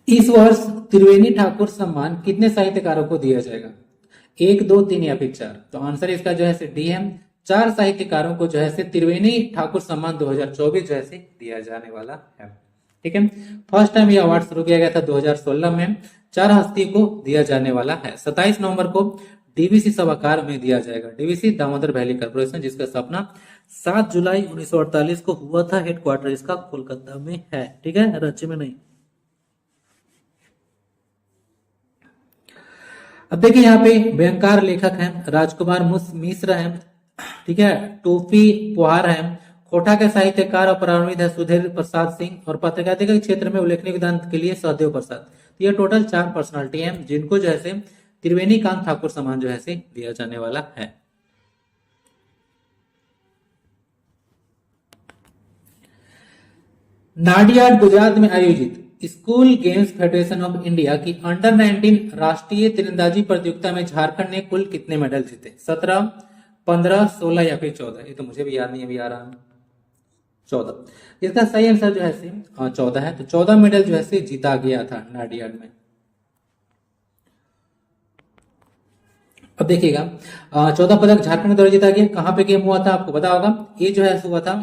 इस वर्ष त्रिवेणी ठाकुर सम्मान कितने साहित्यकारों को दिया जाएगा? 1, 2, 3 या फिर 4? तो आंसर इसका जो है डी है, 4 साहित्यकारों को जो है त्रिवेणी ठाकुर सम्मान 2024 जो है दिया जाने वाला है, ठीक है। फर्स्ट टाइम ये अवार्ड शुरू किया गया था 2016 में, 4 हस्ती को दिया जाने वाला है। 27 नवंबर को डीवीसी सभागार में दिया जाएगा, डीवीसी दामोदर वैली कॉर्पोरेशन, जिसका स्थापना 7 जुलाई 1948 को हुआ था। हेडक्वार्टर इसका कोलकाता में है, ठीक है, रांची में नहीं। अब देखिए यहाँ पे व्यंगकार लेखक हैं राजकुमार मिश्र हैं, ठीक है, टोपी पुहार हैं, कोटा के साहित्यकार और प्रारंभिक है सुधीर प्रसाद सिंह, और पत्रकारिता के क्षेत्र में उल्लेखनीय योगदान के लिए सहदेव प्रसाद। तो ये टोटल 4 पर्सनालिटी हैं जिनको जो है त्रिवेणी कांत ठाकुर सम्मान जो है दिया जाने वाला है। नाडियाड गुजरात में आयोजित school games federation of India की अंडर 19 राष्ट्रीय तीरंदाजी प्रतियोगिता में झारखंड ने कुल कितने मेडल जीते? 17, 15, 16 या फिर 14? ये तो मुझे भी याद नहीं अभी आ रहा, 14। इसका सही आंसर जो है 14 है। तो 14 मेडल जो है जीता गया था नाडियाड में। अब देखिएगा 14 पदक झारखंड द्वारा जीता गया। कहां पे गेम हुआ था आपको पता होगा, ये जो है हुआ था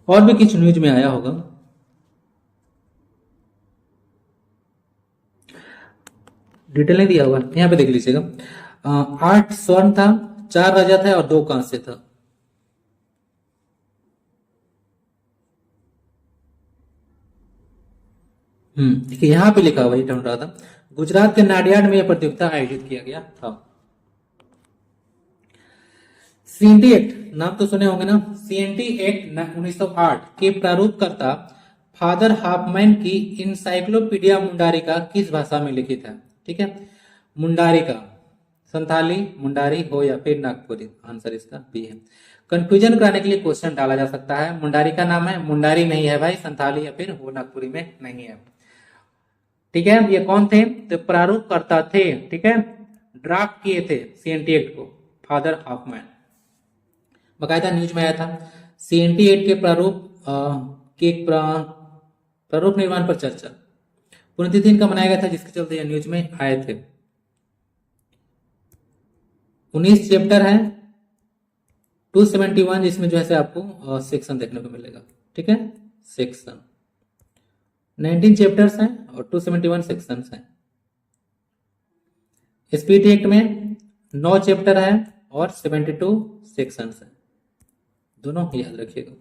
और भी कुछ न्यूज में आया होगा, डिटेल नहीं दिया होगा, यहाँ पे देख लीजिएगा। 8 स्वर्ण था, 4 रजत है और 2 कांस्य था। देखिए यहाँ पे लिखा हुआ ये ढूंढ रहा था, गुजरात के नाडियाड में यह प्रतियोगिता आयोजित किया गया था। सीएनटी एक्ट नाम तो सुने होंगे ना, सीएनटी एक्ट 1908 के प्रारूपकर्ता फादर हाफमैन की इंसाइक्लोपीडिया मुंडारिका किस भाषा में लिखित है? ठीक है, मुंडारिका, संथाली, मुंडारी हो या फिर नागपुरी, आंसर इसका बी है। कंफ्यूजन कराने के लिए क्वेश्चन डाला जा सकता है, मुंडारी का नाम है, मुंडारी नहीं है भाई, संथाली या फिर वो नागपुरी में नहीं है। ठीक है, ये कौन थे? तो प्रारूपकर्ता थे, ठीक है, ड्राफ्ट किए थे सीएनटी एक्ट को फादर हाफमैन। बकायदा न्यूज में आया था सीएनटी एक्ट के प्रारूप निर्माण पर चर्चा, पुण्यतिथि इनका मनाया गया था, जिसके चलते यह न्यूज में आए थे। 19 चैप्टर है, 271 जिसमें जो है आपको सेक्शन देखने को मिलेगा। ठीक है, सेक्शन 19 चैप्टर्स हैं और 271 सेक्शंस हैं। एसपीटी एक्ट में 9 चैप्टर है और 72 सेक्शंस हैं, दोनों याद रखिएगा।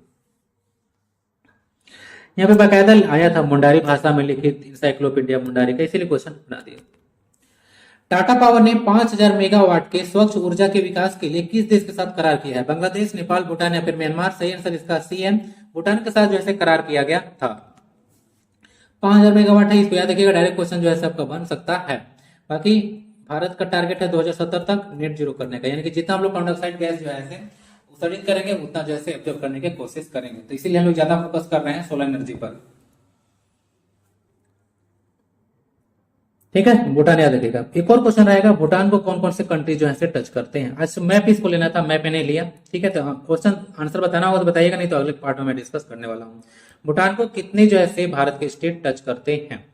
यहाँ पे बाकायदा आया था मुंडारी भाषा में लिखित इंसाइक्लोपीडिया मुंडारी का, इसीलिए क्वेश्चन बना दिया। टाटा पावर ने 5000 मेगावाट के स्वच्छ ऊर्जा के विकास के लिए किस देश के साथ करार किया है? बांग्लादेश, नेपाल, भूटान या फिर म्यांमार? सही आंसर इसका सी है, भूटान के साथ जो है करार किया गया था। 5000 मेगावाट है, इसको याद रखिएगा, डायरेक्ट क्वेश्चन जो है आपका बन सकता है। बाकी भारत का टारगेट है 2070 तक नेट जीरो करने का, यानी कि जितना हम लोग कार्बन डाइऑक्साइड गैस जो है उत्सर्जित करेंगे उतना जो है एब्जॉर्ब करने की कोशिश करेंगे, तो इसीलिए हम लोग ज्यादा फोकस कर रहे हैं सोलर एनर्जी पर। ठीक है, भूटान याद रखिएगा। एक और क्वेश्चन रहेगा, भूटान को कौन कौन से कंट्री जो है टच करते हैं? आज मैप इसको लेना था, मैप मैंने लिया। ठीक है, तो क्वेश्चन आंसर बताना होगा तो बताइएगा, नहीं तो अगले पार्ट में मैं डिस्कस करने वाला हूँ। भूटान को कितने जो है भारत के स्टेट टच करते हैं?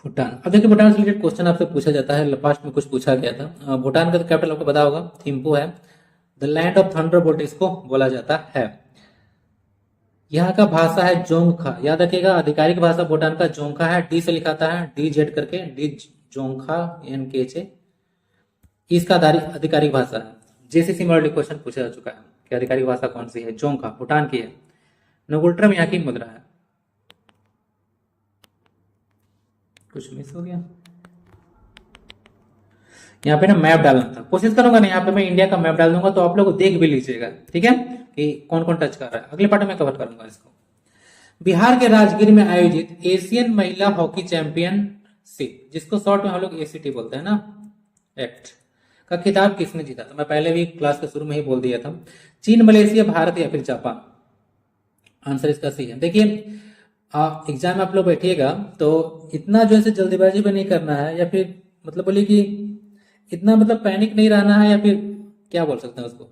भूटान, अब देखिए भूटान से रिलेटेड क्वेश्चन आपसे पूछा जाता है, पास्ट में कुछ पूछा गया था। भूटान का तो कैपिटल आपको पता होगा, थिम्पू है। द लैंड ऑफ थंडरबोल्ट इसको बोला जाता है। यहाँ का भाषा है जोंगखा, याद रखिएगा, आधिकारिक भाषा भूटान का जोंगखा है। डी से लिखाता है, डी जेड करके, डी जोंगखा एन के चे, इसका आधिकारिक भाषा है। जेसीसी में ऑलरेडी क्वेश्चन पूछा जा चुका है कि आधिकारिक भाषा कौन सी है? जोंगखा भूटान की है। नगुल्ट्रम यहाँ की मुद्रा है। कुछ मिस हो गया? यहाँ पे ना मैप डालना था, कोशिश करूंगा ना यहाँ पे मैं इंडिया का मैप डाल दूंगा तो आप लोग देख भी लीजिएगा, ठीक है, कि कौन कौन टच कर रहा है। अगले पार्ट में कवर करूंगा इसको। बिहार के राजगीर में आयोजित एशियन महिला हॉकी चैंपियनशिप, जिसको शॉर्ट में हम लोग एसीटी बोलते हैं ना, एक्ट का खिताब किसने जीता था? मैं पहले भी क्लास के शुरू में ही बोल दिया था, चीन, मलेशिया, भारत या फिर जापान? आंसर इसका सी है। देखिए एग्जाम में आप लोग बैठिएगा तो इतना जो है जल्दीबाजी में नहीं करना है, या फिर मतलब बोलिए कि इतना मतलब पैनिक नहीं रहना है, या फिर क्या बोल सकते हैं उसको,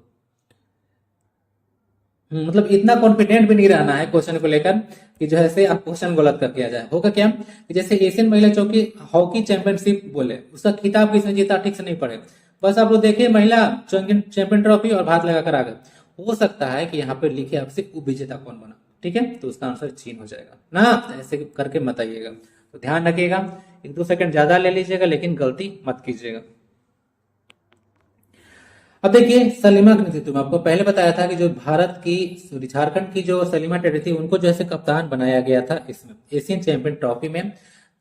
मतलब इतना कॉन्फिडेंट भी नहीं रहना है क्वेश्चन को लेकर कि जो है आप क्वेश्चन गलत कर दिया जाए। होगा क्या कि जैसे एशियन महिला चौकी हॉकी चैंपियनशिप बोले, उसका खिताब किसने जीता, ठीक से नहीं पढ़े, बस आप लोग देखिए महिला चैंपियन ट्रॉफी और भात लगा कर आ गए। हो सकता है कि यहाँ पे लिखे आपसे उपविजेता कौन बना, ठीक है, तो उसका आंसर चीन हो जाएगा ना, ऐसे करके मत आइएगा। तो ध्यान रखिएगा, 1-2 सेकंड ज्यादा ले लीजिएगा लेकिन गलती मत कीजिएगा। अब देखिए सलीमा के नेतृत्व में, आपको पहले बताया था कि जो भारत की झारखंड की जो सलीमा टेडी थी उनको जो है कप्तान बनाया गया था इसमें एशियन चैंपियन ट्रॉफी में।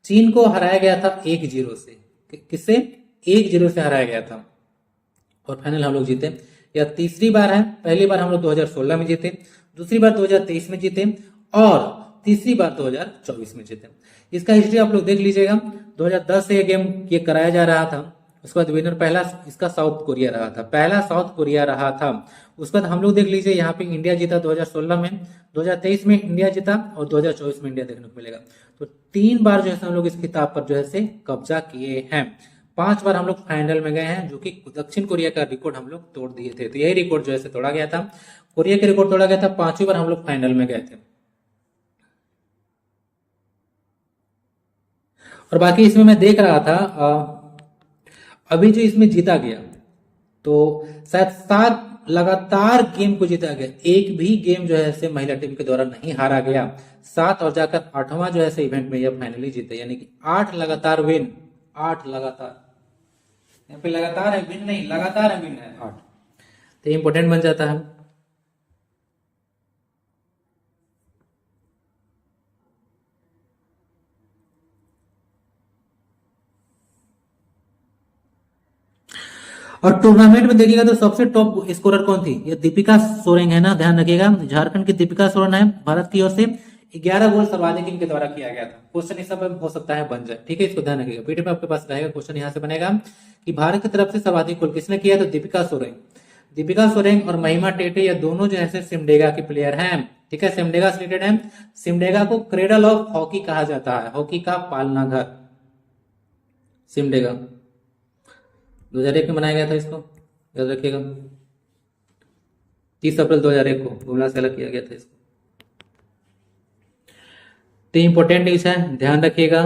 चीन को हराया गया था 1-0 से, किससे? 1-0 से हराया गया था और फाइनल हम लोग जीते। यह तीसरी बार है, पहली बार हम लोग 2016 में जीते, दूसरी बार 2023 में जीते और तीसरी बार 2024 में जीते। इसका हिस्ट्री आप लोग देख लीजिएगा, 2010 से यह गेम ये कराया जा रहा था। उसके बाद विनर पहला इसका साउथ कोरिया रहा था, पहला साउथ कोरिया रहा था। उसके बाद हम लोग देख लीजिए यहाँ पे इंडिया जीता 2016 में, 2023 में इंडिया जीता और 2024 में इंडिया देखने को मिलेगा। तो 3 बार जो है हम लोग इस खिताब पर जो है कब्जा किए हैं। 5 बार हम लोग फाइनल में गए हैं, जो कि दक्षिण कोरिया का रिकॉर्ड हम लोग तोड़ दिए थे। तो यही रिकॉर्ड जो है तोड़ा गया था, कोरिया का रिकॉर्ड तोड़ा गया था, 5वीं बार हम लोग फाइनल में गए थे। और बाकी इसमें मैं देख रहा था अभी जो इसमें जीता गया तो शायद 7 लगातार गेम को जीता गया, एक भी गेम जो है महिला टीम के द्वारा नहीं हारा गया। 7 और जाकर 8वां जो है इवेंट में यह फाइनली जीते, यानी कि 8 लगातार विन, 8 लगातार, यहाँ पे लगातार है विन नहीं, लगातार है विन है 8, तो इंपोर्टेंट बन जाता है। और टूर्नामेंट में देखिएगा तो सबसे टॉप स्कोरर कौन थी? ये दीपिका सोरेन है ना, ध्यान रखिएगा, झारखंड की दीपिका सोरेन है। भारत की ओर से 11 गोल सर्वाधिक इनके द्वारा किया गया था। क्वेश्चन इस सब हो सकता है बन जाए, ठीक है, इसको ध्यान रखिएगा। पीडी में आपके पास रहेगा क्वेश्चन, यहाँ से बनेगा कि भारत की तरफ से सर्वाधिक गोल किसने किया? तो दीपिका सोरेन। दीपिका सोरेन और महिमा टेटे ये दोनों जो है सिमडेगा के प्लेयर हैं, ठीक है, सिमडेगा से रिलेटेड है। सिमडेगा को क्रेडल ऑफ हॉकी कहा जाता है, हॉकी का पालना घर सिमडेगा। 2001 में बनाया गया था, इसको याद रखिएगा, 30 अप्रैल 2001 को बुमला से अलग किया गया था इसको। तो इंपोर्टेंट न्यूज है, ध्यान रखिएगा।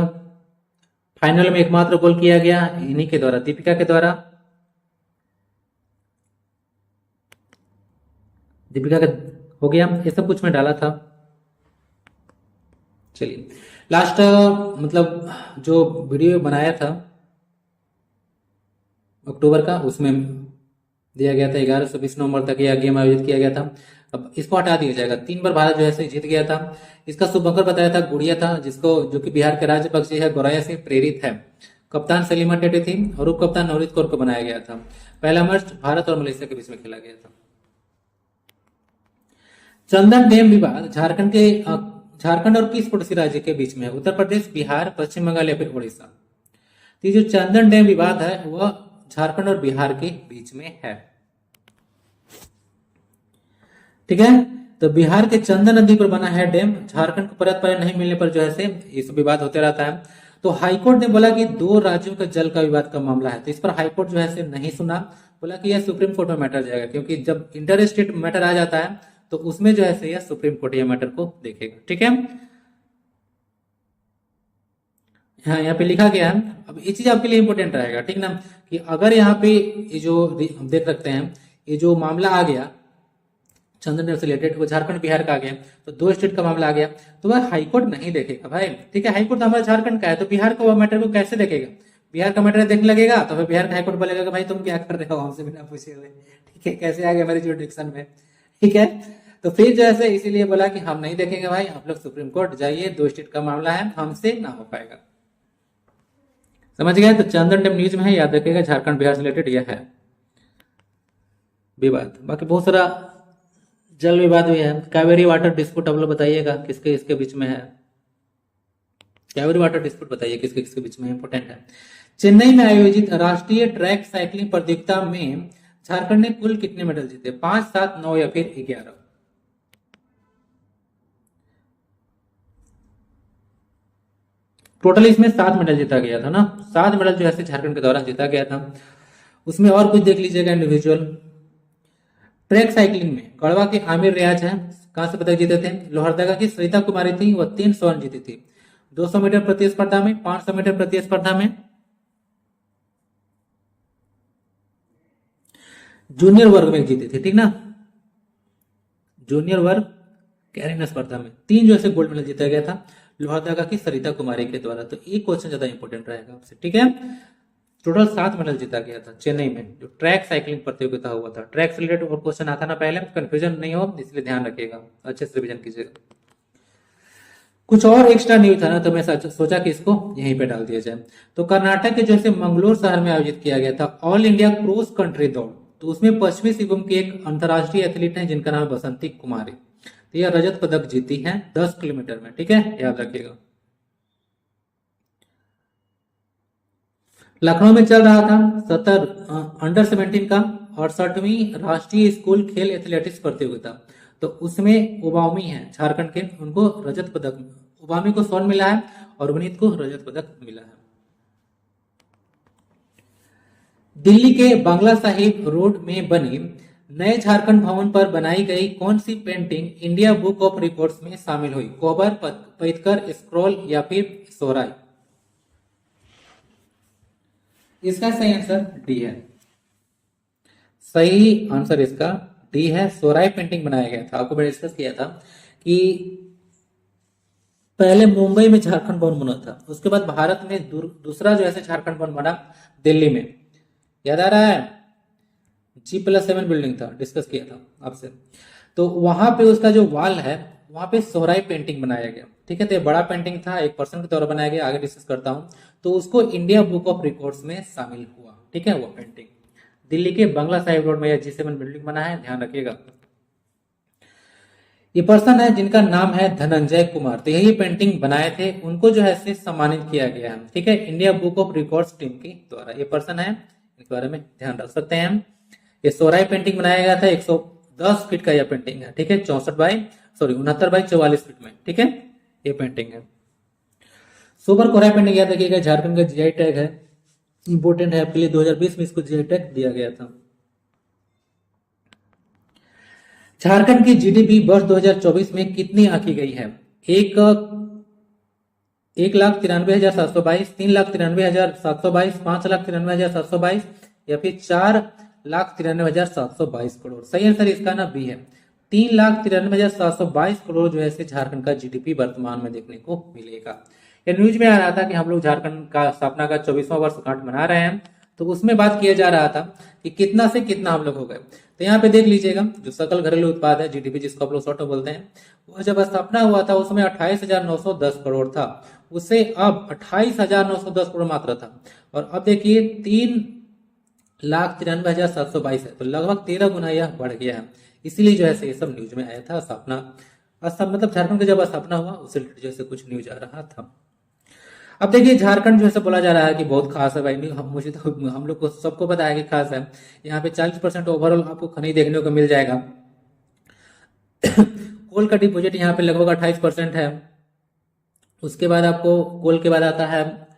फाइनल में एकमात्र गोल किया गया इन्हीं के द्वारा, दीपिका के द्वारा। दीपिका का हो गया, ये सब कुछ मैं डाला था। चलिए लास्ट मतलब जो वीडियो बनाया था अक्टूबर का, उसमें दिया गया था 11 से 20 नवंबर तक यह गेम आयोजित किया गया था। अब इसको हटा दिया जाएगा। 3 बार भारत जो है जीत गया था। इसका शुभंकर बताया था गुड़िया था, जिसको जो कि बिहार के राज्य पक्षी है गौरैया से प्रेरित है। कप्तान सलीमा टेटे थी और उप कप्तान नवनीत कौर को बनाया गया था। पहला मैच भारत और मलेशिया के बीच में खेला गया था। चंदन डैम विवाद झारखंड और किस पड़ोसी राज्य के बीच में है? उत्तर प्रदेश, बिहार, पश्चिम बंगाल या फिर उड़ीसा। तो ये जो चंदन डैम विवाद है वह झारखंड और बिहार के बीच में है। ठीक है, तो बिहार के चंदन नदी पर बना है डैम। झारखंड को परत पर नहीं मिलने पर जो है इस विवाद होते रहता है। तो हाईकोर्ट ने बोला कि 2 राज्यों के जल का विवाद का मामला है, तो इस पर हाईकोर्ट जो है नहीं सुना। बोला कि यह सुप्रीम कोर्ट में मैटर जाएगा, क्योंकि जब इंटर स्टेट मैटर आ जाता है तो उसमें जो है यह सुप्रीम कोर्ट यह मैटर को देखेगा। ठीक है, हाँ यहाँ पे लिखा गया है। अब ये चीज आपके लिए इंपॉर्टेंट रहेगा, ठीक ना, कि अगर यहाँ पे ये जो देख सकते हैं ये जो मामला आ गया चंदन डैम से रिलेटेड, वो झारखंड बिहार का आ गया, तो 2 स्टेट का मामला आ गया, तो वह हाईकोर्ट नहीं देखेगा भाई। ठीक है, हाईकोर्ट तो हमारा झारखंड का है, तो बिहार का वह मैटर को कैसे देखेगा? बिहार का मैटर देखने लगेगा तो फिर बिहार का हाईकोर्ट बोलेगा भाई तुम क्या कर रहे हो हमसे बिना पूछे हुए। ठीक है, कैसे आ गया हमारी जुरिडिक्शन में। ठीक है, तो फिर जो है इसीलिए बोला कि हम नहीं देखेंगे भाई, आप लोग सुप्रीम कोर्ट जाइए, 2 स्टेट का मामला है, हमसे ना हो पाएगा। समझ गए? तो चंदन डैम न्यूज में है, याद रखिएगा, झारखंड बिहार से रिलेटेड यह है विवाद। बाकी बहुत सारा जल विवाद भी है। कावेरी वाटर डिस्प्यूट आप लोग बताइएगा किसके इसके बीच में है। कावेरी वाटर डिस्प्यूट बताइए किसके किसके बीच में, इंपोर्टेंट है। चेन्नई में आयोजित राष्ट्रीय ट्रैक साइकिलिंग प्रतियोगिता में झारखंड ने कुल कितने मेडल जीते? 5, 7, 9 या फिर 11? टोटल इसमें 7 मेडल जीता गया था ना। 7 मेडल जो है झारखंड के द्वारा जीता गया था। उसमें और कुछ देख लीजिएगा इंडिविजुअल। ट्रैक साइकिलिंग में गढ़वा के आमिर रियाज है, कहां से पदक जीते थे? लोहरदगा की सरिता कुमारी थी, वह 3 स्वर्ण जीती थी। 200 मीटर प्रतिस्पर्धा में, 500 मीटर प्रतिस्पर्धा में, जूनियर वर्ग में जीती थी। ठीक ना, जूनियर वर्ग कैरियर स्पर्धा में 3 जो है गोल्ड मेडल जीता गया था लोहरदगा की सरिता कुमारी के द्वारा। तो एक क्वेश्चन ज्यादा इंपॉर्टेंट रहेगा आपसे। ठीक है, टोटल 7 मेडल जीता गया था चेन्नई में, जो ट्रैक साइकिलिंग प्रतियोगिता हुआ था। ट्रैक से रिलेटेड और क्वेश्चन आता ना पहले, कंफ्यूजन नहीं हो, इसलिए ध्यान रखिएगा, अच्छे से रिवीजन कीजिएगा। कुछ और एक्स्ट्रा न्यूज था ना, तो मैं सोचा कि इसको यहीं पे डाल दिया जाए। तो कर्नाटक के जैसे मंगलोर शहर में आयोजित किया गया था ऑल इंडिया क्रॉस कंट्री दौड़। तो उसमें पश्चिमी सिंहभूम की एक अंतर्राष्ट्रीय एथलीट है जिनका नाम है बसंती कुमारी। तो यह रजत पदक जीती है 10 किलोमीटर में। ठीक है, याद रखिएगा। लखनऊ में चल रहा था अंडर 17 का 68वीं राष्ट्रीय स्कूल खेल एथलेटिक्स प्रतियोगिता। तो उसमें उबामी है झारखंड के, उनको रजत पदक, उबामी को स्वर्ण मिला है और विनीत को रजत पदक मिला है। दिल्ली के बांग्ला साहिब रोड में बने नए झारखंड भवन पर बनाई गई कौन सी painting India book of records में शामिल हुई? कोबर, पैथकर, स्क्रॉल या फिर सोहराय? इसका सही आंसर डी है। सही आंसर इसका डी है, सोहराय पेंटिंग बनाया गया था। आपको मैंने डिस्कस किया था कि पहले मुंबई में झारखंड भवन बना था, उसके बाद भारत में दूसरा जो है झारखंड भवन बना दिल्ली में। याद आ रहा है? G+7 बिल्डिंग था, डिस्कस किया था आपसे। तो वहां पे उसका जो वॉल है वहां पे सोहराय पेंटिंग बनाया गया। ठीक है, तो ये बड़ा पेंटिंग था, 1% के द्वारा बनाया गया, आगे डिस्कस करता हूं। तो उसको इंडिया बुक ऑफ रिकॉर्ड्स में शामिल हुआ। ठीक है, वो पेंटिंग दिल्ली के बांग्ला साहिब रोड में यह G7 बिल्डिंग बना है, ध्यान रखिएगा। ये पर्सन है जिनका नाम है धनंजय कुमार, तो यही पेंटिंग बनाए थे, उनको जो है सम्मानित किया गया है। ठीक है, India book of records team के द्वारा ये पर्सन है, इनके बारे में ध्यान रख सकते हैं। ये सोहराय पेंटिंग बनाया गया था, 110 फीट का यह पेंटिंग है। ठीक है, 69 बाई 44 फीट में। ठीक है, ये पेंटिंग है। सुपर कोहराय पेंटिंग याद रखिएगा, झारखंड का जीआई टैग है, इंपोर्टेंट है आपके लिए। 2020 में इसको जीआई टैग दिया गया था। झारखंड की जीडीपी वर्ष 2024 में कितनी आंकी गई है? 1,93,722, 3,93,722, 5,93,722 या फिर 4,93,722 करोड़? सही आंसर इसका ना बी है, 3,93,722 करोड़ जो है से झारखंड का जीडीपी वर्तमान में देखने को मिलेगा। ये न्यूज में आ रहा था कि हम लोग झारखंड का स्थापना का 24वां वर्षगांठ मना रहे हैं, तो उसमें बात किया जा रहा था कि कितना से कितना हम लोग हो गए। तो यहाँ पे देख लीजिएगा, जो सकल घरेलू उत्पाद है जीडीपी, जिसको आप लोग शॉर्ट में बोलते हैं, वो जब स्थापना हुआ था उसमें 28,910 करोड़ था, उससे अब 28,910 करोड़ मात्र था, और अब देखिए 3,93,722 है, तो लगभग 13 गुना यह बढ़ गया है। इसीलिए जो है ये सब न्यूज में आया था। स्थापना मतलब झारखंड का जब स्थापना हुआ उससे रिलेटेड जैसे कुछ न्यूज आ रहा था। अब देखिए झारखंड जो है बोला जा रहा है कि बहुत खास है भाई, मुझे तो हम लोग को सबको पता है कि खास है। यहाँ पे 40% ओवरऑल आपको खनिज देखने को मिल जाएगा। कोल का डिपोजिट यहाँ पे लगभग 28% है। उसके बाद आपको कोल के बाद आता है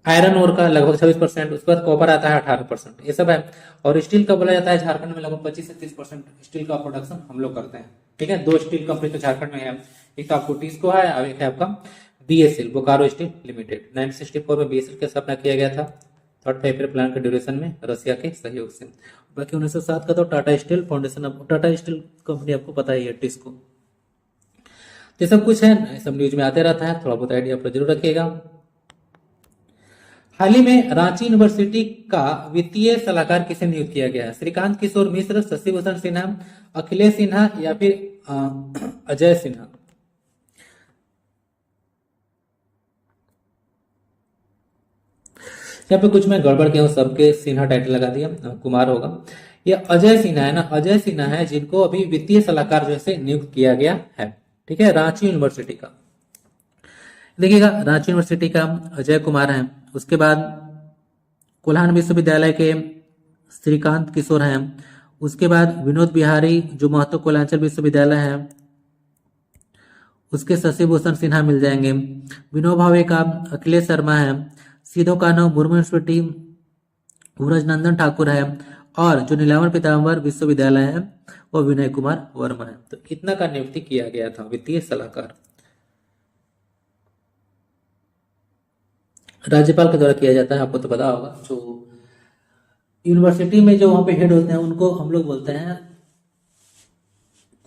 आयरन ओर का लगभग 26%, उसके बाद कॉपर आता है 18%, ये सब है। और स्टील का बोला जाता है झारखंड में लगभग 25 से 30% स्टील का प्रोडक्शन हम लोग करते हैं। ठीक है, 2 स्टील कंपनी तो झारखंड में है, एक तो आपको टिस्को है और एक है आपका बीएसएल, बोकारो स्टील लिमिटेड। 1964 में बीएसएल का स्थापना किया गया था, थर्ड 5 ईयर प्लान के ड्यूरेशन में रसिया के सहयोग से। बाकी 1907 का तो Tata steel foundation, Tata steel company आपको पता ही है, टिस्को। तो सब कुछ है, सब न्यूज में आते रहता है, थोड़ा बहुत आइडिया आप जरूर रखिएगा। हाल ही में रांची यूनिवर्सिटी का वित्तीय सलाहकार किसे नियुक्त किया गया है? श्रीकांत किशोर मिश्र, शशि भूषण सिन्हा, अखिलेश सिन्हा या फिर अजय सिन्हा? यहाँ पे कुछ मैं गड़बड़ किया हूँ, सबके सिन्हा टाइटल लगा दिया, कुमार होगा। ये अजय सिन्हा है ना, अजय सिन्हा है जिनको अभी वित्तीय सलाहकार जैसे नियुक्त किया गया है। ठीक है, रांची यूनिवर्सिटी का देखिएगा, रांची यूनिवर्सिटी का अजय कुमार है। उसके बाद कोल्हान विश्वविद्यालय के श्रीकांत किशोर हैं। उसके बाद विनोद बिहारी जो महतो कोलांचल विश्वविद्यालय है उसके शशि भूषण सिन्हा मिल जाएंगे। विनोबा भावे का अखिलेश शर्मा है। सीधो कान्हो मुर्मू यूनिवर्सिटी ब्रजनंदन ठाकुर है। और जो नीलांबर पीताम्बर विश्वविद्यालय है वो विनय कुमार वर्मा है। तो इतना का नियुक्ति किया गया था वित्तीय सलाहकार, राज्यपाल के द्वारा किया जाता है, आपको तो पता होगा। जो यूनिवर्सिटी में जो वहां पे हेड होते हैं उनको हम लोग बोलते हैं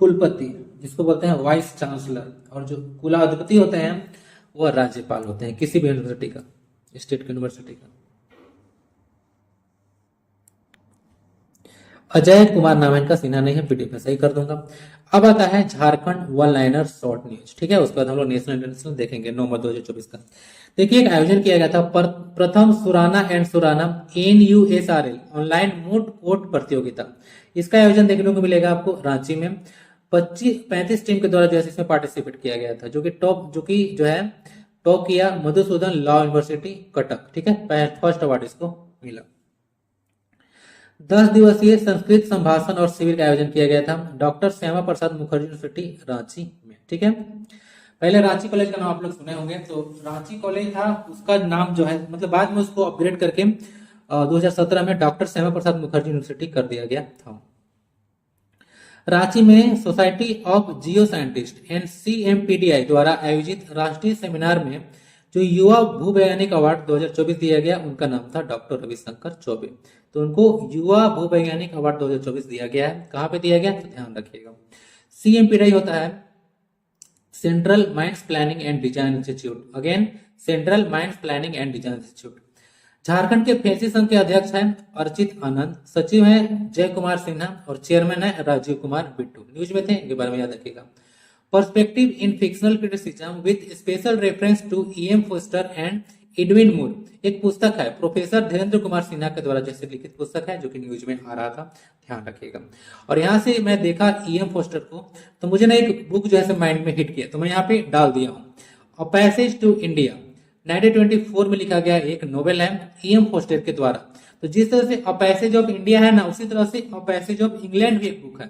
कुलपति, जिसको बोलते हैं वाइस चांसलर, और जो कुलाधिपति होते हैं वो राज्यपाल होते हैं किसी भी यूनिवर्सिटी का, स्टेट की यूनिवर्सिटी का। अजय कुमार नाम है इनका, सिन्हा नहीं है, पीडीएफ में सही कर दूंगा। अब आता है Jharkhand one liner short news. ठीक है, उसके बाद हम लोग नेशनल इंटरनेशनल देखेंगे नवंबर 2024 का। देखिए एक आयोजन किया गया था, प्रथम Surana and Surana NUSRL online moot court प्रतियोगिता। इसका आयोजन देखने को मिलेगा आपको रांची में। 35 टीम के द्वारा जो है इसमें पार्टिसिपेट किया गया था, जो कि टॉप किया मधुसूदन लॉ यूनिवर्सिटी कटक। ठीक है, फर्स्ट अवार्ड इसको मिला। 10 दिवसीय संस्कृत संभाषण और शिविर का आयोजन किया गया था डॉक्टर श्यामा प्रसाद मुखर्जी यूनिवर्सिटी रांची में। ठीक है, पहले रांची कॉलेज का नाम आप लोग सुने होंगे, तो रांची कॉलेज था, उसका नाम जो है मतलब बाद में उसको अपग्रेड करके 2017 में डॉक्टर श्यामा प्रसाद मुखर्जी यूनिवर्सिटी कर दिया गया था। रांची में society of Jio scientist NCMPDI द्वारा आयोजित राष्ट्रीय सेमिनार में जो युवा भूवैज्ञानिक अवार्ड 2024 दिया गया, उनका नाम था डॉक्टर रविशंकर चौबे। तो उनको युवा भूवैज्ञानिक अवार्ड 2024 दिया गया है। कहाँ पे दिया गया तो ध्यान रखिएगा। CMPDI होता है central minds planning and design institute, again central minds planning and design institute. Jharkhand के फेंसी संघ के अध्यक्ष हैं अर्चित आनंद, सचिव हैं जय कुमार सिन्हा और चेयरमैन है राजीव कुमार बिट्टू। न्यूज में थे, इनके बारे में याद रखिएगा। Perspective in fictional criticism with special reference to EM Forster and Edwin Muir, एक पुस्तक है प्रोफेसर धीरेन्द्र कुमार सिन्हा के द्वारा जैसे लिखित पुस्तक है, जो कि न्यूज में आ रहा था, ध्यान रखिएगा। और यहाँ से मैं देखा EM फोस्टर को, तो मुझे ना एक बुक जो है माइंड में हिट किया, तो मैं यहाँ पे डाल दिया हूँ। अ पैसेज टू इंडिया 1924 में लिखा गया एक नोवेल है EM फोस्टर के द्वारा। तो जिस तरह से अ पैसेज ऑफ इंडिया है ना, उसी तरह से अ पैसेज ऑफ इंग्लैंड भी एक बुक है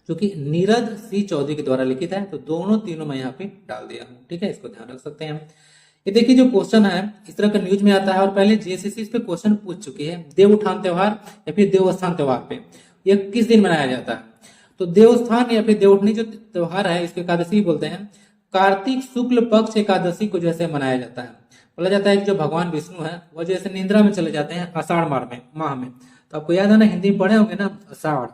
जो कि नीरज C चौधरी के द्वारा लिखित है। तो दोनों तीनों मैं यहाँ पे डाल दिया हूँ। ठीक है, इसको ध्यान रख सकते हैं। ये देखिए जो क्वेश्चन है इस तरह का न्यूज में आता है, और पहले JSSC इस पे क्वेश्चन पूछ चुकी है। देवउठान त्योहार या फिर देवस्थान त्योहार पे ये किस दिन मनाया जाता है? तो देवस्थान या फिर देवउठनी जो त्योहार है, इसको एकादशी बोलते हैं। कार्तिक शुक्ल पक्ष एकादशी को जैसे मनाया जाता है। बोला जाता है कि जो भगवान विष्णु है वह जैसे निद्रा में चले जाते हैं आषाढ़ माह में। तो आपको याद है ना, हिंदी में पढ़े होंगे ना, आषाढ़,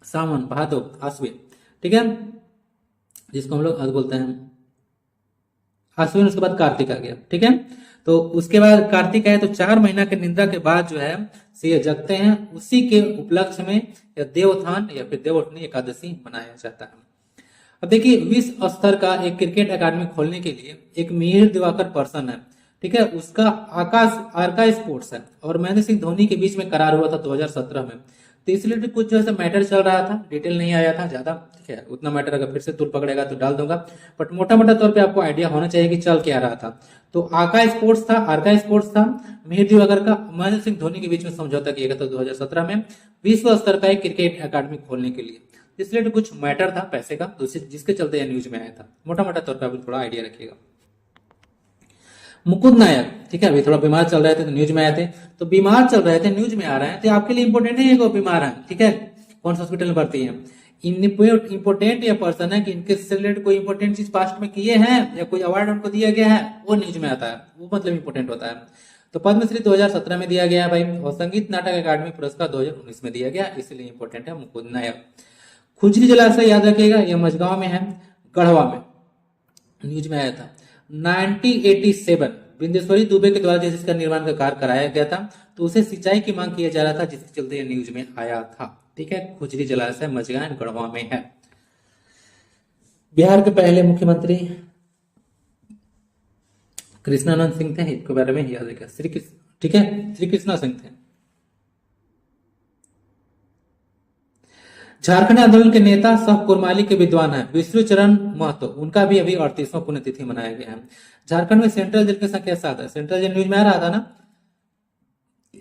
सावन, भादो, आश्विन, ठीक है, जिसको हम लोग आज बोलते हैं आश्विन। उसके बाद कार्तिक आ गया, ठीक है। तो उसके बाद कार्तिक आए तो 4 महीना के निद्रा के बाद जो है से जगते हैं, उसी के उपलक्ष्य में या देवोत्थान या फिर देवोत्थानी एकादशी मनाया जाता है। अब देखिए, विश्व स्तर का एक क्रिकेट अकादमी खोलने के लिए एक मिहिर दिवाकर पर्सन है, ठीक है, उसका आकाश आर्का स्पोर्ट्स है और महेंद्र सिंह धोनी के बीच में करार हुआ था 2017 में। तो इसलिए कुछ जो है मैटर चल रहा था, डिटेल नहीं आया था ज्यादा, ठीक है। उतना मैटर अगर फिर से तुल पकड़ेगा तो डाल दूंगा, बट मोटा मोटा तौर पे आपको आइडिया होना चाहिए कि चल क्या रहा था। तो आर्का स्पोर्ट्स था, मिहिर दिवाकर का महेंद्र सिंह धोनी के बीच में समझौता किया गया था 2017 में विश्व स्तर का एक क्रिकेट अकादमी खोलने के लिए। इसलिए कुछ मैटर था पैसे का, तो जिसके चलते यह न्यूज में आया था। मोटा मोटा तौर पर आप थोड़ा आइडिया रखिएगा। मुकुंद नायक, ठीक है, अभी थोड़ा बीमार चल रहे थे तो न्यूज में आए थे, तो बीमार चल रहे थे न्यूज में आ रहे हैं, तो आपके लिए इंपॉर्टेंट नहीं है कि वो बीमार है, ठीक है, कौन सा हॉस्पिटल में भर्ती है। इंपॉर्टेंट ये पर्सन है कि इनके से रिलेटेड कोई इंपॉर्टेंट चीज पास्ट में किए हैं या कोई अवार्ड उनको दिया गया है, वो न्यूज में आता है, वो मतलब इंपॉर्टेंट होता है। तो पद्मश्री 2017 में दिया गया भाई, और संगीत नाटक अकादमी पुरस्कार 2019 में दिया गया, इसलिए इंपॉर्टेंट है मुकुंद नायक। खुजरी जलाशय याद रखिएगा, यह मझगांव में है, गढ़वा में, न्यूज में आया था। 1987 बिंदेश्वरी दुबे के द्वारा जिसका निर्माण का कार्य कराया गया था, तो उसे सिंचाई की मांग किया जा रहा था, जिसके चलते यह न्यूज में आया था, ठीक है। खुजरी जलाशय मझगांव गढ़वा में है। बिहार के पहले मुख्यमंत्री कृष्णानंद सिंह थे, इसके बारे में याद रखिएगा, श्री कृष्ण, ठीक है, श्री कृष्णा सिंह थे। झारखंड आंदोलन के नेता सह कुरमाली के विद्वान है विष्णुचरण महतो, उनका भी अभी 38वां पुण्यतिथि मनाया गया है। झारखंड में सेंट्रल जेल की संख्या 7 है। सेंट्रल जेल न्यूज में आ रहा था ना,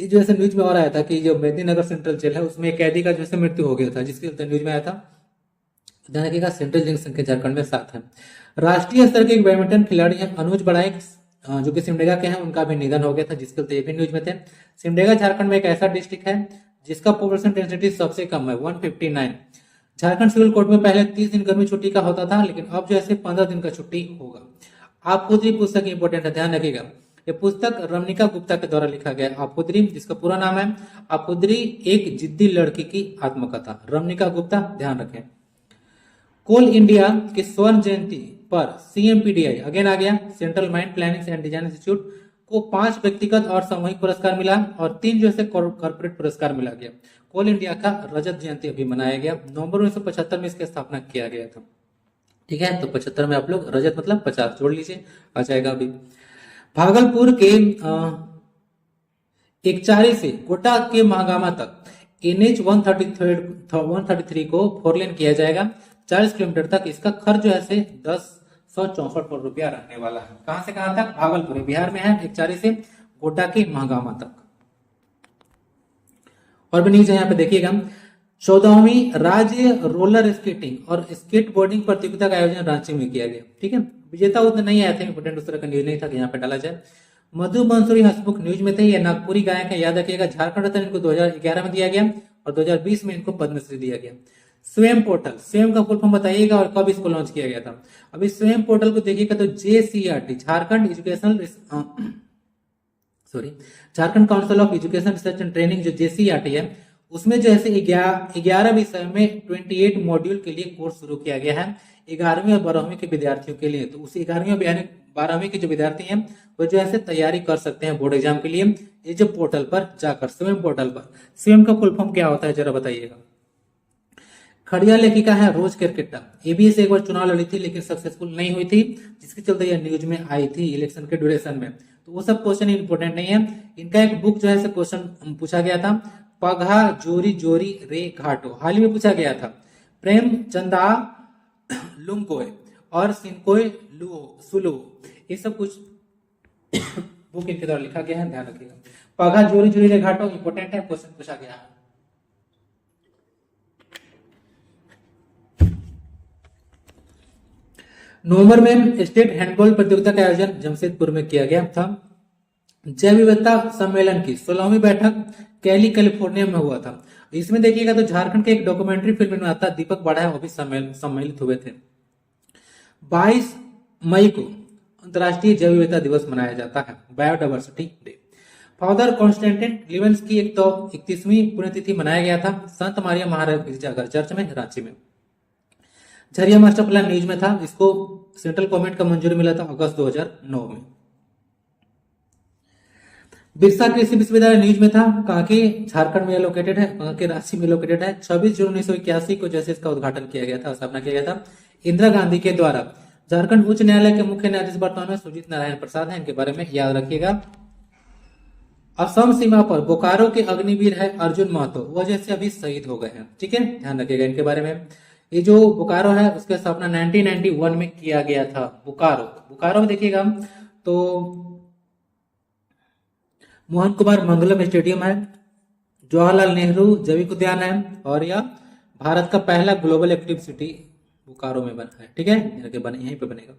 जो ऐसे न्यूज में आ रहा था कि जो मेदिनीनगर सेंट्रल जेल है उसमें एक कैदी का जैसे मृत्यु हो गया था, जिसके न्यूज में आया था। ध्यान रखिएगा, सेंट्रल जेल की संख्या झारखंड में 7 है। राष्ट्रीय स्तर के एक बैडमिंटन खिलाड़ी है अनुज बड़ाइक, जो कि सिमडेगा के हैं, उनका भी निधन हो गया था, जिसके चलते भी न्यूज में थे। सिमडेगा झारखंड में एक ऐसा डिस्ट्रिक्ट है जिसका पॉपुलेशन डेंसिटी सबसे कम है, 159। झारखंड सिविल कोर्ट में पहले 30 दिन गर्मी छुट्टी का होता था, लेकिन अब जो है 15 दिन का छुट्टी होगा। आपूद्री पुस्तक इंपॉर्टेंट है, ध्यान रखिएगा। यह पुस्तक रमनिका गुप्ता के द्वारा लिखा गया। आपूद्री, जिसका पूरा नाम है आपूद्री, एक जिद्दी लड़की की आत्मकथा, रमनिका गुप्ता, ध्यान रखें। कोल इंडिया के स्वर्ण जयंती पर CMPDI अगेन आ गया, central mind planning and design institute को 5 व्यक्तिगत और सामूहिक पुरस्कार मिला और 3 जो है कॉर्पोरेट पुरस्कार मिला गया। कोल इंडिया का रजत जयंती अभी मनाया गया, नवंबर 1975 में इसकी स्थापना किया गया था, ठीक है। तो 75 में आप लोग रजत मतलब 50 जोड़ लीजिए, आ जाएगा अभी। भागलपुर के एकचारी से कोटा के महागामा तक NH 133 को 4 लेन किया जाएगा, 40 किलोमीटर तक। इसका खर्च जो है 10,164 करोड़ रुपया रहने वाला है। कहां से कहां तक? भागलपुर, बिहार में है, एकचारी से कोटा के महागामा तक। और भी न्यूज है यहाँ पे देखिएगा, 14वीं राज्य रोलर स्केटिंग और स्केट बोर्डिंग प्रतियोगिता का आयोजन रांची में किया गया, ठीक है। विजेता उतना नहीं आया था, इंपोर्टेंट उस तरह का न्यूज नहीं था कि यहाँ पे डाला जाए। मधु मंसूरी हंसमुख न्यूज में थे, ये नागपुरी गायक है, याद रखिएगा। झारखंड रत्न इनको 2011 में दिया गया और 2020 में इनको पद्मश्री दिया गया। स्वयं पोर्टल, स्वयं का फुल फॉर्म बताइएगा और कब इसको लॉन्च किया गया था। अभी स्वयं पोर्टल को देखिएगा तो JCRT, Jharkhand educational Jharkhand council of education research and training, जो JCRT है, उसमें जो है 11 विषय में 28 मॉड्यूल के लिए कोर्स शुरू किया गया है 11वीं और 12वीं के विद्यार्थियों के लिए। तो उस 11वीं और 12वीं के जो विद्यार्थी हैं वो जो है तैयारी कर सकते हैं बोर्ड एग्जाम के लिए, ये जो पोर्टल पर जाकर, स्वयं पोर्टल पर। स्वयं का फुल फॉर्म क्या होता है जरा बताइएगा। खड़िया लेखिका है रोज केरकेट्टा, ये भी एक बार चुनाव लड़ी थी लेकिन सक्सेसफुल नहीं हुई थी, जिसके चलते यह न्यूज में आई थी इलेक्शन के ड्यूरेशन में। तो वो सब क्वेश्चन इंपोर्टेंट नहीं है। इनका एक बुक जो है क्वेश्चन पूछा गया था, पघा जोरी जोरी रे घाटो, हाल ही में पूछा गया था। प्रेम चंदा लुंगकोय और सिंकोय सुलो, ये सब कुछ बुक इनके द्वारा लिखा गया है, ध्यान रखिएगा। पघा जोरी जोरी रे घाटो इंपोर्टेंट है, क्वेश्चन पूछा गया है। नवंबर में स्टेट हैंडबॉल प्रतियोगिता का आयोजन जमशेदपुर में किया गया था। जैव विविधता सम्मेलन की 16वीं बैठक कैली कैलिफोर्निया में हुआ था। इसमें देखिएगा तो झारखंड के एक डॉक्यूमेंट्री फिल्म निर्माता दीपक बड़ा है, वो भी सम्मिलित हुए थे। 22 मई को अंतर्राष्ट्रीय जैव विविधता दिवस मनाया जाता है, बायोडाइवर्सिटी डे। फादर कॉन्स्टेंटिन लिवेंस की 131वीं पुण्यतिथि मनाया गया था संत मारिया महाराज गिरजाघर चर्च में, रांची में। झरिया मास्टर प्लान न्यूज में था, इसको सेंट्रल गवर्नमेंट का मंजूरी मिला था अगस्त 2009 में। बिरसा कृषि विश्वविद्यालय न्यूज में था, कहाँ के झारखंड में लोकेटेड है, कहाँ के रांची में लोकेटेड है। 26 जून 1981 को जैसे इसका उद्घाटन किया गया था, स्थापना किया गया था इंदिरा गांधी के द्वारा। झारखंड उच्च न्यायालय के मुख्य न्यायाधीश वर्तमान में सुजीत नारायण प्रसाद हैं, इनके बारे में याद रखिएगा। असम सीमा पर बोकारो के अग्निवीर है अर्जुन महतो, वो जैसे अभी शहीद हो गए हैं, ठीक है, ध्यान रखिएगा इनके बारे में। ये जो बोकारो है उसका स्थापना 1991 में किया गया था। बोकारो में देखिएगा तो मोहन कुमार मंगलम स्टेडियम है, जवाहरलाल नेहरू जैविक उद्यान है, और यह भारत का पहला ग्लोबल एक्टिव सिटी बोकारो में बना है, ठीक है, यहीं पे बनेगा।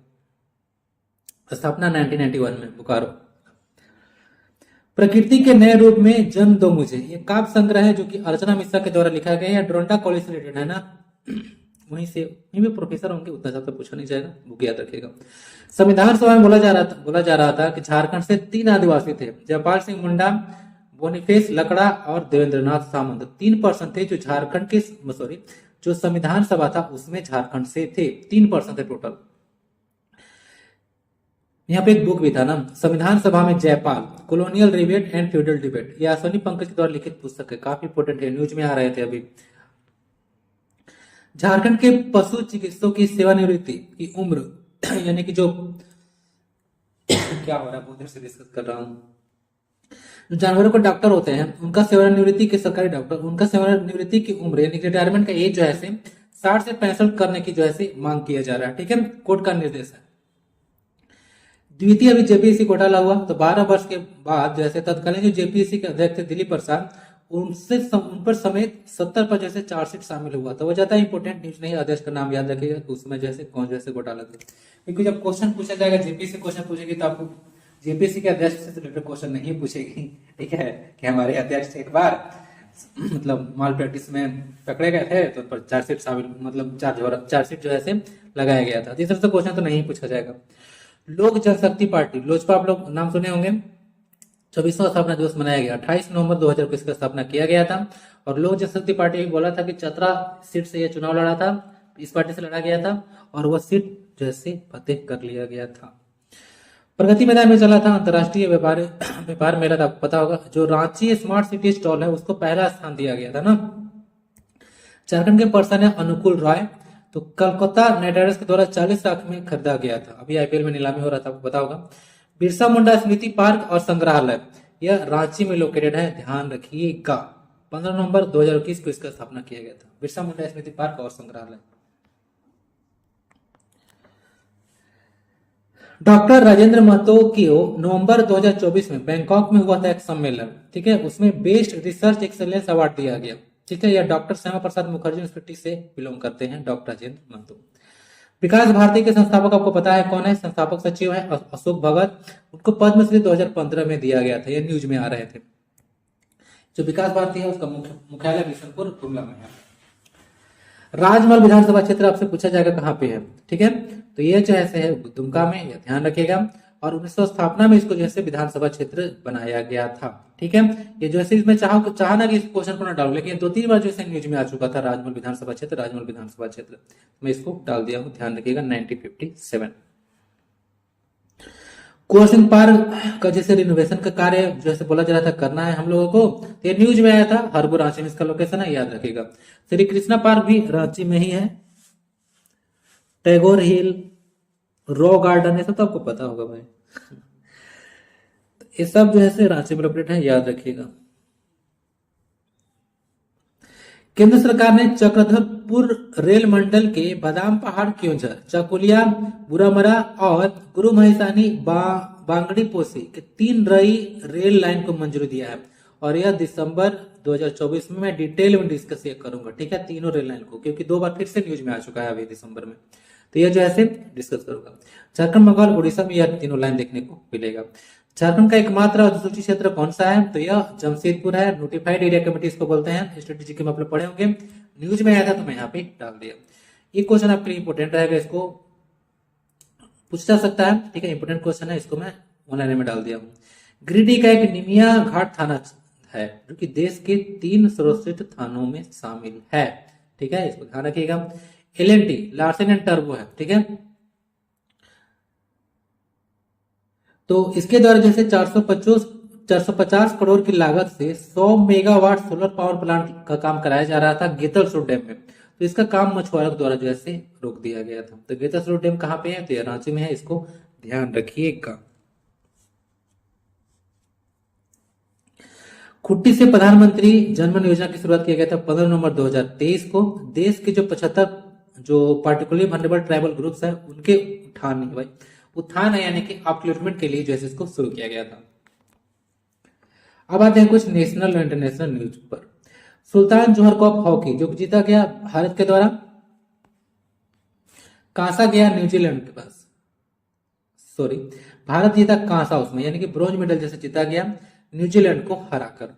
स्थापना 1991 में बोकारो। प्रकृति के नए रूप में जन्म दो मुझे, ये काव्य संग्रह है जो कि अर्चना मिश्रा के द्वारा लिखा गया है, डोरंटा कॉलेज से रिलेटेड है ना, वहीं भी प्रोफेसर होंगे, उतना ज्यादा पूछा नहीं जाएगा, बुक याद रखिएगा। संविधान सभा में बोला जा रहा था कि झारखंड से 3 आदिवासी थे, जयपाल सिंह मुंडा, बोनीफेस लकड़ा और देवेंद्रनाथ सामंत। 3% थे जो झारखंड के, सॉरी, जो संविधान सभा था उसमें झारखंड से थे, 3% थे टोटल। यहाँ पे एक बुक भी था ना, संविधान सभा में Jaipal, colonial rebate and feudal debate, यह अश्विनी पंकज के द्वारा लिखित पुस्तक है, काफी इंपोर्टेंट है, न्यूज में आ रहे थे अभी। झारखंड के पशु चिकित्सकों की सेवानिवृत्ति की उम्र यानी कि जो क्या हो रहा है, बहुत देर से डिस्कस कर रहा हूं। जानवरों के डॉक्टर होते हैं उनका सेवानिवृत्ति के, सरकारी डॉक्टर, उनका सेवानिवृत्ति की उम्र यानी कि रिटायरमेंट का एज जो है 60 से 65 करने की जो है मांग किया जा रहा है, ठीक है, कोर्ट का निर्देश है। द्वितीय अभी जेपीएससी घोटाला हुआ तो 12 वर्ष के बाद जैसे तत्कालीन जो जेपीएससी के अध्यक्ष थे दिलीप प्रसाद, उन पर समेत 70 पर जैसे चार्जशीट शामिल हुआ, तो वो ज्यादा इंपोर्टेंट न्यूज नहीं, अध्यक्ष का नाम याद रखिएगा, तो उसमें जैसे कौन जैसे घोटाला थे, क्योंकि जब क्वेश्चन पूछा जाएगा जेपीएससी क्वेश्चन पूछेगी तो आपको जेपीएससी के अध्यक्ष से रिलेटेड क्वेश्चन नहीं पूछेगी, ठीक है, कि हमारे अध्यक्ष एक बार मतलब माल प्रैक्टिस में पकड़े गए थे तो पर चार्जशीट शामिल, मतलब चार्जशीट जो है लगाया गया था, तीसरे से क्वेश्चन तो नहीं पूछा जाएगा। लोक जनशक्ति पार्टी लोजपा, आप लोग नाम सुने होंगे, 24वां स्थापना दिवस मनाया गया, 28 नवंबर 2000 को इसका स्थापना किया गया था। और लोक जनशक्ति पार्टी बोला था कि चतरा सीट से यह चुनाव लड़ा था, इस पार्टी से लड़ा गया था और वह सीट जैसे फतेह कर लिया गया था। प्रगति मैदान में चला था अंतर्राष्ट्रीय व्यापार मेला था, आपको पता होगा, जो रांची स्मार्ट सिटी स्टॉल है उसको पहला स्थान दिया गया था ना। झारखंड के पर्सन है अनुकूल रॉय, तो कलकत्ता नाइट राइडर्स के द्वारा 40 लाख में खरीदा गया था, अभी आईपीएल में नीलामी हो रहा था, आपको पता होगा। बिरसा मुंडा स्मृति पार्क और संग्रहालय यह रांची में लोकेटेड है, ध्यान रखिएगा। 15 नवंबर 2021 को इसका स्थापना किया गया था, बिरसा मुंडा स्मृति पार्क और संग्रहालय। डॉक्टर राजेंद्र महतो की नवंबर 2024 में बैंकॉक में हुआ था एक सम्मेलन, ठीक है, उसमें बेस्ट रिसर्च एक्सेलेंस अवार्ड दिया गया, ठीक है, यह डॉक्टर श्यामा प्रसाद मुखर्जी यूनिवर्सिटी से बिलोंग करते हैं डॉक्टर राजेंद्र महतो। विकास भारती के संस्थापक आपको पता है कौन है, संस्थापक सचिव है अशोक भगत, उनको पद्मश्री 2015 में दिया गया था, ये न्यूज में आ रहे थे। जो विकास भारती है उसका मुख्यालय बिशनपुर गुमला में है। राजमहल विधानसभा क्षेत्र आपसे पूछा जाएगा कहाँ पे है, ठीक है, तो ये जो है दुमका में, यह ध्यान रखिएगा। और 1900 स्थापना में इसको जैसे विधानसभा क्षेत्र बनाया गया था, ठीक है। ये जो है इसमें चाहना कि इस क्वेश्चन को ना डालू, लेकिन 2-3 बार जो है न्यूज में आ चुका था, राजमहल विधानसभा क्षेत्र, राजमहल विधानसभा क्षेत्र, मैं इसको डाल दिया हूं, ध्यान रखिएगा। 1957 कुंवर सिंह पार्क का जैसे रिनोवेशन का कार्य जैसे बोला जा रहा था करना है हम लोगों को, तो ये न्यूज में आया था, हरबो रांची में इसका लोकेशन है, याद रखिएगा। श्री कृष्णा पार्क भी रांची में ही है, टैगोर हिल, रॉ गार्डन, ये सब तो आपको पता होगा भाई, ये सब जो है रांची में लोकेटेड है, याद रखिएगा। केंद्र सरकार ने चक्रधरपुर रेल मंडल के बादाम पहाड़, क्योंझर, चाकुलिया, बुरामरा और गुरु महेशानी बांगड़ी पोसी के 3 नई रेल लाइन को मंजूरी दिया है, और यह दिसंबर 2024 में मैं डिटेल में डिस्कस ये करूंगा, ठीक है, तीनों रेल लाइन को, क्योंकि 2 बार फिर से न्यूज में आ चुका है अभी दिसंबर में, तो यह जो है डिस्कस करूंगा। झारखंड, बंगाल, उड़ीसा में यह तीनों लाइन देखने को मिलेगा। झारखंड का एकमात्र अधिसूचित क्षेत्र कौन सा है, तो यह जमशेदपुर है, नोटिफाइड एरिया कमेटी इसको बोलते हैं, स्ट्रेटेजी के में आप लोग पढ़े होंगे, न्यूज में आया था तो मैं यहाँ पे डाल दिया। ये क्वेश्चन आपके लिए इंपोर्टेंट रहेगा, इसको पूछा जा सकता है, ठीक है, इंपोर्टेंट क्वेश्चन है, इसको मैं ऑनलाइन में डाल दिया हूँ। गिरिडीह का एक निमिया घाट थाना है जो कि देश के 3 सर्वश्रेष्ठ थानों में शामिल है, ठीक है, इसको ध्यान रखिएगा। एल&टी लार्सन एंड टर्बो है, ठीक है। तो इसके द्वारा जैसे 450 करोड़ की लागत से 100 मेगावाट सोलर पावर प्लांट का काम कराया जा रहा था गेतलसूर डैम में। तो इसका काम मछुआरों द्वारा जो है रोक दिया गया था। तो गेतलसूर डैम कहाँ पे है? तो ये रांची में है, इसको ध्यान रखिएगा। खुट्टी से प्रधानमंत्री जनधन योजना की शुरुआत किया गया था 15 नवंबर 2023 को। देश के जो 75 जो पार्टिकुलरली वनरेबल ट्राइबल ग्रुप्स है उनके उत्थान है यानी कि अपलिफ्टमेंट के लिए जो है इसको शुरू किया गया था। अब आते हैं कुछ नेशनल और इंटरनेशनल न्यूज पर। सुल्तान जोहर कप हॉकी जो जीता गया भारत के द्वारा, कांसा गया न्यूजीलैंड के पास, सॉरी भारत जीता कांसा उसमें, यानी कि ब्रॉन्ज मेडल जैसे जीता गया न्यूजीलैंड को हराकर।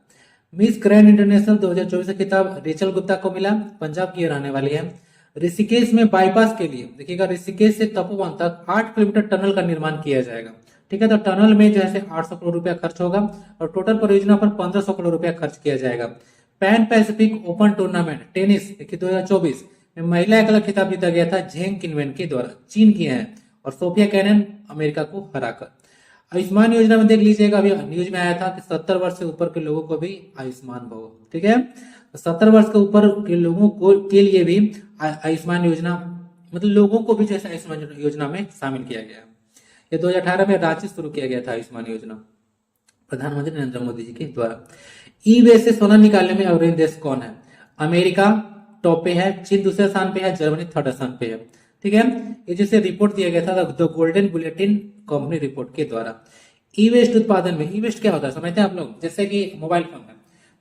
मिस ग्रैंड इंटरनेशनल 2024 का खिताब रेचल गुप्ता को मिला, पंजाब की रहने वाली है। ऋषिकेश में बाईपास के लिए देखिएगा, ऋषिकेश से तपोवन तक 8 किलोमीटर टनल का निर्माण किया जाएगा, ठीक है। तो टनल में जो है 800 करोड़ रुपया खर्च होगा और टोटल परियोजना पर 1500 करोड़ रुपया खर्च किया जाएगा। Pan Pacific open tournament tennis देखिए 2024 में महिला एकल खिताब जीता गया था झेंग किनवेन के द्वारा, चीन की है, और सोफिया कैनन अमेरिका को हराकर। आयुष्मान योजना में देख लीजिएगा, अभी न्यूज में आया था कि 70 वर्ष से ऊपर के लोगों को भी आयुष्मान भव, ठीक है। 70 वर्ष के ऊपर के लोगों को के लिए भी आयुष्मान योजना, मतलब लोगों को भी जैसे आयुष्मान योजना में शामिल किया गया। ये 2018 में रांची शुरू किया गया था आयुष्मान योजना, प्रधानमंत्री नरेंद्र मोदी जी के द्वारा। ई वे से सोना निकालने में अग्रणी देश कौन है? अमेरिका टॉप पे है, चीन दूसरे स्थान पे है, जर्मनी थर्ड स्थान पे है, ठीक है। ये जैसे रिपोर्ट दिया गया था the golden bulletin company report के द्वारा। ई वेस्ट उत्पादन में, ई वेस्ट क्या होता है समझते हैं आप लोग? जैसे कि मोबाइल फोन है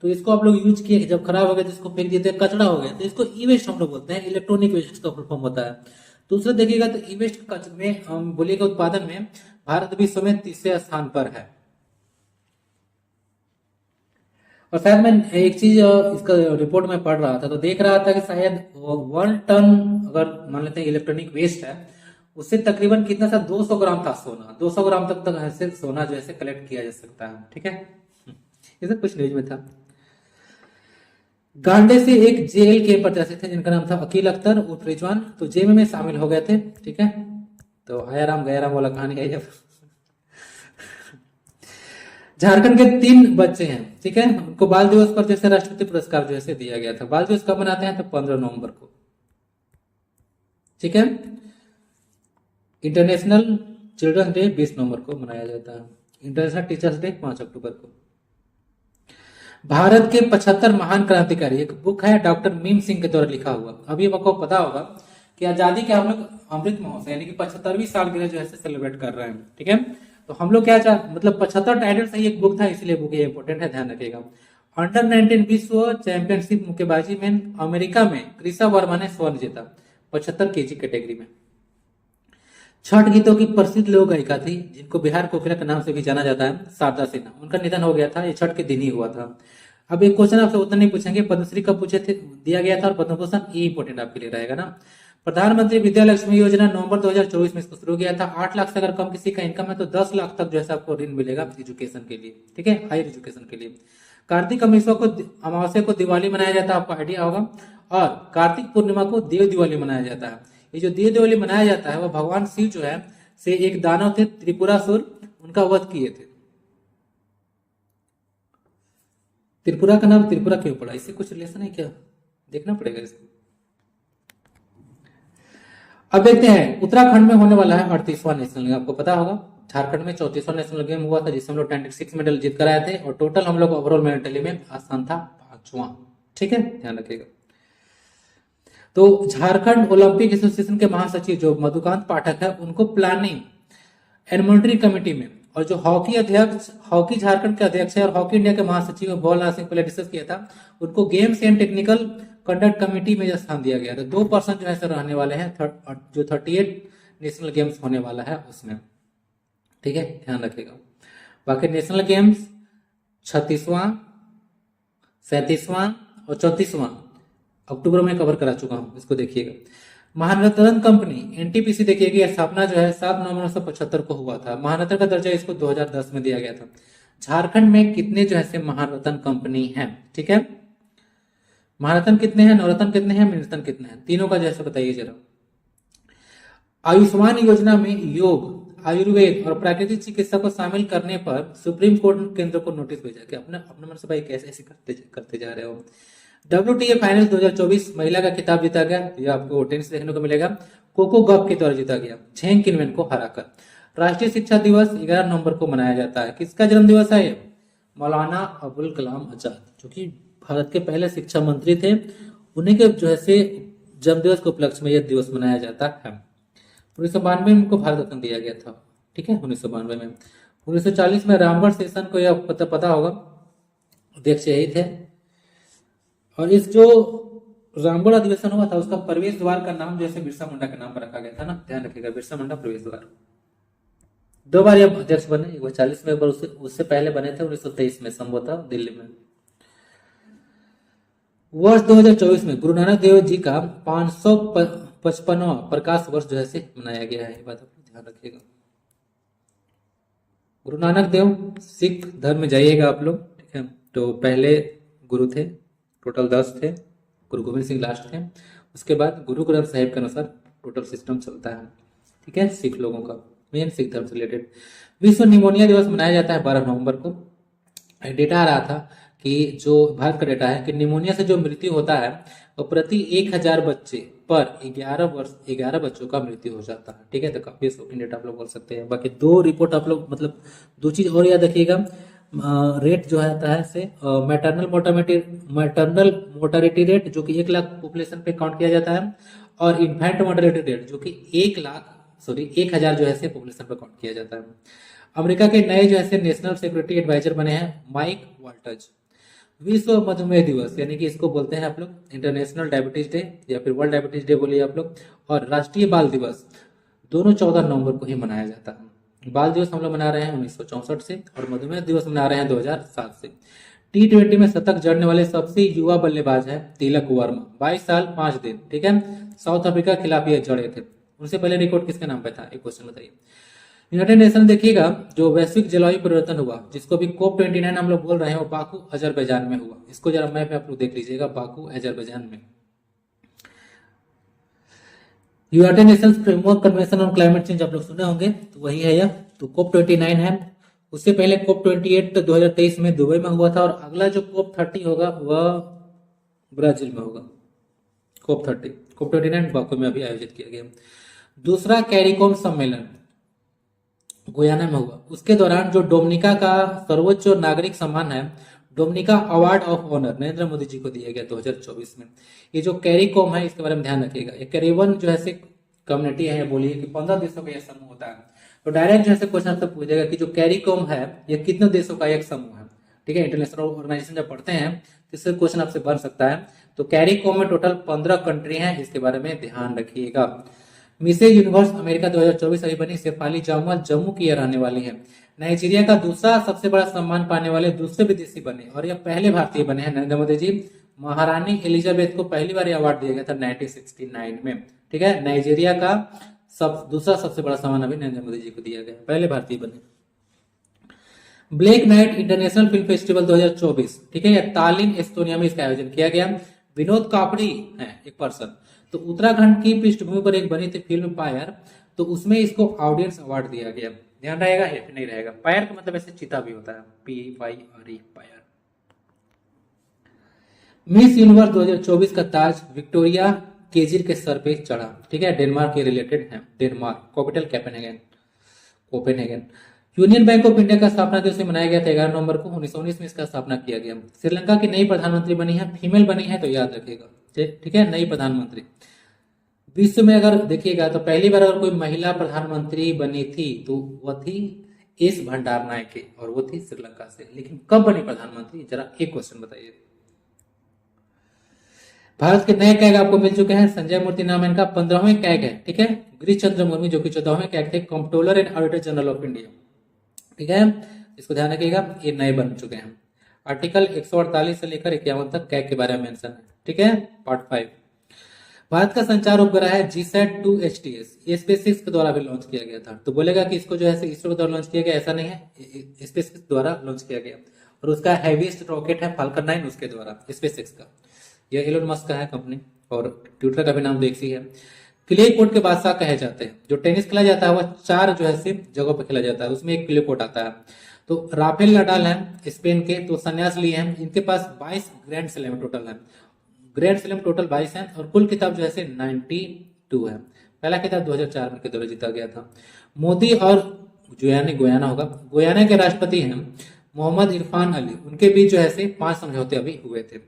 तो इसको आप लोग यूज किए, जब खराब हो गया तो इसको फेंक देते हैं, कचरा हो गया तो इसको ई वेस्ट हम लोग बोलते हैं, इलेक्ट्रॉनिक वेस्ट इसका फुल फॉर्म होता है। दूसरा देखिएगा तो ई वेस्ट में हम बोलिएगा उत्पादन में भारत विश्व में 30वें स्थान पर है। और शायद मैं एक चीज इसका रिपोर्ट में पढ़ रहा था तो देख रहा था कि शायद 1 टन अगर मान लेते हैं इलेक्ट्रॉनिक वेस्ट है, उससे तकरीबन कितना सा 200 ग्राम था सोना, 200 ग्राम तक ऐसे सोना जो है कलेक्ट किया जा सकता है, ठीक है। ये सब कुछ न्यूज में था। गांडे से एक जेल के प्रत्याशी थे जिनका नाम था अकील अख्तर उर्फ रिजवान, तो जेल में शामिल हो गए थे, ठीक है। तो आया राम गया राम वाला कहानी है। झारखंड के 3 बच्चे हैं, ठीक है, उनको बाल दिवस पर जैसे राष्ट्रपति पुरस्कार जो है दिया गया था। बाल दिवस कब मनाते हैं? तो 15 नवंबर को, ठीक है। इंटरनेशनल चिल्ड्रंस डे 20 नवंबर को मनाया जाता है। इंटरनेशनल टीचर्स डे 5 अक्टूबर को। भारत के 75 महान क्रांतिकारी, एक बुक है डॉक्टर मीम सिंह के द्वारा लिखा हुआ। अभी आपको पता होगा कि आजादी के हम लोग अमृत महोत्सव यानी कि 75वीं सालगिरह जो है सेलिब्रेट कर रहे हैं, ठीक है। तो हम लोग क्या मतलब 75 टाइटल से ही एक बुक था, इसलिए बुक ये इंपॉर्टेंट है, ध्यान रखिएगा। अंडर 19 विश्व चैंपियनशिप मुक्केबाजी में अमेरिका में कृषा वर्मा ने स्वर्ण जीता 75 केजी कैटेगरी में। छठ गीतों की प्रसिद्ध लोक गायिका थी जिनको बिहार कोकिला के नाम से भी जाना जाता है, शारदा सिन्हा, उनका निधन हो गया था, ये छठ के दिन ही हुआ था। अब एक क्वेश्चन आपसे उतना नहीं पूछेंगे, पद्मश्री कब पूछे थे दिया गया था और पद्म भूषण, ये इंपोर्टेंट आपके लिए रहेगा ना। प्रधानमंत्री विद्या लक्ष्मी योजना नवंबर 2024 में इसको शुरू किया था। 8 लाख से अगर कम किसी का इनकम है तो 10 लाख तक जो है आपको ऋण मिलेगा एजुकेशन के लिए, ठीक है, हायर एजुकेशन के लिए। कार्तिक अमावस्या को दिवाली मनाया जाता है, आपको आइडिया होगा। और कार्तिक पूर्णिमा को देव दिवाली मनाया जाता है। ये जो देव दिवाली मनाया जाता है वो भगवान शिव जो है से एक दानव थे त्रिपुरासुर, उनका वध किए थे। त्रिपुरा का नाम त्रिपुरा क्यों पड़ा? इससे कुछ रिलेशन है क्या? देखना पड़ेगा इसको। अब देखते हैं उत्तराखंड में होने वाला है 38वां नेशनल गेम। आपको पता होगा झारखंड में 34वां नेशनल गेम हुआ था जिसमें हम लोग 26 मेडल जीत कर आए थे और टोटल हम लोग ओवरऑल मेडल टैली में स्थान था 5वां, ठीक है, ध्यान रखिएगा। तो झारखंड ओलंपिक एसोसिएशन के महासचिव जो मधुकांत पाठक है उनको प्लानिंग एंड मॉनिटरिंग कमेटी में, और जो हॉकी झारखंड के अध्यक्ष है और हॉकी इंडिया के महासचिव भोलनाथ सिंह पहले डिस्कस किया था, उनको games and technical conduct committee में स्थान दिया गया था। 2% जो है रहने वाले हैं जो 38 नेशनल गेम्स होने वाला है उसमें, ठीक है, ध्यान रखिएगा। बाकी नेशनल गेम्स 36वां 37वां और 34वां अक्टूबर में कवर करा चुका हूं, इसको देखिएगा। महारत्न कंपनी एनटीपीसी देखिएगा, ये स्थापना जो है 7 नवंबर 1975 को हुआ था। महारत्न का दर्जा इसको 2010 में दिया गया था। झारखंड में कितने जो है महारत्न कंपनी है? ठीक है, महारत्न कितने हैं, नवरत्न कितने हैं, मिनिरत्न कितने हैं, तीनों का जैसे बताइए जरा। आयुष्मान योजना में योग, आयुर्वेद और प्राकृतिक चिकित्सा को शामिल करने पर सुप्रीम कोर्ट ने केंद्र को नोटिस भेजा कि अपने अपने मन से भाई कैसे ऐसे करते जा रहे हो। WTA फाइनल 2024 महिला का खिताब जीता गया, ये आपको टेनिस देखने को मिलेगा, कोको गॉफ के द्वारा जीता गया झेंग किनवेन को हराकर। राष्ट्रीय शिक्षा दिवस 11 नवंबर को मनाया जाता है। किसका जन्म दिवस है? मौलाना अबुल कलाम आजाद, जो कि भारत के पहले शिक्षा मंत्री थे, उन्हीं के जो है से जन्म दिवस के उपलक्ष्य में यह दिवस मनाया जाता है। 1992 में उनको भारत रत्न दिया गया था। ठीक है, 1992 में। 1940 में रामगढ़ सेशन को यह पता होगा, अध्यक्ष यही थे। और इस जो रामगढ़ अधिवेशन हुआ था उसका प्रवेश द्वार का नाम जैसे बिरसा मुंडा के नाम पर रखा गया था ना, ध्यान रखिएगा, बिरसा मुंडा प्रवेश द्वार। 2 बार ये अध्यक्ष बने, एक बार 40 में, एक बार उससे पहले बने थे 1923 में संभवतः दिल्ली में। वर्ष 2024 में गुरु नानक देव जी का 555वां प्रकाश वर्ष जो है मनाया गया है, ये बात आप ध्यान रखिएगा। गुरु नानक देव सिख धर्म में जाइएगा आप लोग, ठीक है, तो पहले गुरु थे, टोटल 10 थे, गुरु गोविंद सिंह लास्ट थे, उसके बाद गुरु ग्रंथ साहिब के अनुसार टोटल सिस्टम चलता है। ठीक है, सिख लोगों का मेन सिख धर्म से रिलेटेड। विश्व निमोनिया दिवस मनाया जाता है 12 नवंबर को। डेटा आ रहा था कि जो भारत का डेटा है कि निमोनिया से जो मृत्यु होता है वो प्रति 1000 बच्चे पर 11 बच्चों का मृत्यु हो जाता है। ठीक है, तो काफी शॉकिंग डेटा आप लोग बोल सकते हैं। बाकी 2 रिपोर्ट आप लोग, मतलब 2 चीज और याद रखिएगा, रेट जो आता है से मैटरनल मोर्टालिटी रेट जो कि 1 लाख पॉपुलेशन पे काउंट किया जाता है, और इन्फेंट मोर्टालिटी रेट जो कि 1000 जो है पॉपुलेशन पे काउंट किया जाता है। अमेरिका के नए जो है नेशनल सिक्योरिटी एडवाइजर बने हैं माइक वाल्टज। विश्व मधुमेह दिवस, यानी कि इसको बोलते हैं आप लोग इंटरनेशनल डायबिटीज डे या फिर वर्ल्ड डायबिटीज डे बोलिए आप लोग, और राष्ट्रीय बाल दिवस दोनों 14 नवंबर को ही मनाया जाता है। बाल दिवस हम लोग मना रहे हैं 1964 से, और मधुमेह दिवस मना रहे हैं 2007 से। T20 में शतक जड़ने वाले सबसे युवा बल्लेबाज है तिलक वर्मा, 22 साल 5 दिन। ठीक है, साउथ अफ्रीका के खिलाफ ये जड़े थे। उनसे पहले रिकॉर्ड किसके नाम पे था, एक क्वेश्चन बताइए। यूनाइटेड नेशन देखिएगा, जो वैश्विक जलवायु परिवर्तन हुआ जिसको भी COP29 हम लोग बोल रहे हैं, वो बाकू अजरबैजान में हुआ। इसको जरा मैप पे आप लोग देख लीजिएगा, बाकू अजरबैजान में। United Nations framework convention on climate change आप लोग सुने होंगे, तो वही है यह। तो COP29 है। उससे पहले COP28 2023 में दुबई में हुआ था, और अगला जो COP30 होगा वह ब्राजील में होगा। COP29 बाकू में अभी आयोजित किया गया। दूसरा कैरिकोम सम्मेलन गुयाना में हुआ। उसके दौरान जो डोमिनिका का सर्वोच्च नागरिक सम्मान है, Dominica award of honour, Narendra Modi ji को दिया गया 2024 में। ये जो कैरिकॉम है इसके बारे में ध्यान रखिएगा। ये कैरिबन जो है कम्युनिटी है, बोलिए कि 15 देशों का यह समूह होता है। तो डायरेक्ट जो है क्वेश्चन आपसे पूछेगा कि जो कैरिकॉम है ये कितने देशों का एक समूह है। ठीक है, इंटरनेशनल ऑर्गेनाइजेशन जब पढ़ते हैं तो इससे क्वेश्चन आपसे बन सकता है। तो कैरिकॉम में टोटल 15 कंट्री है, इसके बारे में ध्यान रखिएगा। मिसेज यूनिवर्स अमेरिका 2024 अभी बनी शेफाली जामल जम्मू की रहने वाली है। नाइजीरिया का दूसरा सबसे बड़ा सम्मान पाने वाले दूसरे विदेशी बने, और यह पहले भारतीय बने हैं नरेंद्र मोदी जी। महारानी एलिजाबेथ को पहली बार अवार्ड दिया गया था 1969 में। ठीक है, नाइजीरिया का दूसरा सबसे बड़ा सम्मान अभी नरेंद्र मोदी जी को दिया गया, पहले भारतीय बने। Black night international film festival 2024, ठीक है, तालिन एस्टोनिया में इसका आयोजन किया गया। विनोद कापड़ी है एक पर्सन, तो उत्तराखंड की पृष्ठभूमि पर एक बनी थी फिल्म पायर, तो उसमें इसको ऑडियंस अवार्ड दिया गया। ध्यान रहेगा या फिर नहीं रहेगा? पायर का मतलब ऐसे चीता भी होता है, PYRE पायर। मिस यूनिवर्स 2024 का ताज विक्टोरिया केजिर के सर पे चढ़ा। ठीक है, डेनमार्क के रिलेटेड है, Denmark, capital Copenhagen. Union bank of India का स्थापना दिवस मनाया गया था 11 नवंबर को। 1919 में इसका स्थापना किया गया। श्रीलंका की नई प्रधानमंत्री बनी है, फीमेल बनी है, तो याद रखिएगा। ठीक है, नई प्रधानमंत्री। विश्व में अगर देखिएगा तो पहली बार अगर कोई महिला प्रधानमंत्री बनी थी तो वह थी एस भंडार नायके, और वो थी श्रीलंका से। लेकिन कब बनी प्रधानमंत्री, जरा एक क्वेश्चन बताइए। भारत के नए कैग आपको मिल चुके हैं। संजय मूर्ति नाम इनका 15वें कैग है। ठीक है, गिरीश चंद्र मुर्मू जो कि 14वें कैग थे, controller and auditor general of India. ठीक है, इसको ध्यान रखिएगा, ये नए बन चुके हैं। आर्टिकल 148 से लेकर 51 तक कैग के बारे में मेंशन है। ठीक है, पार्ट 5। भारत का संचार उपग्रह है GSAT-2 ये स्पेसएक्स के द्वारा भी लॉन्च किया गया था। तो बोलेगा कि इसको जो है इसरो के द्वारा लॉन्च किया गया, ऐसा नहीं है, स्पेसएक्स द्वारा लॉन्च किया गया। और उसका हैवीएस्ट रॉकेट है फाल्कन 9 उसके द्वारा, स्पेसएक्स का। यह एलोन मस्क का है कंपनी, और ट्विटर का भी नाम देखी है। क्ले कोर्ट के बादशाह कहे जाते हैं। जो टेनिस खेला जाता है वह 4 जो है सिर्फ जगहों पर खेला जाता है, उसमें एक क्ले कोर्ट आता है। तो राफेल नडाल है स्पेन के, तो संन्यास लिए हैं। इनके पास 22 ग्रैंड स्लैम टोटल है, ग्रैंड स्लैम टोटल 22 है, और कुल खिताब जो है 92 है। पहला खिताब 2004 में के द्वारा जीता गया था। मोदी और गोयाना होगा, गोयाना के राष्ट्रपति हैं मोहम्मद इरफान अली, उनके बीच जो है 5 समझौते अभी हुए थे।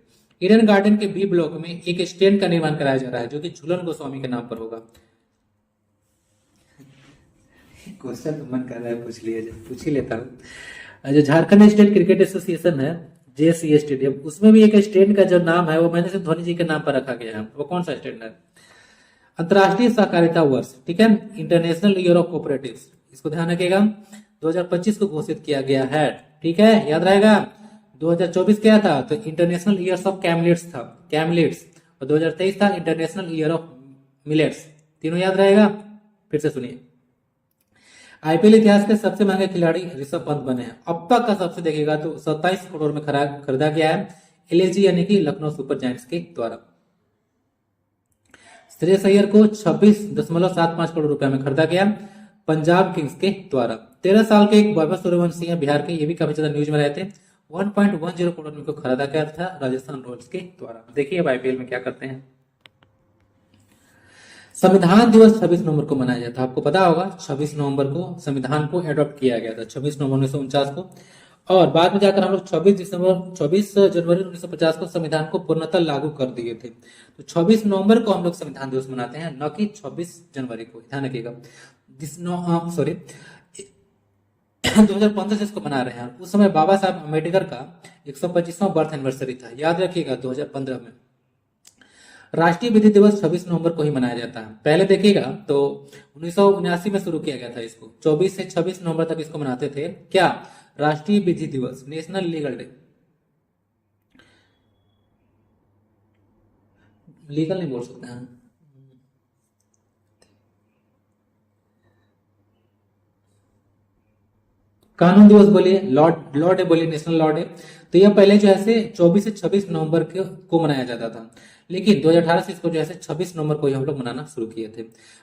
ईडन गार्डन के बी ब्लॉक में एक स्टैंड का निर्माण कराया जा रहा है, जो कि झूलन गोस्वामी के नाम पर होगा। क्वेश्चन तो मन कर रहा है पूछ ही लेता हूँ। जो झारखंड स्टेट क्रिकेट एसोसिएशन है JCA स्टेडियम, उसमें भी एक स्टैंड का जो नाम है वो महेंद्र सिंह धोनी जी के नाम पर रखा गया है। वो कौन सा स्टैंड है? अंतर्राष्ट्रीय सहकारिता वर्ष, ठीक है, इंटरनेशनल ईयर ऑफ कोऑपरेटिव्स, इसको ध्यान रखिएगा। 2025 को घोषित किया गया है, ठीक है, याद रहेगा। 2024 क्या था? तो इंटरनेशनल ईयर्स ऑफ कैमलिट्स, और 2023 था इंटरनेशनल ईयर ऑफ मिलेट्स। तीनों याद रहेगा। फिर से सुनिए, आईपीएल इतिहास के सबसे महंगे खिलाड़ी ऋषभ पंत बने हैं। अब तक का सबसे देखिएगा तो 27 करोड़ में खरीदा गया है LSG यानी कि लखनऊ सुपर जायंट्स के द्वारा। श्रेयस अय्यर को 26.75 करोड़ रुपए में खरीदा गया पंजाब किंग्स के द्वारा। 13 साल के एक वैभव सूर्यवंशी है बिहार के, ये भी काफी ज्यादा न्यूज में रहे थे। 1.10 करोड़ में खरीदा गया था राजस्थान रॉयल्स के द्वारा। देखिए अब आईपीएल में क्या करते हैं। संविधान दिवस 26 नवंबर को मनाया जाता है। आपको पता होगा 26 नवंबर को संविधान को एडॉप्ट किया गया था, 26 नवंबर 1949 को। और बाद में जाकर हम लोग 26 जनवरी 1950 को संविधान को पूर्णतः लागू कर दिए थे। तो 26 नवंबर को हम लोग संविधान दिवस मनाते हैं, न कि 26 जनवरी को, ध्यान रखिएगा। 2015 से इसको मना रहे हैं। उस समय बाबा साहब अम्बेडकर का 125वां बर्थ एनिवर्सरी था, याद रखिएगा 2015 में। राष्ट्रीय विधि दिवस 26 नवंबर को ही मनाया जाता है। पहले देखिएगा तो 1979 में शुरू किया गया था इसको, 24 से 26 नवंबर तक इसको मनाते थे। क्या? राष्ट्रीय विधि दिवस, नेशनल लीगल डे। लीगल नहीं बोल सकते हैं, कानून दिवस बोलिए, लॉ डे बोलिए, नेशनल लॉ डे। तो यह पहले जो है 24 से 26 नवंबर को मनाया जाता था, लेकिन 2018 से इसको जो है 26 नवंबर को ही हम लोग मनाना शुरू किए थे।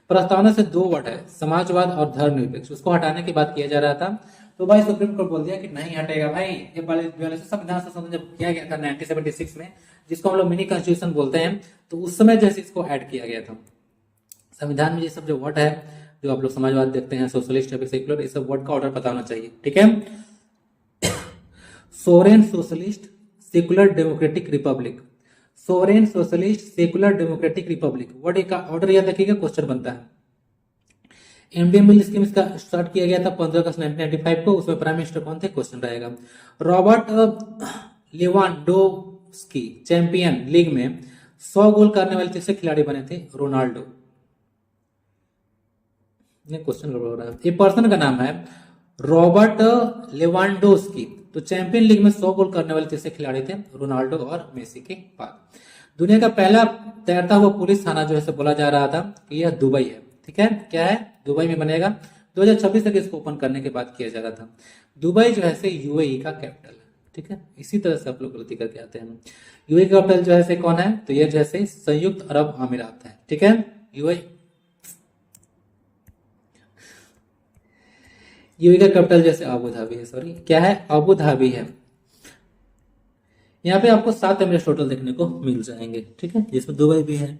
प्रस्तावना से 2 वर्ड है, समाजवाद और धर्मनिरपेक्ष, उसको हटाने की बात किया जा रहा था। तो भाई सुप्रीम कोर्ट बोल दिया कि नहीं हटेगा भाई। ये संविधान संशोधन जब किया गया था 1976 में, जिसको हम लोग मिनी कॉन्स्टिट्यूशन बोलते हैं, तो उस समय जैसे इसको ऐड किया गया था। संविधान में ये सब जो वर्ड है, जो आप लोग समाजवाद देखते हैं, सोशलिस्ट या सेक्युलर, ये सब वर्ड का ऑर्डर पता होना चाहिए, ठीक है। Soren socialist secular democratic Republic, Soren socialist secular democratic Republic, word का ऑर्डर याद रखिएगा, क्वेश्चन बनता है। इंडियन बिल स्कीम इसका स्टार्ट किया गया था 15 अगस्त 1995 को, उसमें प्राइम मिनिस्टर कौन थे? क्वेश्चन रहेगा। रॉबर्ट लेवांडोव्स्की चैंपियन लीग में 100 गोल करने वाले तीसरे खिलाड़ी बने थे? रोनाल्डो। क्वेश्चन गड़बड़ हो रहा है। ये पर्सन का नाम है रॉबर्ट लेवांडोव्स्की। तो चैंपियन लीग में 100 गोल करने वाले तीसरे खिलाड़ी थे रोनाल्डो और मेसी के बाद। दुनिया का पहला तैरता हुआ पुलिस थाना जो है बोला जा रहा था कि यह दुबई है, ठीक है। क्या है? दुबई में बनेगा। 2026 तक इसको ओपन करने के बाद किया जा रहा था। दुबई जो है यूएई का कैपिटल है, ठीक है। इसी तरह से आप लोग गलती करके आते हैं। यूएई का कैपिटल जो है कौन है? तो यह जो है संयुक्त अरब अमीरात है, ठीक है। यूएई का कैपिटल जैसे अबू धाबी है, सॉरी क्या है? अबू धाबी है। यहाँ पे आपको 7 एमिरेट्स टोटल देखने को मिल जाएंगे, ठीक है, जिसमें दुबई भी है।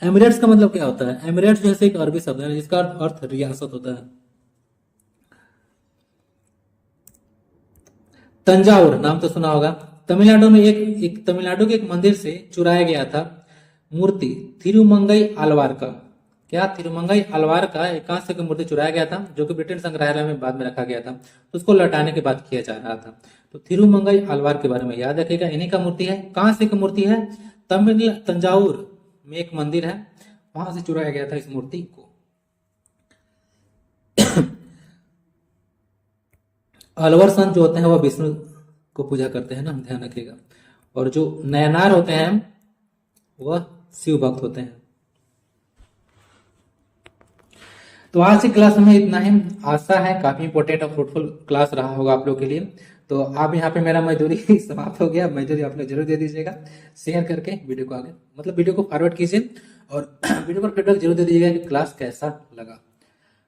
एमिरेट्स का मतलब क्या होता है? एमिरेट्स जैसे एक अरबी शब्द है जिसका अर्थ रियासत होता है। तंजावुर नाम तो सुना होगा। तमिलनाडु में तमिलनाडु के एक मंदिर से चुराया गया था मूर्ति थिरुमंगई आलवार का। क्या? थिरुमंगई आलवार का एक कांस्य की मूर्ति चुराया गया था, जो कि ब्रिटेन संग्रहालय में बाद में रखा गया था। तो उसको लौटाने की बात किया जा रहा था। तो थिरुमंगई आलवार के बारे में याद रखिएगा, इन्हीं का मूर्ति है। कांस्य की मूर्ति है। तंजावुर में एक मंदिर है, वहां से चुराया गया था इस मूर्ति को। अलवर संत जो होते हैं वह विष्णु को पूजा करते हैं ना, ध्यान रखिएगा। और जो नयनार होते हैं वह शिव भक्त होते हैं। तो आज की क्लास में इतना ही। आशा है काफी इंपॉर्टेंट और फ्रूटफुल क्लास रहा होगा आप लोग के लिए। तो आप यहाँ पे मेरा मजदूरी समाप्त हो गया। मजदूरी आप लोग जरूर दे दीजिएगा शेयर करके वीडियो को आगे, मतलब वीडियो को फॉरवर्ड कीजिए और वीडियो पर फीडबैक जरूर दे दीजिएगा कि क्लास कैसा लगा।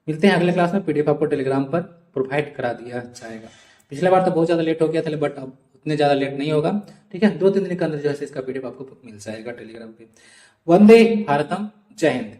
मिलते हैं अगले क्लास में। पीडीएफ आपको टेलीग्राम पर प्रोवाइड करा दिया जाएगा। पिछले बार तो बहुत ज्यादा लेट हो गया था, बट अब उतने ज्यादा लेट नहीं होगा। ठीक है, 2-3 दिन के अंदर जो है इसका पीडीएफ आपको मिल जाएगा टेलीग्राम पे। वंदे भारतम, जय हिंद।